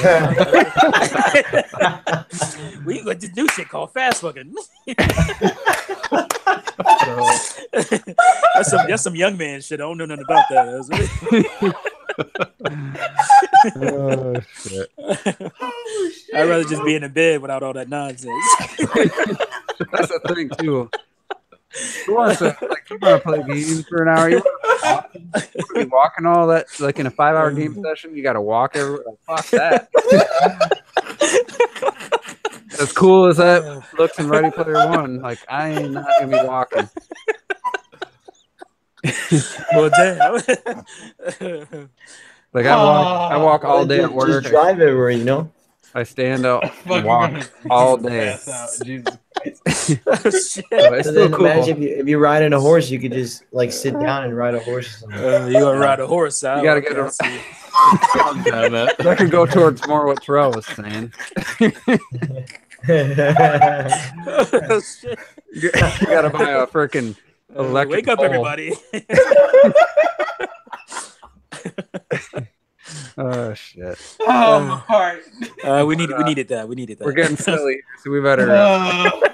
We got this new shit called fast fucking. That's some young man shit. I don't know nothing about that. Oh, shit. I'd rather just be in the bed without all that nonsense. That's the thing too. You want to play games for an hour? You want to be walking all that like in a 5-hour game session? You got to walk everywhere. Fuck that. As cool as that looks in Ready Player One, like I ain't not gonna be walking. Well, damn. Like I walk all day at work. Just drive everywhere, you know. I stand out and Fucking walk gonna all day. pass out. Jesus Christ. Oh, shit. So it's So still then cool. imagine if you ride in a horse, you could just like sit down and ride a horse or something. You gonna ride a horse? Huh? You gotta Okay, get I a- see. Damn it. That could go towards more what Terrell was saying. Oh, shit. You gotta buy a freaking electric Wake up, pole. everybody. Oh shit. Oh, my heart. We needed that. We needed that. We're getting silly, so we better go.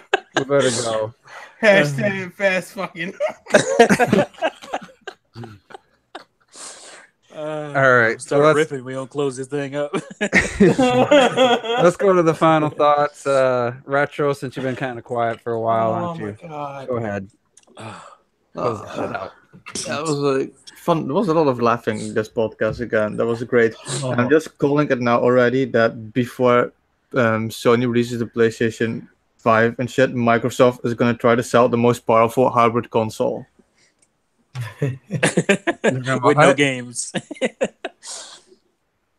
Hashtag fast fucking. All right, so Start let's ripping. We don't close this thing up. let's go to the final thoughts. Retro, since you've been kind of quiet for a while, why don't you God. go ahead? Close the shit out. That was like fun. There was a lot of laughing this podcast again. That was great. And I'm just calling it now already that before Sony releases the PlayStation 5 and shit, Microsoft is gonna try to sell the most powerful hybrid console. With no games.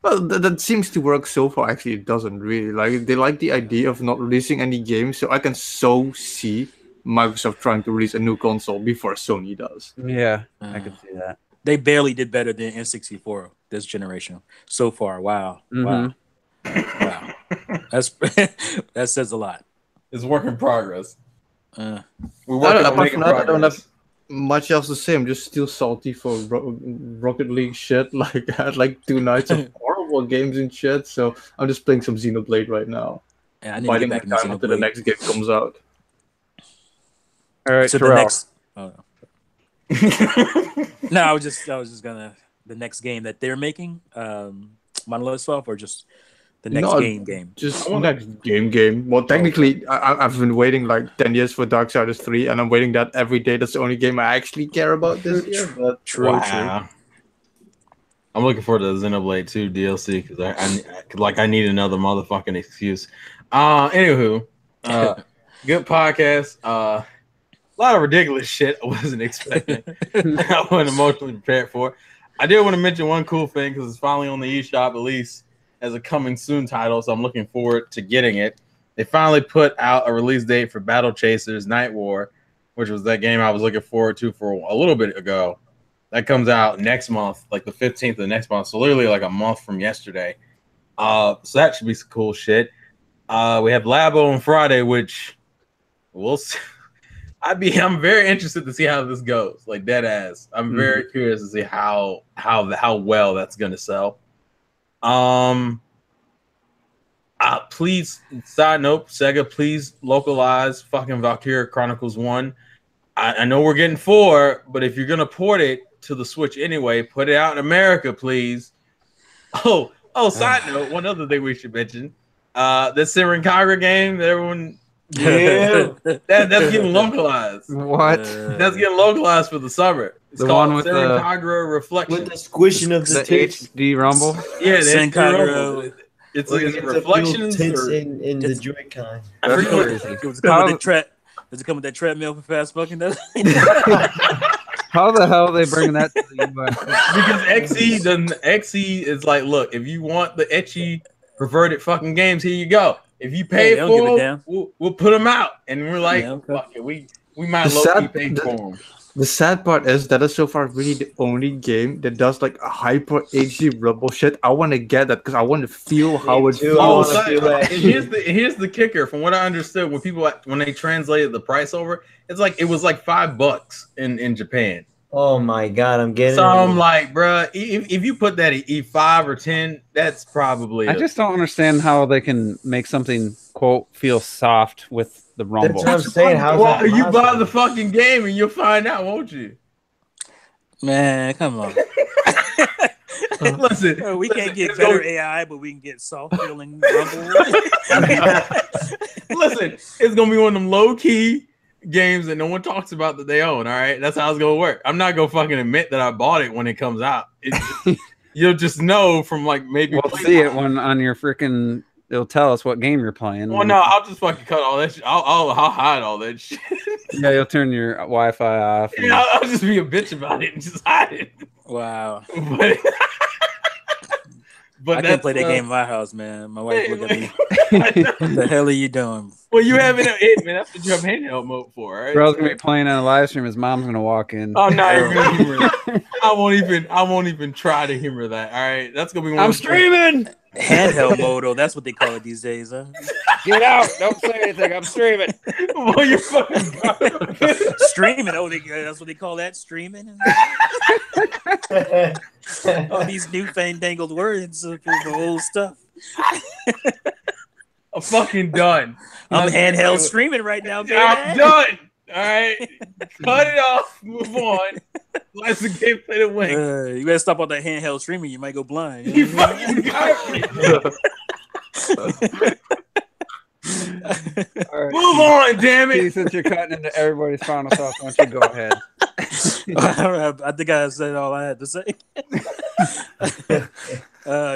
Well, that seems to work so far. Actually, it doesn't really. Like they like the idea of not releasing any games, so I can so see Microsoft trying to release a new console before Sony does. Yeah, I can see that. They barely did better than N64 this generation so far. Wow. Wow. Wow. That's that says a lot. It's work in progress. Uh, We're working on apart making from that, I don't progress. have much else to say. I'm just still salty for Rocket League shit. Like I had like 2 nights of horrible games and shit. So I'm just playing some Xenoblade right now. and I need to Biding get my back into time until the Xenoblade. next game comes out. All right, So the Terrell. next. Oh, no, I was just gonna the next game that they're making, Monolith Soft, or just the next No, game. Just next game. Well, technically, I've been waiting like 10 years for Darksiders 3, and I'm waiting that every day. That's the only game I actually care about this year. But True. Wow. I'm looking forward to the Xenoblade 2 DLC because I need another motherfucking excuse. Anywho, good podcast. A lot of ridiculous shit I wasn't expecting. I wasn't emotionally prepared for. I did want to mention one cool thing because it's finally on the eShop, at least as a coming soon title, so I'm looking forward to getting it. They finally put out a release date for Battle Chasers Night War, which was that game I was looking forward to for a little bit ago. That comes out next month, like the 15th of next month, so literally like a month from yesterday. So that should be some cool shit. We have Labo on Friday, which we'll see. I'm very interested to see how this goes, like dead ass. I'm very curious to see how well that's gonna sell. Please, side note, Sega, please localize fucking Valkyria Chronicles 1. I know we're getting 4, but if you're gonna port it to the Switch anyway, put it out in America, please. Oh, side note, one other thing we should mention. The Siren Kagra game that everyone that's getting localized. What? That's getting localized for the summer. It's The called one with Siren the- Kagra Reflection. With the squishing of the The tits. HD Rumble. Yeah, Siren that's Kagra. It's Where you like get to feel reflections tits or in the It's- Joy-Con. I forget what That's crazy. Does it come with the treadmill for fast fucking? How the hell are they bringing that to the US? because XE is like, look, if you want the etchy perverted fucking games, here you go. If you pay they don't give a for damn. them, we'll put them out, and we're like, Yeah, okay. fuck it, we might The low key sad- pay the- for them. the sad part is that is so far really the only game that does like a hyper HD rumble shit. I want to get that because I want to feel how it too. feels. I Oh, wanna so, feel that. and here's the kicker. From what I understood, when they translated the price over, it was like $5 in Japan. Oh my god, I'm getting So it. I'm like, bruh, if you put that at E5 or 10, that's probably I just don't understand how they can make something quote feel soft with the Rumble. That's what I'm saying. How's well, that you buy possible? the fucking game and you'll find out, won't you? Man, come on. Listen, We can't get it's better gonna- AI, but we can get soft feeling rumble. Listen, it's gonna be one of them low key games that no one talks about that they own. All right, that's how it's gonna work. I'm not gonna fucking admit that I bought it when it comes out. You'll just know from like maybe We'll see it when on your freaking it'll tell us what game you're playing. Well, no, I'll just fucking cut all that shit. I'll hide all that shit. Yeah, you'll turn your Wi-Fi off. And... Yeah, I'll just be a bitch about it and just hide it. Wow. But I can't play that game in my house, man. My wife look at me. What the hell are you doing? Well, you have it, man. That's what you have handheld mode for, right? Girl's gonna be playing on a live stream. His mom's gonna walk in. Oh no, you're gonna humor it. I won't even try to humor that. All right, that's gonna be one. I'm streaming. Handheld mode, though. That's what they call it these days, huh? Get out! Don't say anything. I'm streaming. Well, you're fucking streaming. Oh, that's what they call that. Streaming. All these new fandangled words for old stuff. I'm fucking done. I'm handheld streaming right now, baby. I'm done. All right, cut it off. Move on. Let's the gameplay to win. You better stop all that handheld streaming. You might go blind. You fucking got me. All right, move on, damn it. Since you're cutting into everybody's final thoughts, why don't you go ahead? I think I said all I had to say.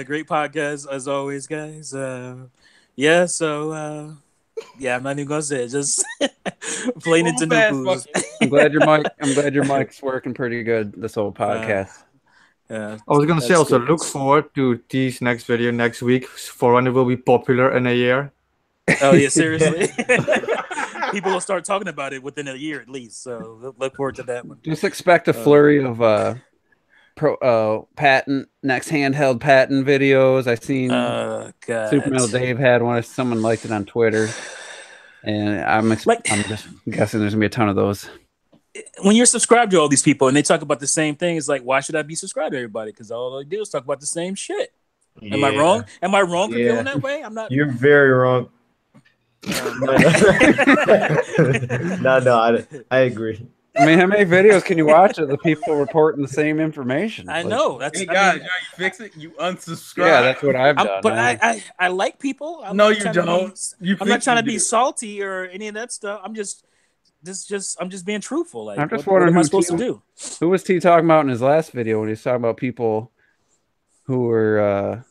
Great podcast as always, guys. Yeah, so yeah, I'm not even gonna say it. Just playing into new foods. I'm glad your mic's working pretty good this whole podcast. I was gonna say also look forward to T's next video next week. For when it will be popular in a year. Oh yeah, seriously. People will start talking about it within a year at least. So look forward to that one. Just expect a flurry of patent next handheld patent videos. I've seen Super Metal Dave had one. Someone liked it on Twitter, and I'm just guessing there's gonna be a ton of those. When you're subscribed to all these people and they talk about the same thing, it's like, why should I be subscribed to everybody? Because all they do is talk about the same shit. Yeah. Am I wrong? Am I wrong for feeling that way? I'm not. You're very wrong. No, I agree. I mean, how many videos can you watch of the people reporting the same information? I know. That's hey guys, you fix it. You unsubscribe. Yeah, that's what I've done. But I like people. I'm you don't. I'm not trying to be salty or any of that stuff. I'm just being truthful. Like, I'm just what wondering am I supposed to do? Who was T talking about in his last video when he was talking about people who were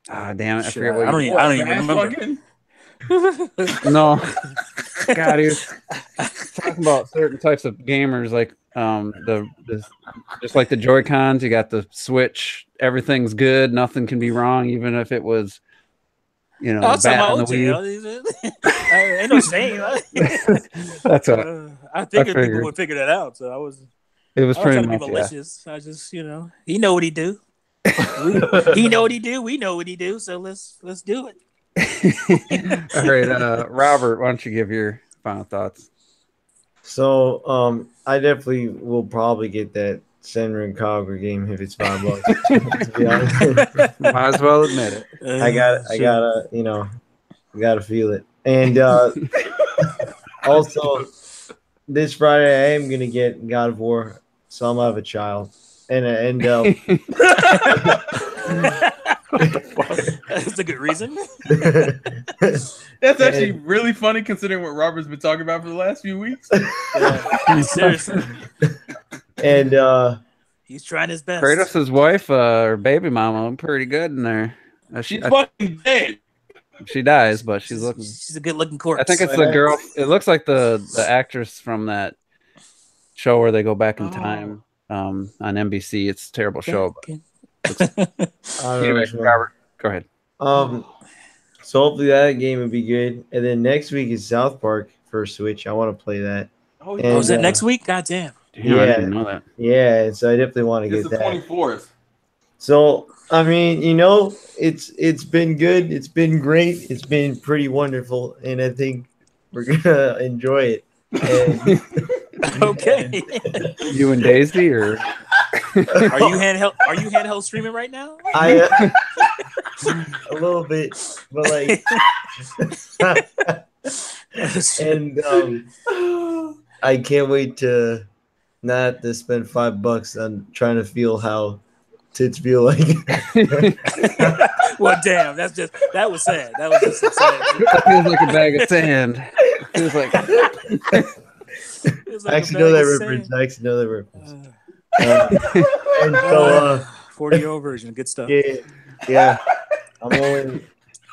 damn it, I forget what I don't even remember. No. God, he was talking about certain types of gamers, like just like the Joy-Cons, you got the Switch, everything's good, nothing can be wrong, even if it was, bad on the Wii. Ain't no shame. That's what I figured people would figure that out. So it was pretty much malicious. Yeah. I just, he know what he do. He know what he do. We know what he do. So let's do it. All right, Robert, why don't you give your final thoughts? So, I definitely will probably get that Senran and Kagura game if it's $5. To be honest. Might as well admit it. I gotta feel it. And also, this Friday I am gonna get God of War, so I'm gonna have a child. And that's a good reason. That's actually really funny considering what Robert's been talking about for the last few weeks. Seriously. And he's trying his best. Kratos' wife, or baby mama, pretty good in there. She's fucking dead. She dies, but she's looking. She's a good-looking corpse. I think it's the girl. It looks like the actress from that show where they go back in time on NBC. It's a terrible show. Anyway, Robert, go ahead. So hopefully that game would be good. And then next week is South Park for Switch. I want to play that. Oh, is that next week? God damn. Yeah, I didn't know that. Yeah, so I definitely want to get that. It's the 24th. So I mean, it's been good. It's been great. It's been pretty wonderful, and I think we're gonna enjoy it. And, okay. You and Daisy, or are you handheld streaming right now? I a little bit, but like, and I can't wait to not have to spend $5 on trying to feel how tits feel like. Well, damn, that was sad. That was just sad. It feels like a bag of sand. It feels like. I actually know that reference. And so 40-year-old version, good stuff. Yeah. I'm only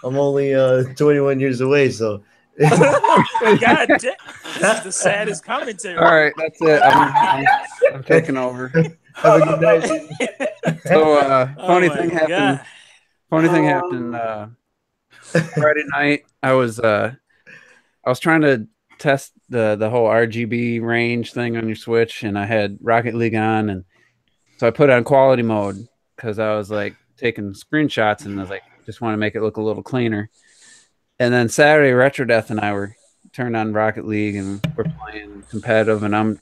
I'm only 21 years away, so. God damn. This is the saddest commentary. All right, that's it. I'm taking over. Have a good night. Dude. So funny my thing happened. God. Funny thing happened Friday night. I was trying to test the whole RGB range thing on your Switch, and I had Rocket League on, and so I put it on quality mode because I was like taking screenshots, and I was like, just want to make it look a little cleaner. And then Saturday, Retro Death and I were turned on Rocket League, and we're playing competitive, and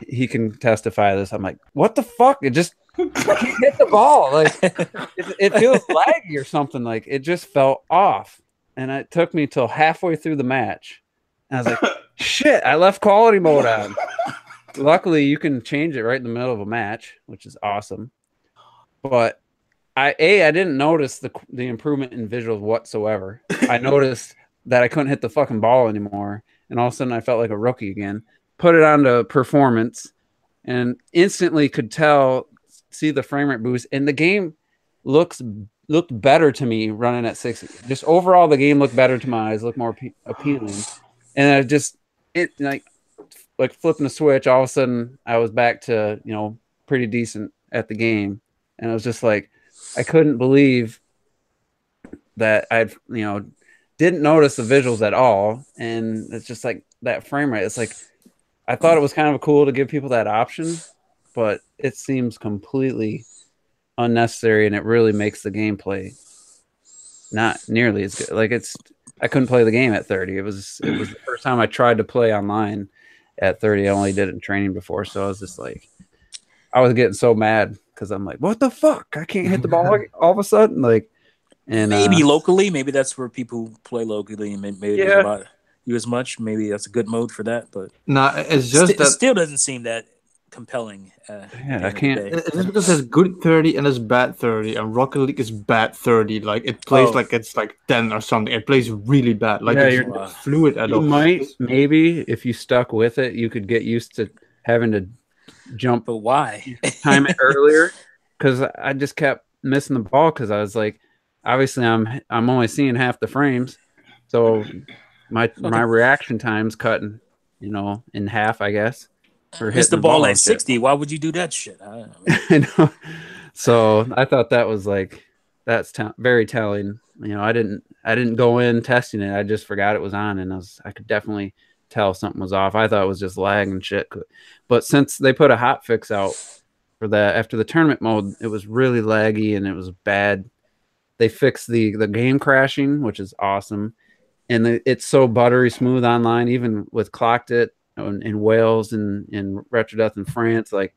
he can testify to this. I'm like, what the fuck? It just hit the ball. Like it feels laggy or something. Like it just fell off. And it took me till halfway through the match. And I was like, shit, I left quality mode on. Luckily, you can change it right in the middle of a match, which is awesome. But I didn't notice the improvement in visuals whatsoever. I noticed that I couldn't hit the fucking ball anymore. And all of a sudden, I felt like a rookie again. Put it onto performance and instantly could see the frame rate boost. And the game looked better to me running at 60. Just overall, the game looked better to my eyes, looked more appealing. And it like flipping the switch, all of a sudden I was back to, pretty decent at the game. And I was just like, I couldn't believe that I'd, didn't notice the visuals at all. And it's just like that frame rate. It's like, I thought it was kind of cool to give people that option, but it seems completely unnecessary, and it really makes the gameplay not nearly as good. Like I couldn't play the game at 30. It was the first time I tried to play online at 30. I only did it in training before, so I was just like, I was getting so mad because I'm like, what the fuck? I can't hit the ball all of a sudden. Like, and maybe locally, maybe that's where people play locally, and maybe Yeah. there's about you as much. Maybe that's a good mode for that, but No, it's just it that still doesn't seem that compelling. Yeah, I can't- it's just because there's good 30 and there's bad 30, and Rocket League is bad 30. Like it plays like it's like 10 or something. It plays really bad. Like Yeah, it's you're- not fluid at You all. might, maybe, if you stuck with it, you could get used to having to jump But why? time it earlier, because I just kept missing the ball because I was like, obviously I'm only seeing half the frames, so my reaction time's cutting, in half, I guess. For Miss hitting the ball and at shit. 60. Why would you do that shit? I don't know. I know. So I thought that was like that's very telling. I didn't go in testing it. I just forgot it was on, and I could definitely tell something was off. I thought it was just lag and shit. But since they put a hot fix out for that after the tournament mode, it was really laggy and it was bad. They fixed the game crashing, which is awesome, and it's so buttery smooth online, even with Clocked It in Wales and in Retro Death in France. Like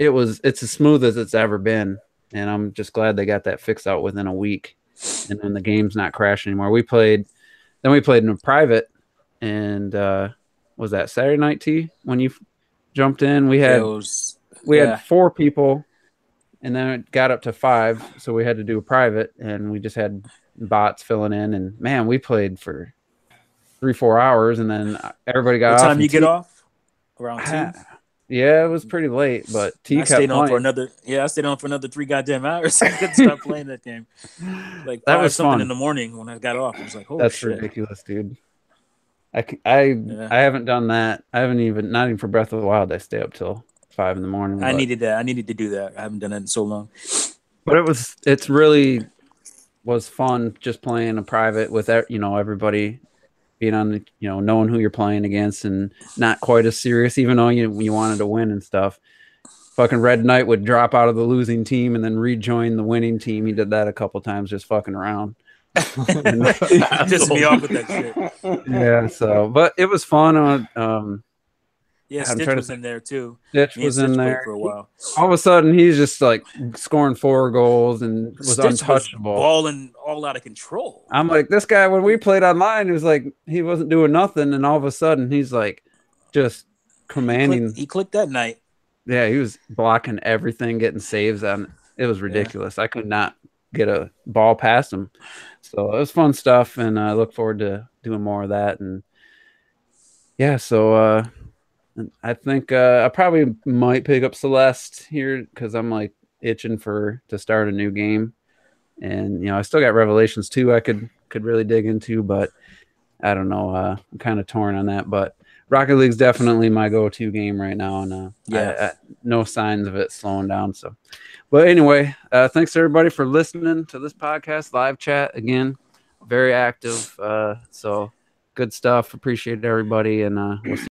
it's as smooth as it's ever been, and I'm just glad they got that fixed out within a week, and then the game's not crashing anymore. We played in a private, and was that Saturday night, T, when you jumped in? We had had 4 people, and then it got up to 5, so we had to do a private, and we just had bots filling in, and man, we played for 3-4 hours, and then everybody got What off. time you get off? Around 2? Yeah, it was pretty late, but T I kept stayed on playing. I stayed on for another 3 goddamn hours. I couldn't stop playing that game. Like That 5 was something fun. in the morning when I got off. I was like, holy That's shit. ridiculous, dude. I haven't done that. I haven't not even for Breath of the Wild. I stay up till 5 in the morning. I needed that. I needed to do that. I haven't done that in so long. But it's really was fun just playing a private with everybody being on the knowing who you're playing against and not quite as serious, even though you wanted to win and stuff. Fucking Red Knight would drop out of the losing team and then rejoin the winning team. He did that a couple times just fucking around. Pissed me off with that shit. Yeah, so but it was fun. Yeah, I'm Stitch trying to was in there too. Stitch Me and was in Stitch played there for a while. All of a sudden, he's just like scoring 4 goals and was Stitch untouchable. Was balling all out of control. I'm like, this guy, when we played online, it was like he wasn't doing nothing, and all of a sudden, he's like just commanding. He clicked that night. Yeah, he was blocking everything, getting saves on. It was ridiculous. I could not get a ball past him. So it was fun stuff, and I look forward to doing more of that. And yeah, so I think I probably might pick up Celeste here because I'm like itching to start a new game, and I still got Revelations 2 I could could really dig into, but I don't know. I'm kind of torn on that, but Rocket League's definitely my go-to game right now, and no signs of it slowing down. So, but anyway, thanks everybody for listening to this podcast. Live chat again, very active. So good stuff. Appreciate everybody, and we'll see